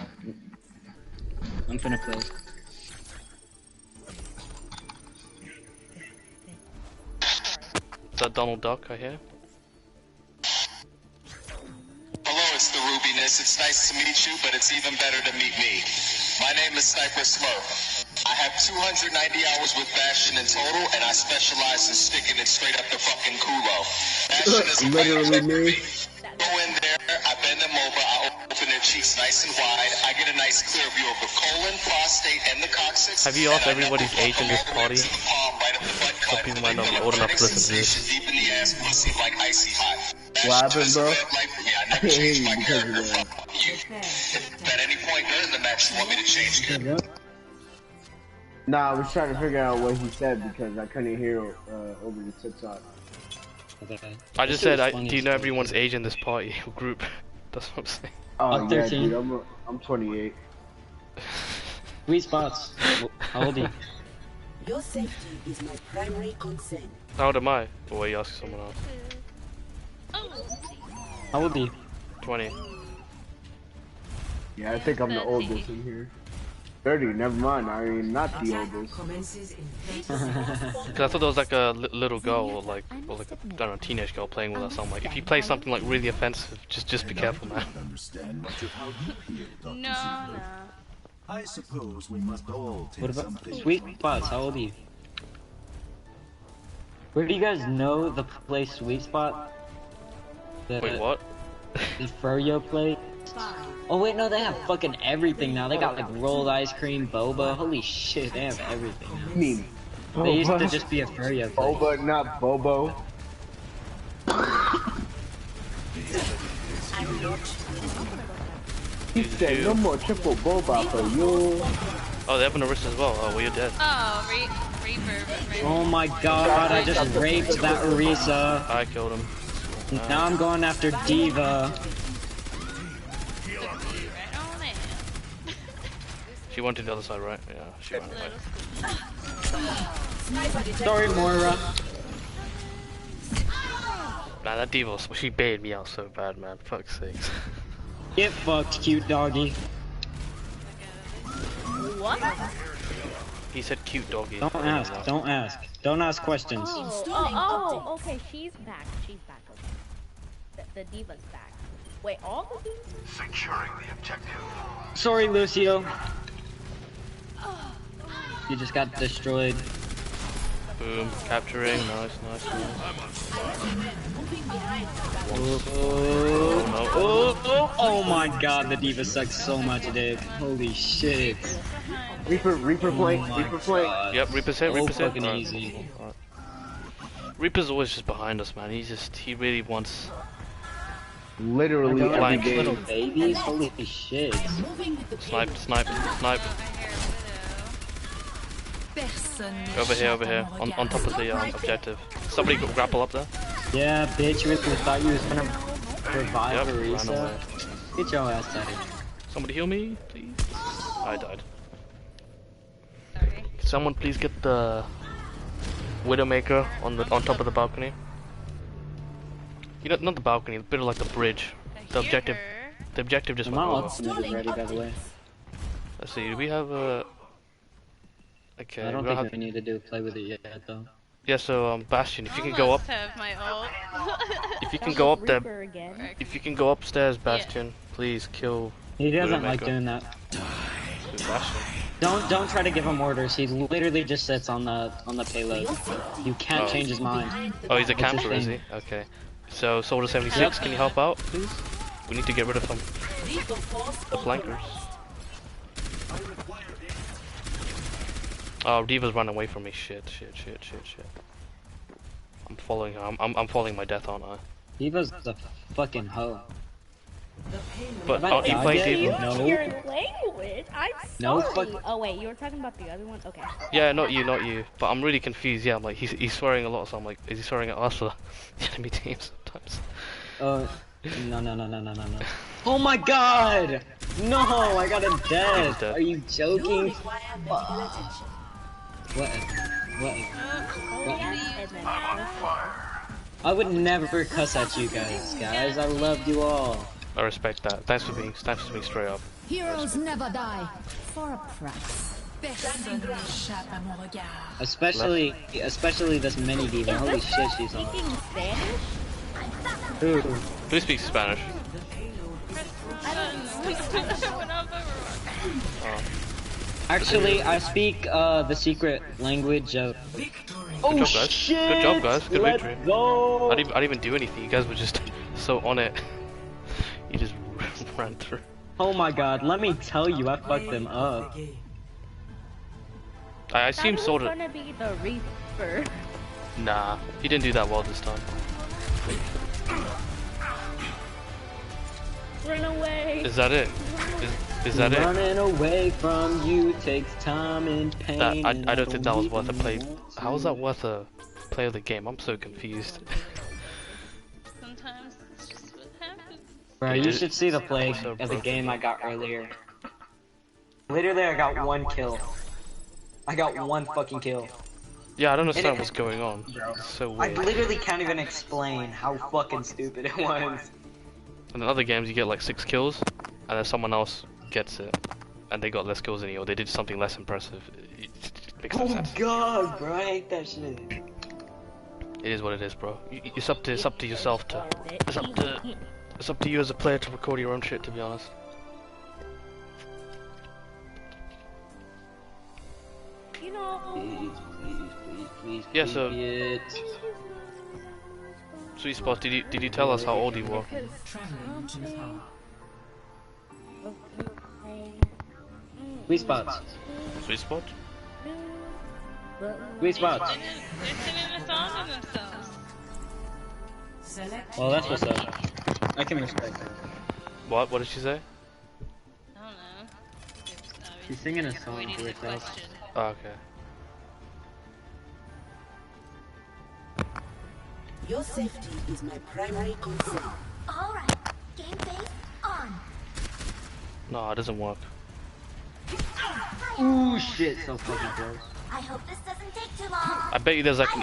I'm finna play. Is that Donald Duck I hear? Hello, it's the Rubiness. It's nice to meet you, but it's even better to meet me. My name is Sniper Smurf. I have 290 hours with Bastion in total, and I specialize in sticking it straight up the fucking culo. Bastion is Literally me. Go in there, I bend them over, I open their cheeks nice and wide. I get a nice clear view of the colon, prostate, and the coccyx. Have you asked everybody's age in this party? Some people might not be old enough to listen to this. Deep in the ass pussy like icy hot. What happened, bro? I can't hear you because of that. At any point during the match, you want me to change gear? Nah, I was trying to figure out what he said because I couldn't hear over the TikTok. I just said, do you know everyone's age in this party or group? That's what I'm saying. Oh, I'm yeah, 13. dude, I'm 28. Sweet spots. How old are you? Your safety is my primary concern. How old am I? Or were you asking someone else? How old are you? 20. Yeah, I think I'm the oldest in here. 30, never mind, I mean, not the oldest. Commences in Cause I thought there was like a little girl or like I don't know, teenage girl playing with us. So I'm like, if you play something like really offensive, just be careful, man. No. I suppose we must all take What about something. Sweet Spots? How old are you? Where do you guys know the place Sweet Spot? Wait, what? The Froyo place? Oh wait, no, they have fucking everything now. They got like rolled ice cream, boba. Holy shit, they have everything now. You mean They used to boba? just be a Froyo place. Boba, not Bobo. He said no more triple boba for you. Oh, they have an Orisa as well. Oh, well, you're dead. Oh, Reaper. Oh my god, I just raped that Orisa. I killed him. Now I'm going after Diva. She went to the other side, right? Yeah, she went right. Sorry, Moira. Man, that diva, she baited me out so bad, man. Fuck's sakes. Get fucked, cute doggy. What? He said cute doggy. Don't ask. Don't ask. Don't ask questions. Oh, okay, she's back. She's back. Okay. The diva's back. Wait, all the divas? Securing the objective. Sorry, Lucio. You just got destroyed. Boom, capturing. Nice. Oh my god, the diva sucks so much dick. Holy shit. Reaper flank. Yep, Reaper's hit. Fucking easy. Reaper's always just behind us, man. He really wants. Literally every game. Little babies. Holy shit. Snipe. Over here, on top of the objective. Somebody go grapple up there. Yeah, bitch, you really thought you was gonna revive Yep, Arisa? ran away. Get your ass out of here. Somebody heal me, please. I died. Can someone please get the Widowmaker on top of the balcony? You know, not the balcony, a bit of like the bridge. The objective just went over. My ultimate is ready, by the way. Let's see, do we have a... Okay, I don't think we need to play with it yet, though. Yeah, so Bastion, if you can go up, have my ult. if you can go up there, if you can go upstairs, Bastion, please kill. He doesn't Widowmaker. like doing that. Bastion. Don't try to give him orders. He literally just sits on the payload. You can't change his mind. Oh, he's a It's his camper, is he? thing. Okay. So Soldier 76, can you help out, please? We need to get rid of the flankers. Oh, Diva's running away from me. Shit. I'm following her. I'm following my death, aren't I? Diva's a fucking hoe. But aren't you playing Diva? No. Your language? I'm No, sorry. fuck. Oh wait, you were talking about the other one? Okay. Yeah, not you. But I'm really confused. Yeah, I'm like, he's swearing a lot, so I'm like, is he swearing at us or the enemy team sometimes? No. Oh my god! No, I got a death. Are you joking? What? I would never cuss at you guys. I love you all. I respect that. Thanks for being straight up. Heroes never die. For a price. Personne n'échappe à mon regard. Especially this mini diva. Holy shit, she's on. Who speaks Spanish? Actually, I speak the secret language of. Good job, guys. Shit! Good job, guys. Good Let's victory. go! I didn't even do anything. You guys were just so on it. You just ran through. Oh my god, let me tell you, I fucked them up. I assume Soldier. Gonna be the Reaper. Nah, he didn't do that well this time. Run away. Is that it? Is that it? Running away from you takes time and pain. I don't think that was worth a play. How was that worth a play of the game? I'm so confused. Sometimes it's just what happens. Bro, you should see the play of the game I got earlier. Literally, I got one kill. I got one fucking kill. Yeah, I don't understand what's going on. It's so I weird. literally can't even explain how fucking stupid it was. And in other games, you get like 6 kills, and then someone else gets it, and they got less kills than you, or they did something less impressive. It makes no sense. God, bro, I hate that shit. It is what it is, bro. It's up to yourself to. It's up to you as a player to record your own shit. To be honest. You know. Please. Yeah. So. Sweet Spot, did you tell us how old you were? Sweet Spots. Sweet Spot? Sweet Spots. They're singing a song to themselves. Well, that's what's up. I can respect that. What did she say? I don't know. She's singing a song to herself. Oh, okay. Your safety is my primary concern. Alright, game face on. No, it doesn't work. Ooh, shit, so fucking close. I hope this doesn't take too long. I bet you there's like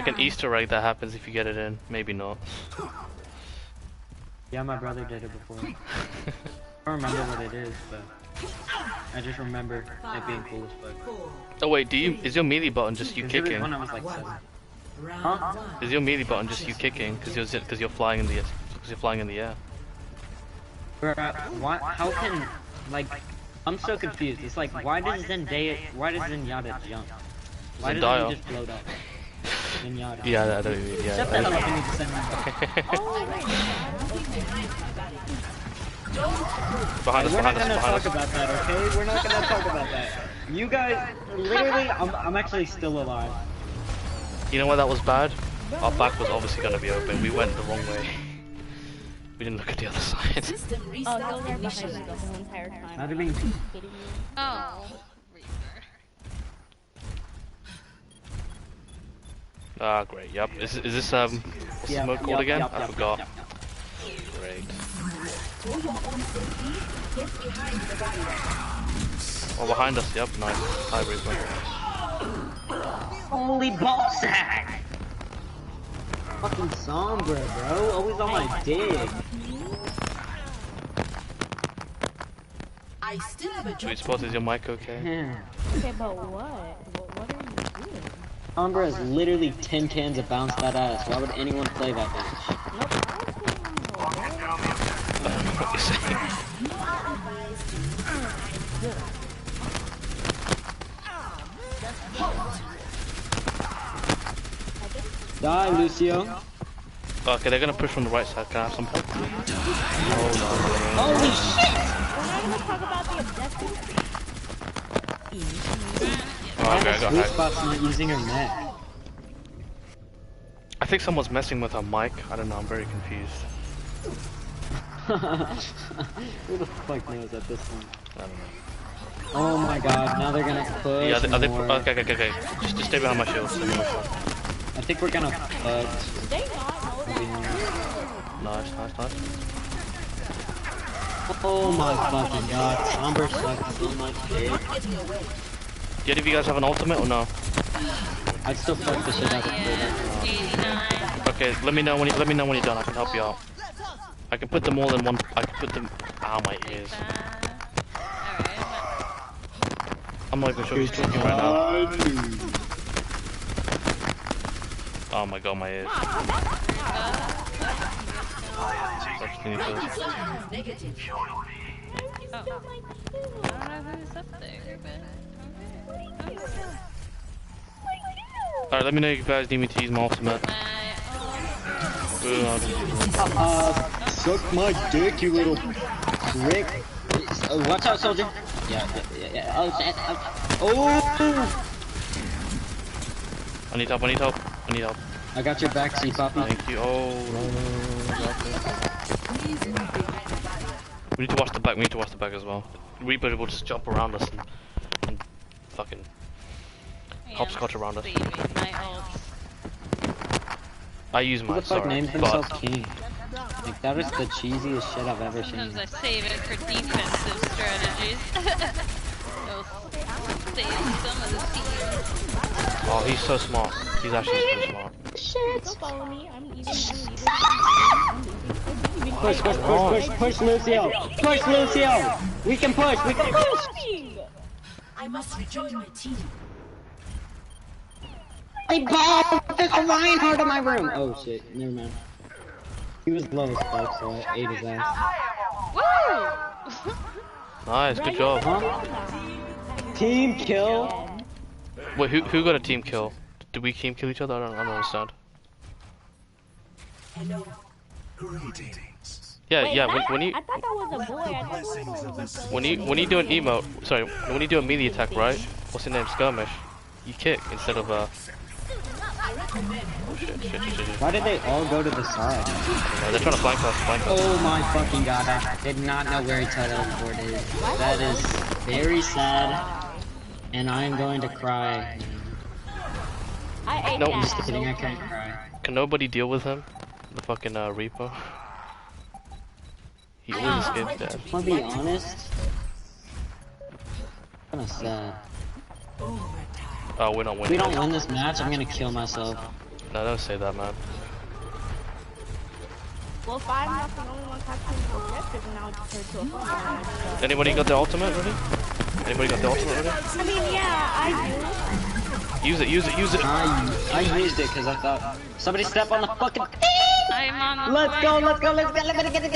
an Easter egg that happens if you get it in. Maybe not. Yeah, my brother did it before. I don't remember what it is, but I just remember it being cool as fuck. Oh wait, is your melee button just you There was kicking? one I was like 7. Huh? Is your melee button just you kicking because you're flying in the air? Why? How can like? I'm so confused. It's like why does Zenyatta jump? Why doesn't he just float up? Zenyatta. Yeah, I don't mean. Yeah. Shut the hell up and need to send me. Behind us, We're not behind us, gonna behind talk us. about that, okay? We're not gonna talk about that. You guys, literally, I'm actually still alive. You know why that was bad? Our back was obviously gonna be open. We went the wrong way. We didn't look at the other side. Oh, you're there behind me the whole entire time. How do you mean? Oh. Ah, great. Yep. Is this what's the mode called again? I forgot. Great. Oh, behind us. Yep. Nice. Hi, Reaper. Holy ballsack! Fucking Sombra, bro. Always on my dick. I still have a Sweet spot, is your mic okay? Okay, but what? What are you doing? Sombra has literally 10 cans of bounce that ass. Why would anyone play that bitch? What you saying? Die, Lucio. Okay, they're gonna push from the right side. Can I have some help? Oh Holy shit! We're not gonna talk about the objectives. Oh, okay, I got Sweet hacked. spot's not using her neck. I think someone's messing with her mic. I don't know. I'm very confused. Who the fuck knows at this point? I don't know. Oh my god, now they're gonna push Yeah, are they? more. Okay. Just stay behind my shield. Stay behind my shield. I think we're gonna fuck. Nice. Oh my fucking god, Somber sucks so much dick. Did you guys have an ultimate or no? I'd still fuck the shit out of it. Okay, let me know when you're done. I can help you out. I can put them all in one. I can put them. Ow, my ears. I'm not even sure who's talking right now. Oh my god, my ears. Alright, let me know if you guys need me to use my ultimate. Suck my dick, you little prick. Watch out, soldier. Yeah. Oh, shit. Oh! I need help. I got your back, see, Poppy. Thank you. Oh, no. We need to watch the back. As well. Reaper will just jump around us and fucking hopscotch around us. I use mine, Who the fuck sorry. names himself King? Like, that is the cheesiest shit I've ever seen. Sometimes I save it for defensive strategies. I'll save some of the team. Oh, he's so smart. He's actually so smart. Shit! Don't follow me. I'm eating. Push, Lucio! Push, Lucio! We can push! I must rejoin my team. I bombed! There's a Reinhardt in my room! Oh shit, never mind. He was low as fuck, so I ate his ass. Woo! Nice, good job. Huh? Team kill? Wait, who got a team kill? Did we team kill each other? I don't understand. Hello. Yeah. When you I thought that was a boy. I thought when you do an emote, sorry, when you do a melee attack, right? What's your name? Skirmish. You kick instead of Oh shit. Why did they all go to the side? They're trying to flank us. Oh my fucking god, I did not know where each other's board is. That is very sad. And I'm going to cry. No, I'm just kidding, I can't cry. Can nobody deal with him? The fucking Reaper. He always escapes dead. I'll be honest. Kinda sad. Oh, we're not winning. If we don't win this match, I'm gonna kill myself. No, don't say that, man. Well, 5-0, only one capturing the objective, and now it's turned to a fun match. Anybody got the ultimate ready? Anybody got the ultimate ready? I mean, yeah, I do. Use it, use it, use it. I used it because I thought somebody step on the fucking. I'm on the Let's go, let's go, let's go, let's get it.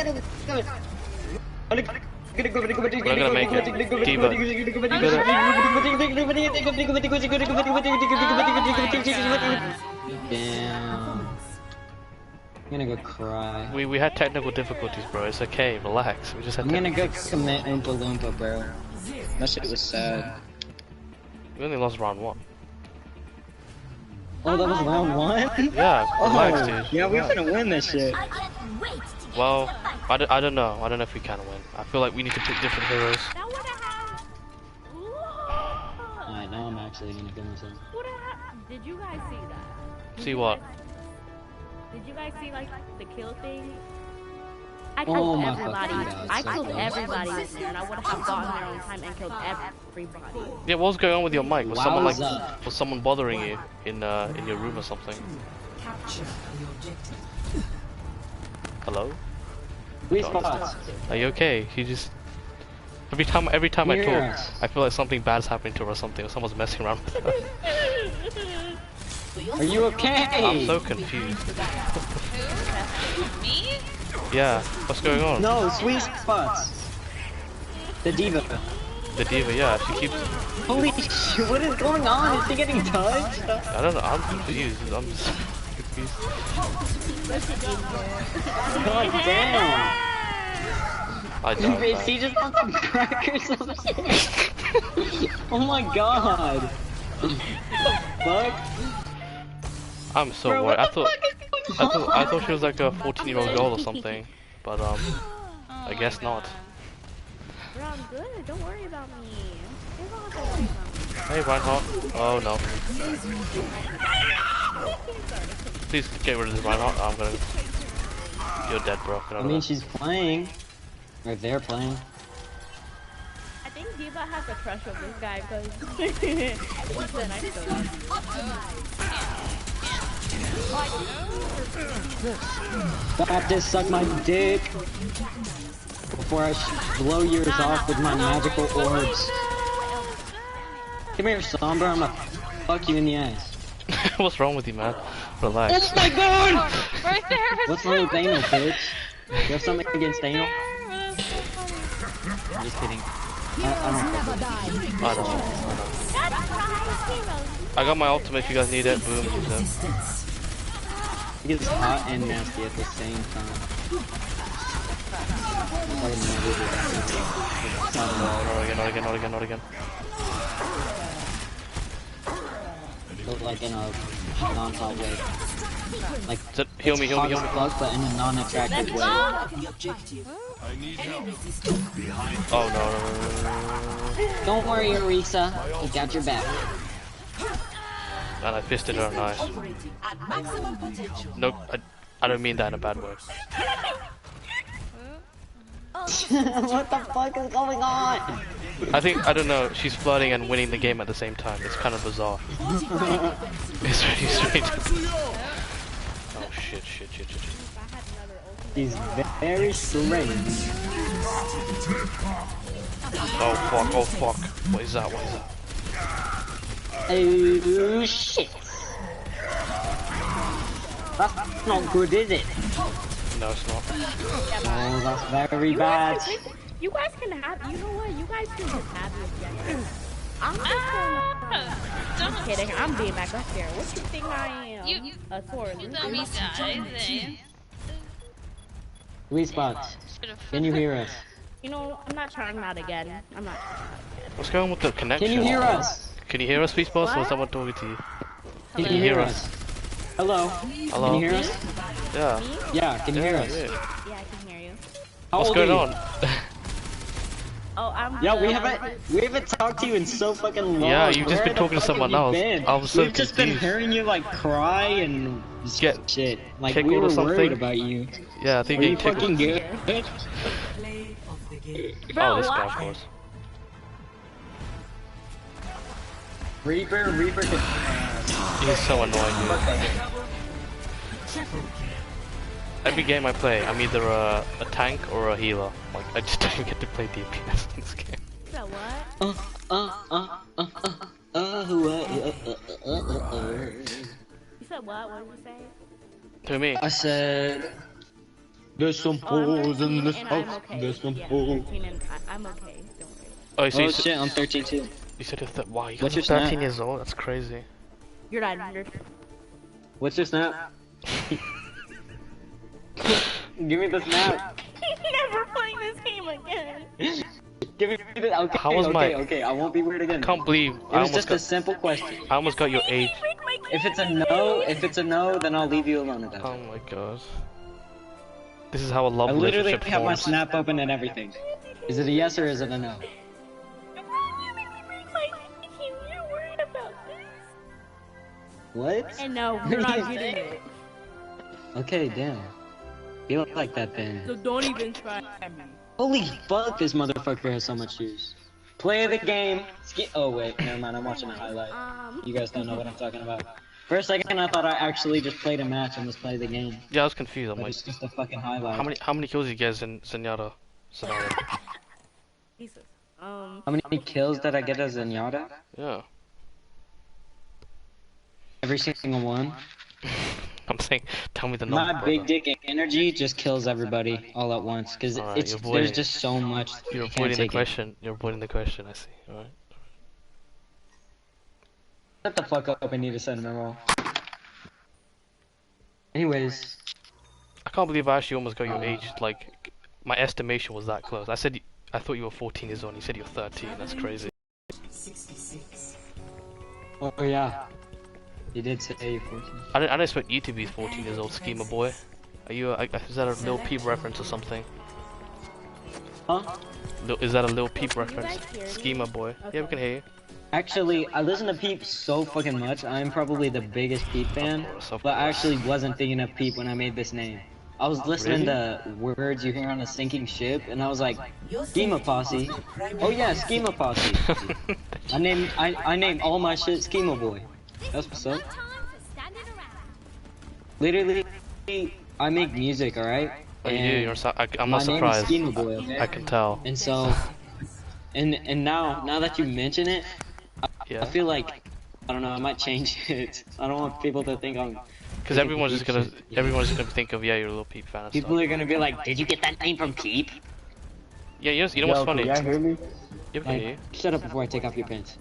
We're not gonna make it. Diva. Damn. I'm gonna go cry. We had technical difficulties, bro. It's okay, relax. We just had. I'm gonna go commit Oompa Loompa, bro. That shit was sad. We only lost round 1. Oh, that was round 1? Yeah, relax, dude. Yeah, we're gonna win this shit. Well, I don't know. I don't know if we can win. I feel like we need to pick different heroes. Alright, now I'm actually gonna go myself. Did you guys see that? See what? Did you guys see like the kill thing? I Oh killed my everybody. fucking God, I so killed close. everybody in there, and I would have gotten there on time and killed everybody. Yeah, what was going on with your mic? Was someone like, Wowza. was someone bothering you in your room or something? Hello? Please Don't pause. understand. Are you okay? You just every time I talk, Yes. I feel like something bad's happening to her or something, or someone's messing around with her. Are you okay? I'm so confused. Me? Yeah, what's going on? No, sweet spots. The diva. The diva, yeah, she keeps. Holy shit, what is going on? Is she getting touched? I don't know. I'm confused. I'm just confused. God damn. I don't. Is he just on some crack or something? Oh my god. What the fuck? I'm so Bro, worried. what the I thought she was like a 14-year-old girl or something, but I guess not. Bro, I'm good. Don't worry about me. You don't have to worry about me. Hey, Reinhardt. Oh no. Please get rid of this Reinhardt. I'm gonna. You're dead, bro. Get out I of mean, there. she's playing. Or they're playing. I think Diva has a crush on this guy because he's so nice to him. Baptist, suck my dick. Before I blow yours off with my magical orbs. Come here, Sombra. I'm gonna fuck you in the ass. What's wrong with you, man? Relax. Oh my god! Right there. What's wrong with anal, bitch? You have something against anal? I'm just kidding. I don't. I got my ultimate if you guys need it. Boom. Use it. It gets hot and nasty at the same time. Not again. Look like in a non-hot way. Like, heal me. Fuck, but in a non-attractive way. Oh no. Don't worry, Arisa. He got your back. And I fisted her, nice. No, I don't mean that in a bad way. What the fuck is going on? I don't know, she's flirting and winning the game at the same time. It's kind of bizarre. It's really strange. Oh shit. He's very strange. Oh fuck. What is that? Oh shit. That's not good, is it? No, it's not. Oh, that's very bad. You guys can have, you know what? You guys can just have the objective. I'm just kidding. I'm being back up there. What do you think I am? A Taurus. You don't be dying. Sweet spot. Can you hear us? You know, I'm not trying that again. I'm not trying that again. What's going on with the connection? Can you hear us? Can you hear us, Sweet Boss, or is someone talking to you? Can you hear us? Hello? Hello? Can you hear us? Yeah. Yeah, can you hear us? Yeah, I can hear you. What's going on? Oh, I'm Yeah, we haven't talked to you in so fucking long. Yeah, you've just Where been the talking to fuck have someone you else. been? I was so We've just been confused. hearing you like cry and shit. Like Tickled we or were something? worried about you. Yeah, I think Are you tickled. fucking good? Oh, this guy, of course. Reaper can... He's so annoying, dude. every game I play, I'm either a tank or a healer. Like, I just don't get to play DPS in this game. So what? You said what? What did you say? To me. I said, there's some holes in this house. There's some holes. I'm okay. Don't worry. Oh, so Shit, I'm 13 too. You said you're wow, you What's guys your are 13 snap? years old? That's crazy. You're not under. What's your snap? Give me the snap. Never playing this game again. Give me the. Okay, How was my- okay. I won't be weird again. I can't believe It was just a simple question. I almost got your age. If it's a no, then I'll leave you alone about it. Oh my god. This is how a love I literally relationship have my forms. snap open and everything. Is it a yes or is it a no? You're worried about this. What? And no, you're not getting it. Okay, damn. Feel like that then. So don't even try me. Holy fuck, this motherfucker has so much juice. Play the game. Oh wait, never mind. I'm watching a highlight. You guys don't know what I'm talking about. For a second, I thought I actually just played a match and was playing the game. Yeah, I was confused. I'm But like, it's just a fucking highlight. how many kills you guys in Zenyatta? Jesus. How many kills did I get as Zenyatta? Yeah. Every single one. I'm saying, tell me the number. My big dick energy just kills everybody all at once, cause Alright, it's you're there's avoiding- just so much. You're you can't avoiding the take it. question. You're avoiding the question. I see. All right. Shut the fuck up! I need a cinnamon roll. Anyways, I can't believe I actually almost got your age. Like, my estimation was that close. I thought you were 14 years old. And you said you're 13. That's crazy. 66. oh yeah, you did say you're 14. I didn't expect you to be 14 years old, Schema Boy. Are you? Is that a Lil Peep reference or something? Huh? Is that a Lil Peep reference? Schema Boy. Yeah, we can hear you. Actually, I listen to Peep so fucking much. I'm probably the biggest Peep fan, but I actually wasn't thinking of Peep when I made this name. I was listening to words you hear on a sinking ship, and I was like, Schema Posse. Oh yeah, Schema Posse. I named all my shit Schema Boy. That's what's up. Literally, I make music, alright? Oh, you do? I'm my not name is surprised. Schema Boy, okay? I can tell. And so, and now that you mention it, I feel like, I don't know, I might change it. I don't want people to think I'm... Because everyone's just gonna think of, yeah, you're a Lil Peep fan. And People are gonna be like, did you get that name from Peep? Yeah, you know what's funny? Can y'all hear me? Yeah, we can hear you. Shut up before I take off your pants.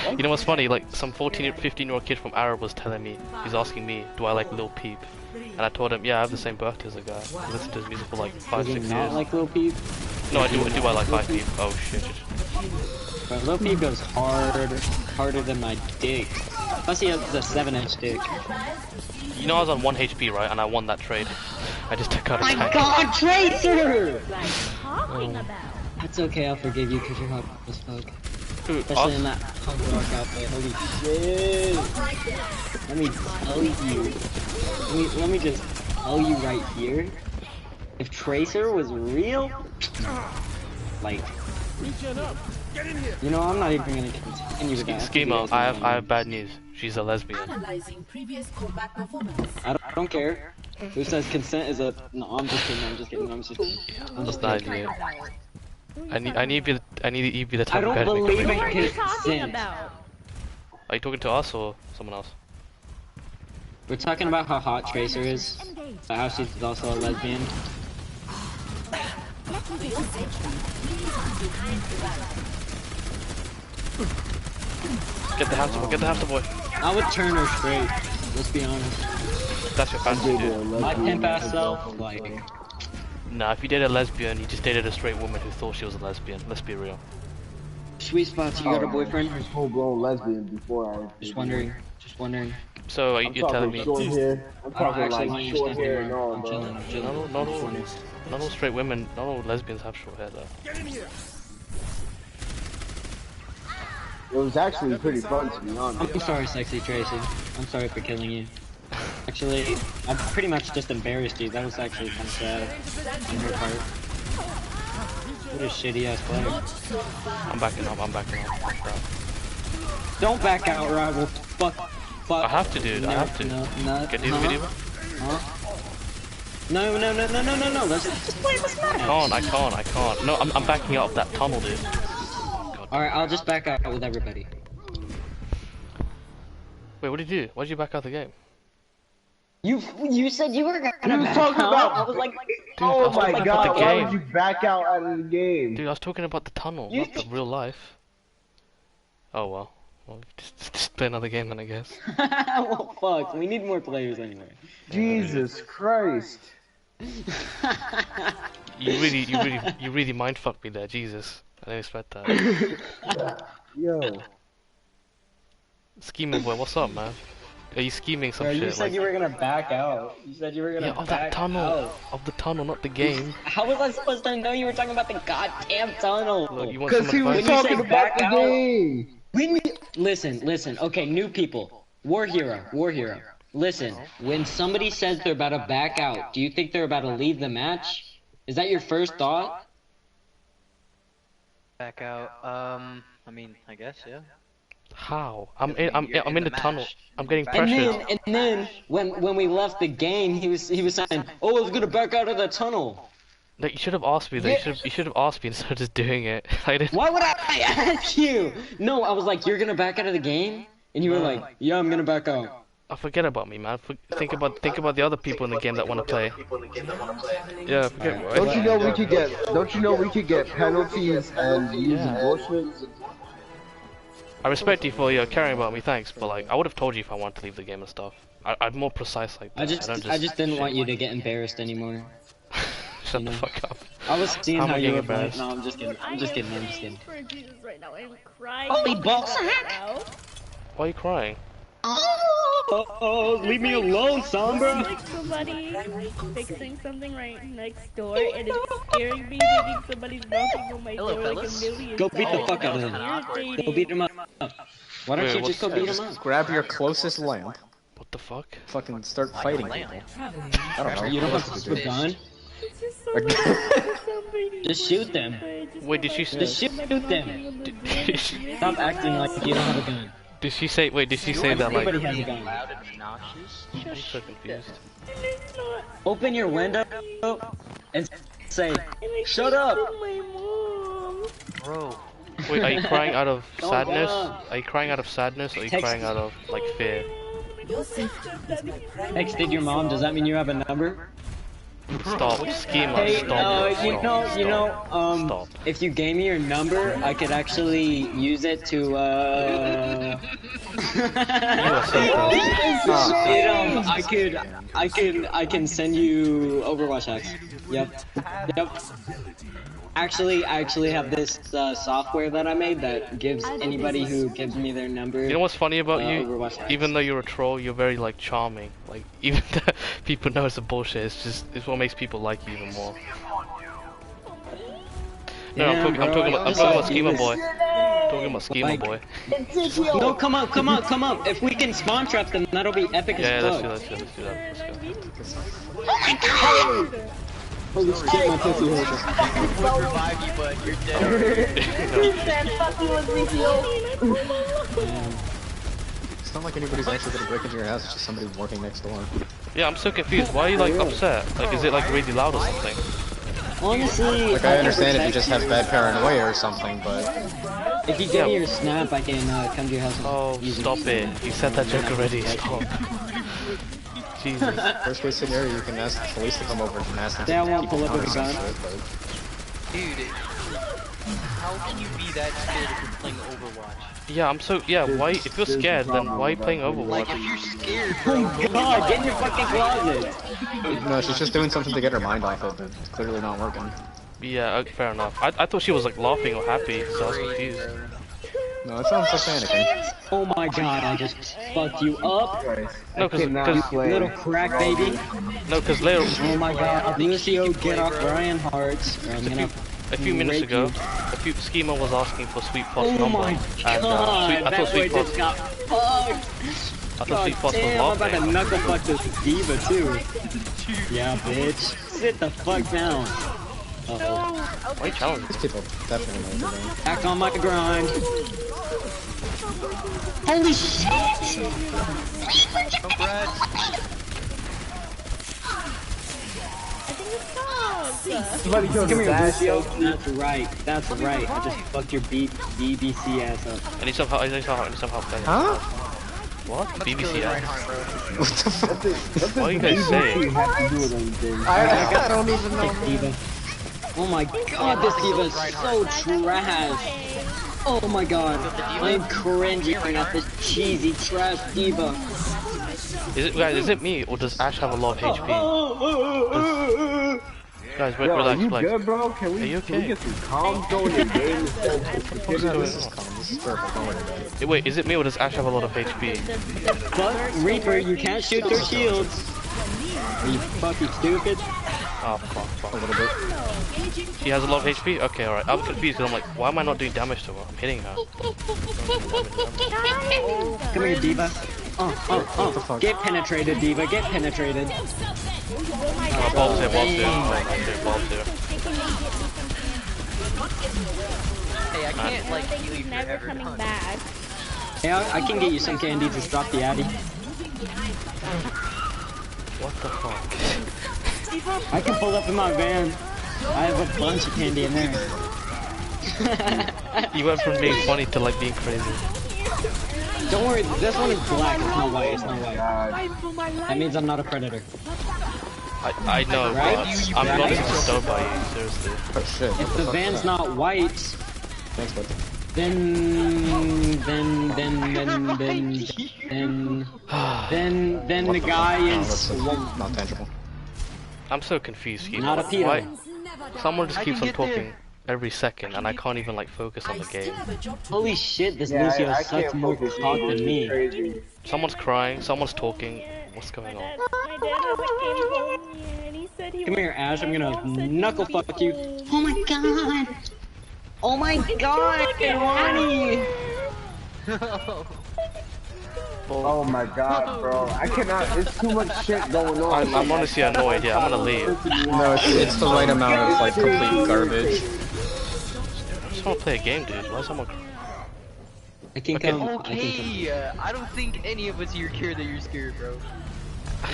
You know what's funny? Like, some 14 or 15-year-old kid from Arab was telling me, he's asking me, do I like Lil Peep? And I told him, yeah, I have the same birthday as a guy. I listened to his music for like 5-6 Does years. he not like Lil Peep? No, I do I like Peep. Oh shit. But Lil Peep goes harder than my dick. Plus he has a 7-inch dick. You know I was on 1 HP, right? And I won that trade. I just took out a My tank. god, Tracer! Talking about. That's okay, I'll forgive you because you're hot as fuck. Dude, Especially in that punk rock outfit. Holy shit! Let me tell you. Let me just tell you right here. If Tracer was real, like, you know, I'm not even gonna continue with that. Schema, I have bad news. She's a lesbian. Analyzing previous combat performance. I don't care. Who says consent is a... No, I'm just kidding. I'm just kidding. I'm just not idea. I need you to be the type I of guy don't to believe make in a What are you talking consent. about? Are you talking to us or someone else? We're talking about how hot Tracer is, but how she's also a lesbian. Get the hamster boy. I would turn her straight. Let's be honest. That's your fantasy, dude. My pimp ass self, like. Nah, if you dated a lesbian, you just dated a straight woman who thought she was a lesbian. Let's be real. Sweet spots, you got a boyfriend? Full-blown lesbian before I... Just wondering. So you're telling me? Short hair. I'm talking actually like short hair and all, I'm bro. chilling. Not all straight women, not all lesbians have short hair though. It was actually pretty fun, to be honest. I'm sorry, sexy Tracy. I'm sorry for killing you. Actually, I pretty much just embarrassed you. That was actually kind of sad on her part. What a shitty ass player. I'm backing up. Crap. Don't back out or I will fuck. I have to, dude. I have to. No, Get these video. Huh? No, let's just play this match. I can't. No, I'm backing out of that tunnel, dude. Alright, I'll just back out with everybody. Wait, what did you do? Why did you back out the game? You said you were gonna He was back talking out. about. I was like, Oh I was my talking god! about the Why game. would you back out of the game? Dude, I was talking about the tunnel, not the real life. Oh well. Well, just play another game then, I guess. well, fuck. We need more players anyway. Jesus Christ! You really mind fucked me there, Jesus. I didn't expect that. Yo. Scheming boy, what's up, man? Are you scheming some Bro, shit? you said you were gonna back out. You said you were gonna of back that tunnel, out. of the tunnel, not the game. How was I supposed to know you were talking about the goddamn tunnel? Look, you want Because he was talking about the game. Listen. Okay, new people. War hero. Listen, when somebody says they're about to back out, do you think they're about to leave the match? Is that your first thought? Back out. I mean, I guess, yeah. How? I'm in the tunnel. I'm getting pressured. And then when we left the game, he was saying, "Oh, I was gonna back out of the tunnel." Like, you should have asked me that. You should have asked me instead of just doing it. I didn't. Why would I ask you? No, I was like, "You're gonna back out of the game," and you were like, "Yeah, I'm gonna back out." Forget about me, man. Think about the other people in the game that want to play. Yeah, forget. Right. Don't you know we could get penalties and use abortions? I respect you for caring about me, thanks. But like, I would have told you if I wanted to leave the game and stuff. I'm more precise like that. I just didn't want you to get embarrassed anymore. Shut the fuck up. I was seeing how you were playing. embarrassed. No, I'm just kidding. I'm just kidding. For Jesus right now, I'm crying. Holy balls! Why are you crying? Oh, leave me alone, Sombra! Like somebody fixing something right next door, and it's scaring me thinking somebody's knocking on my door like a million Go beat the times. fuck out of him. Go beat him up. Why don't you just go beat him up? Grab your closest lamp. What the fuck? Fucking start fighting people. I don't know. You don't have a gun? Just shoot them. Wait, did she say? Just shoot them. Stop acting like you don't have a gun. Did she say? Wait, did she say that like? Everybody has a gun. I'm so confused. Open your window and say, "Shut up." Bro. Wait, are you crying out of Don't sadness? go. Are you crying out of sadness, or are you Text- crying out of like fear? Texted your mom. Does that mean you have a number? Stop, schema, Hey, stop. Stop. if you gave me your number, I could actually use it to, I can send you Overwatch hacks. Yep. Actually, I actually have this software that I made that gives anybody who gives me their number. You know what's funny about you? Overwatch hacks. Even though you're a troll, you're very like charming. Like even though people know it's a bullshit, it's what makes people like you even more. No, I'm talking about Schema Boy. Talking about Schema Boy. No, come up. If we can spawn trap them, that'll be epic as fuck. Let's do that. Let's go. Oh my god! Holy shit, my pussy hurts. I would revive you, but you're dead. It's not like anybody's actually gonna break into your house, it's just somebody working next door. Yeah, I'm so confused. Why are you like upset? Like, is it like really loud or something? Honestly, Like, I understand if you just have bad paranoia or something, but... If you give me your snap, I can come to your house. Oh, stop it. You said that joke already. Stop. Jesus. Worst case scenario, you can ask the police to come over and ask them They to won't keep pull up an with a gun. Dude, how can you be that scared if you're playing Overwatch? Yeah, I'm so... Yeah, why... If you're scared, then why are you playing Overwatch? Like, if you're scared, bro... Oh god, get in your fucking closet! No, she's just doing something to get her mind off it, but it's clearly not working. Yeah, fair enough. I thought she was like laughing or happy, so I was confused. No, it sounds like panicking. Oh my god, I just fucked you up. No, cause little crack baby. No, cause Leo. Oh my god, Lucio, get off Ryan Hearts. Or I'm gonna a few minutes rape ago, you. a few Schema was asking for Sweet Pot's Oh number, my and god, I thought Sweet Pot. got fucked. I thought Sweet Pot was Damn, I'm about laughing. to knuckle fuck this diva too. Yeah, bitch. Sit the fuck down. Uh-oh. Why you challenge These people definitely know what they're doing. Back on my grind. Holy shit! Congrats. Somebody killed Come his here, ass, yo. That's right. That's right. I just fucked your BBC ass up. I need some help. I need some help. Huh? What? BBC ass? What the fuck? What are you guys saying? Have to do with anything. I don't even know. Diva. Oh my god, this diva is so trash. Oh my god, I'm cringing at this cheesy trash diva. Is it me or does Ash have a lot of HP? Guys, Yo, relax, you relax. good, bro? Can we, Are you can we okay? get some calm going in the game instead of This is calm. This is perfect. Wait, is it me or does Ash have a lot of HP? But Reaper, you can't shoot their shields. Are you fucking stupid? Oh, fuck. A little bit. She has a lot of HP? Okay, alright. I'm confused because I'm like, why am I not doing damage to her? I'm hitting her. Come here, diva. Get penetrated, diva. Get penetrated. Bob's here. Hey, I can't like heal you He's never forever. coming back. Yeah, I can get you some candy. Just drop the addy. What the fuck? I can pull up in my van. I have a bunch of candy in there. You went from being funny to like being crazy. Don't worry, this one is black. It's not white. It's not white. That means I'm not a predator. I know, Right? but I'm not even stoned by you, seriously. Oh shit. If the van's not white, Thanks, bud. then the guy is Not tangible. I'm so confused, Ski. not a pedo. Why? Someone just keeps on talking every second, and I can't even like focus on the game. Holy shit, this Yeah, Lucio I sucks can't more focus cock either. than me. Crazy. Someone's crying, someone's talking. What's going on? My dad hasn't came home yet, and he said he Come here, Ash. I'm gonna knuckle fuck you. Oh my god! Oh my god, Ronnie! Oh my god, bro. I cannot. It's too much shit going on. I'm honestly annoyed. Yeah, I'm gonna leave. No, it's the right amount of like complete garbage. I just wanna play a game, dude. Why is someone? I can Okay. come. Okay, I don't think any of us here care that you're scared, bro.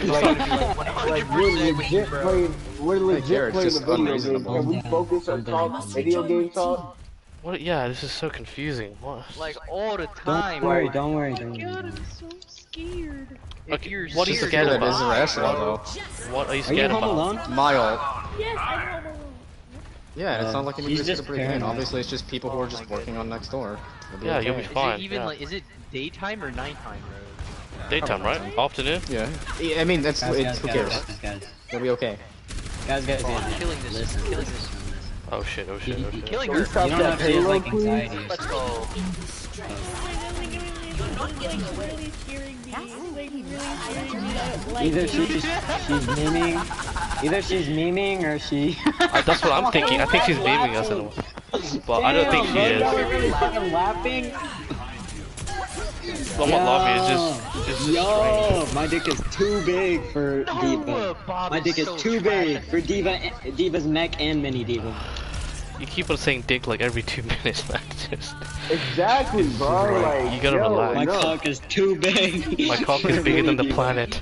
Like, we're legit playing. We're legit Jared, playing just the video game. unreasonable. Can we focus on talk video game talk? What? Yeah, this is so confusing. What? Like all the Don't time. worry, don't worry, don't God, worry. I'm so scared. Okay, you're what are you Just scared that is about? irrational, though. What are you Are you scared home about? alone? Mile. Yes, I'm home alone. Yeah, it's not like He's anybody's just gonna break in. paranoid. Obviously, it's just people who are just working on next door. It'll Yeah, okay. you'll be Is fine. it even Yeah. like, is it daytime or nighttime, bro? Daytime, right? Afternoon? Yeah. I mean, who cares? Guys, It'll be okay. guys, Oh, I'm killing this. listen, Killing listen, this. listen. Oh shit! Oh shit! Oh shit! Killing Can we her. stop You don't that have to have payload, like please? anxiety. Let's go. Really scaring me. Like, really scaring me. Like, Either she's memeing, or she. That's what I'm thinking. I think she's beaming us in a way. But I don't think she Damn, is. bro, you're really fucking laughing. I'm not laughing. It's just Yo, my dick is too big for Diva. My dick is too big for Diva's neck and Mini Diva. You keep on saying dick like every 2 minutes, man. Just Exactly, bro. Like, you gotta yo, relax. My no. cock is too big. My cock is bigger than the planet.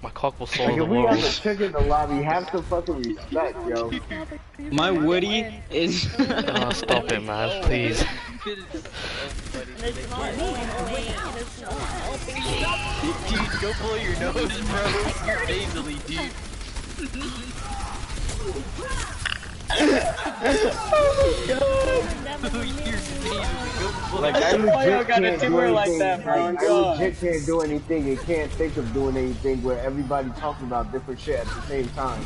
My cock will solve Like, the if we have world. a chick in the lobby, have some fucking respect, yo. My Woody is. Oh, stop it, man, please. it's not helping. It's not helping. Dude, go blow your nose, bro. You're nasally, dude. Like, I Why y'all legit gotta can't do do her like anything. that, bro? Like, I legit can't do anything and can't think of doing anything where everybody talking about different shit at the same time.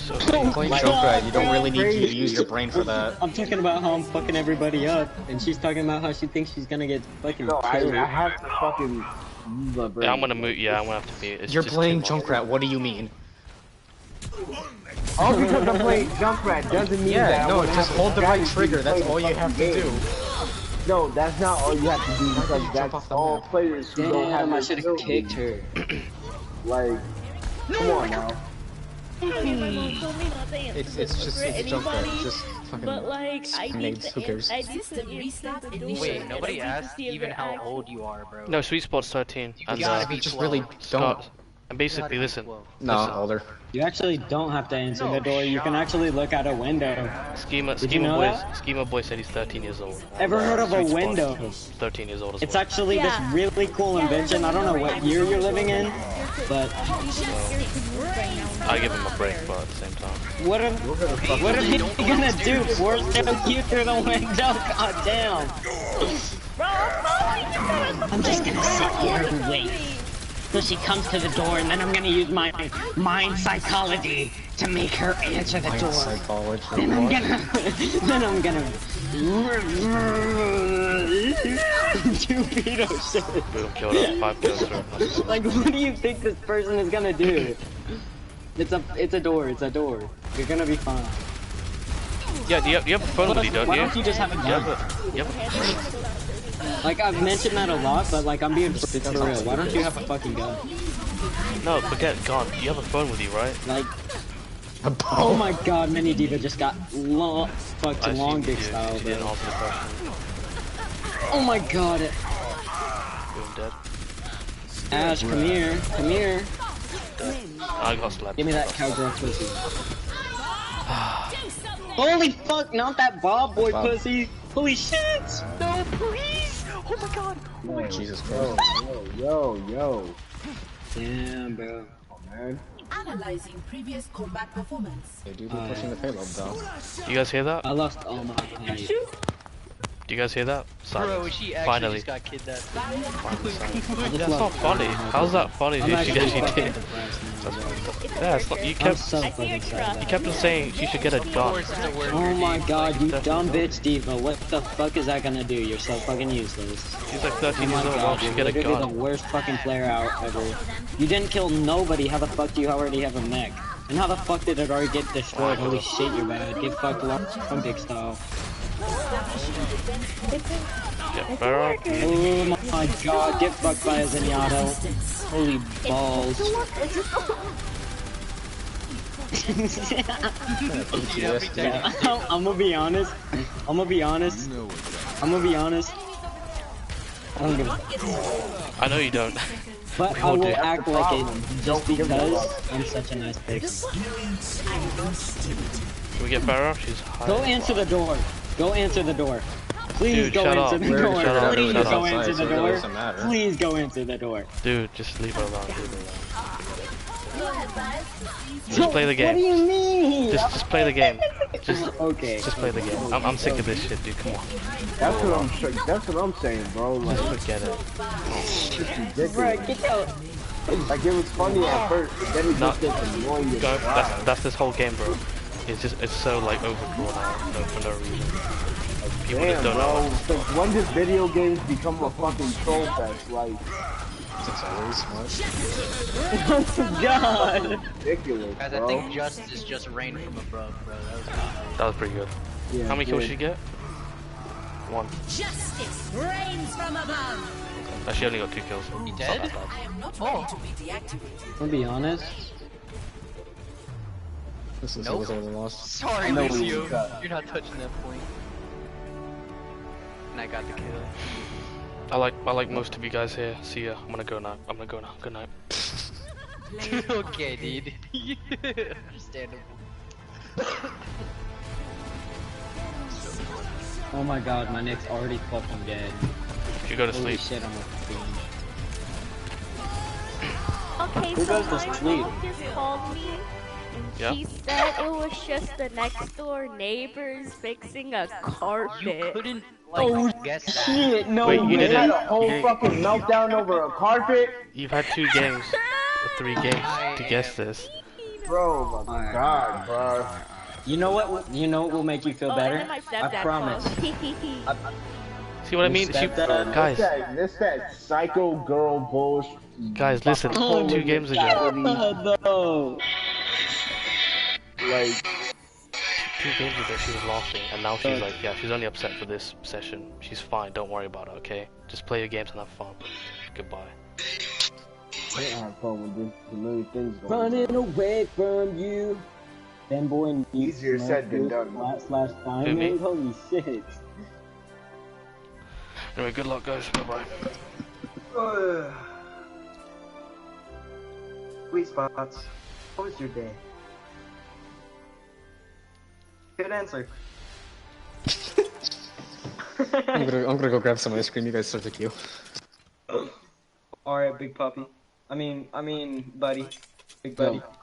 Playing Junkrat, you don't really need to use your brain for that. I'm talking about how I'm fucking everybody up, and she's talking about how she thinks she's gonna get fucking No, I killed. have to fucking use my brain. Yeah, I'm gonna mute. Yeah, I'm gonna have to mute. It's You're just playing too much. Junkrat, what do you mean? All because I'm playing Junkrat doesn't mean that. Yeah, I no, wanna just have hold the right strategy trigger, to that's play all the you have fucking to game. do. No, that's not all you have to do because that's all players who don't have Damn, I the should have ability. kicked her. Like, come on now. Okay, my mom told me not to answer It's this just for it's Junkrat, anybody, just fucking but like I need nades, who to cares? I need to answer the door. Wait, and nobody I need to asked see if even they're how actually- old you are, bro. No, sweet spot's 13. And gotta be just 12. really Scar, don't. And basically, listen. No, older. You actually don't have to answer the door. You can actually look out a window. Schema Boy said he's 13 years old. Ever heard of a Sweet Spot window? is 13 years old as well. It's actually this really cool invention. I don't know what year you're living in, but I give him a break, but at the same time. what are you gonna do? Force him you through the window? God damn. I'm just gonna sit here and wait till she comes to the door, and then I'm gonna use my mind psychology to make her answer the door. Then I'm gonna do veto shit. Like, what do you think this person is gonna do? It's a door. You're gonna be fine. Yeah, do you have a phone with you, don't you? Why don't you just have a gun? Like, I've mentioned that a lot, but like, I'm being for real. Why don't you have a fucking gun? No, forget gun. You have a phone with you, right? Like, oh my god, Mini Diva just got fucked long dick style, bro. Oh my god. Boom, dead. Ash, come here. I got slapped. Give me that cowgirl pussy. Holy fuck, not that Bob boy pussy. Holy shit. No, please. Oh my god. Oh, Jesus Christ. Yo. Damn, bro. Oh, man. Analyzing previous combat performance. They do be pushing the payload, though. You guys hear that? I lost all my height. Do you guys hear that? Bro, she actually just got kidnapped. That's not funny. How's that funny? She actually did. Yeah, it's not. You kept on saying she should get a gun. Oh my god, you dumb bitch Diva. What the fuck is that gonna do? You're so fucking useless. She's like 13 years old. Why should get a gun? You're the worst fucking player out ever. You didn't kill nobody. How the fuck do you already have a mech? And how the fuck did it already get destroyed? Holy shit, you're bad. Get fucked from big style. Get better. Oh my god, get fucked by a Zenyatta. Holy balls. I'm gonna be honest. I don't give a I know you don't. But I will act like it just because I'm such a nice person. Can we get better? She's high. Go answer the door. Go answer the door. Please Dude, go answer the door. Please go answer the door. Matter. Please go answer the door. Dude, just leave her alone. Just play the game. What do you mean? Just play the game. Just play the game. I'm sick of this shit, dude. Come on. That's what I'm saying, bro. Like, forget it. It's ridiculous. Bro, get out. Like, it was funny at first, but then it just gets annoying as fuck. That's this whole game, bro. It's so like overdrawn out for no reason. People Damn, just don't bro. know. So when did video games become a fucking troll fest? Like, It's always smart. Oh god. Ridiculous, Guys, bro. I think justice just rained from above, bro. That was pretty good. Yeah, How many kills did she get? 1. Justice reigns from above. She only got 2 kills. He dead? I am not ready to be deactivated. I'll be honest. This is Nope. a loss. Sorry, Lucio. You're not touching that point. And I got the kill. I like most of you guys here. See ya. I'm gonna go now. Good night. Okay, dude. Understandable. Oh my god, my neck's already fucking dead. You go to Holy sleep. shit, I'm a fiend. Okay, Who so goes to my sleep? mom just called me, and Yeah? she said it was just the next door neighbors fixing a carpet. You couldn't, Oh guess that. shit, no, Wait, you you didn't- had a whole fucking meltdown over a carpet? You've had 2 games, or 3 games to guess this. Bro, my god, bro. You know what will make you feel Oh, better? and then my I stepdad promise. called. See what I mean? Guys, This that psycho girl bullshit. guys, listen. 2 games ago. No. Like, 2 games ago she was laughing, and now she's like, yeah, she's only upset for this session. She's fine. Don't worry about it. Okay? Just play your games and have fun. Goodbye. I don't have fun with this. A million things going on. Running away from you. Fanboy and Easier said than done. Slash Who, me? fine. Holy shit. Anyway, good luck, guys. Bye bye. Sweet spots. How was your day? Good answer. I'm gonna go grab some ice cream. You guys start the queue. Alright, big puppy. I mean, buddy. Big buddy. No.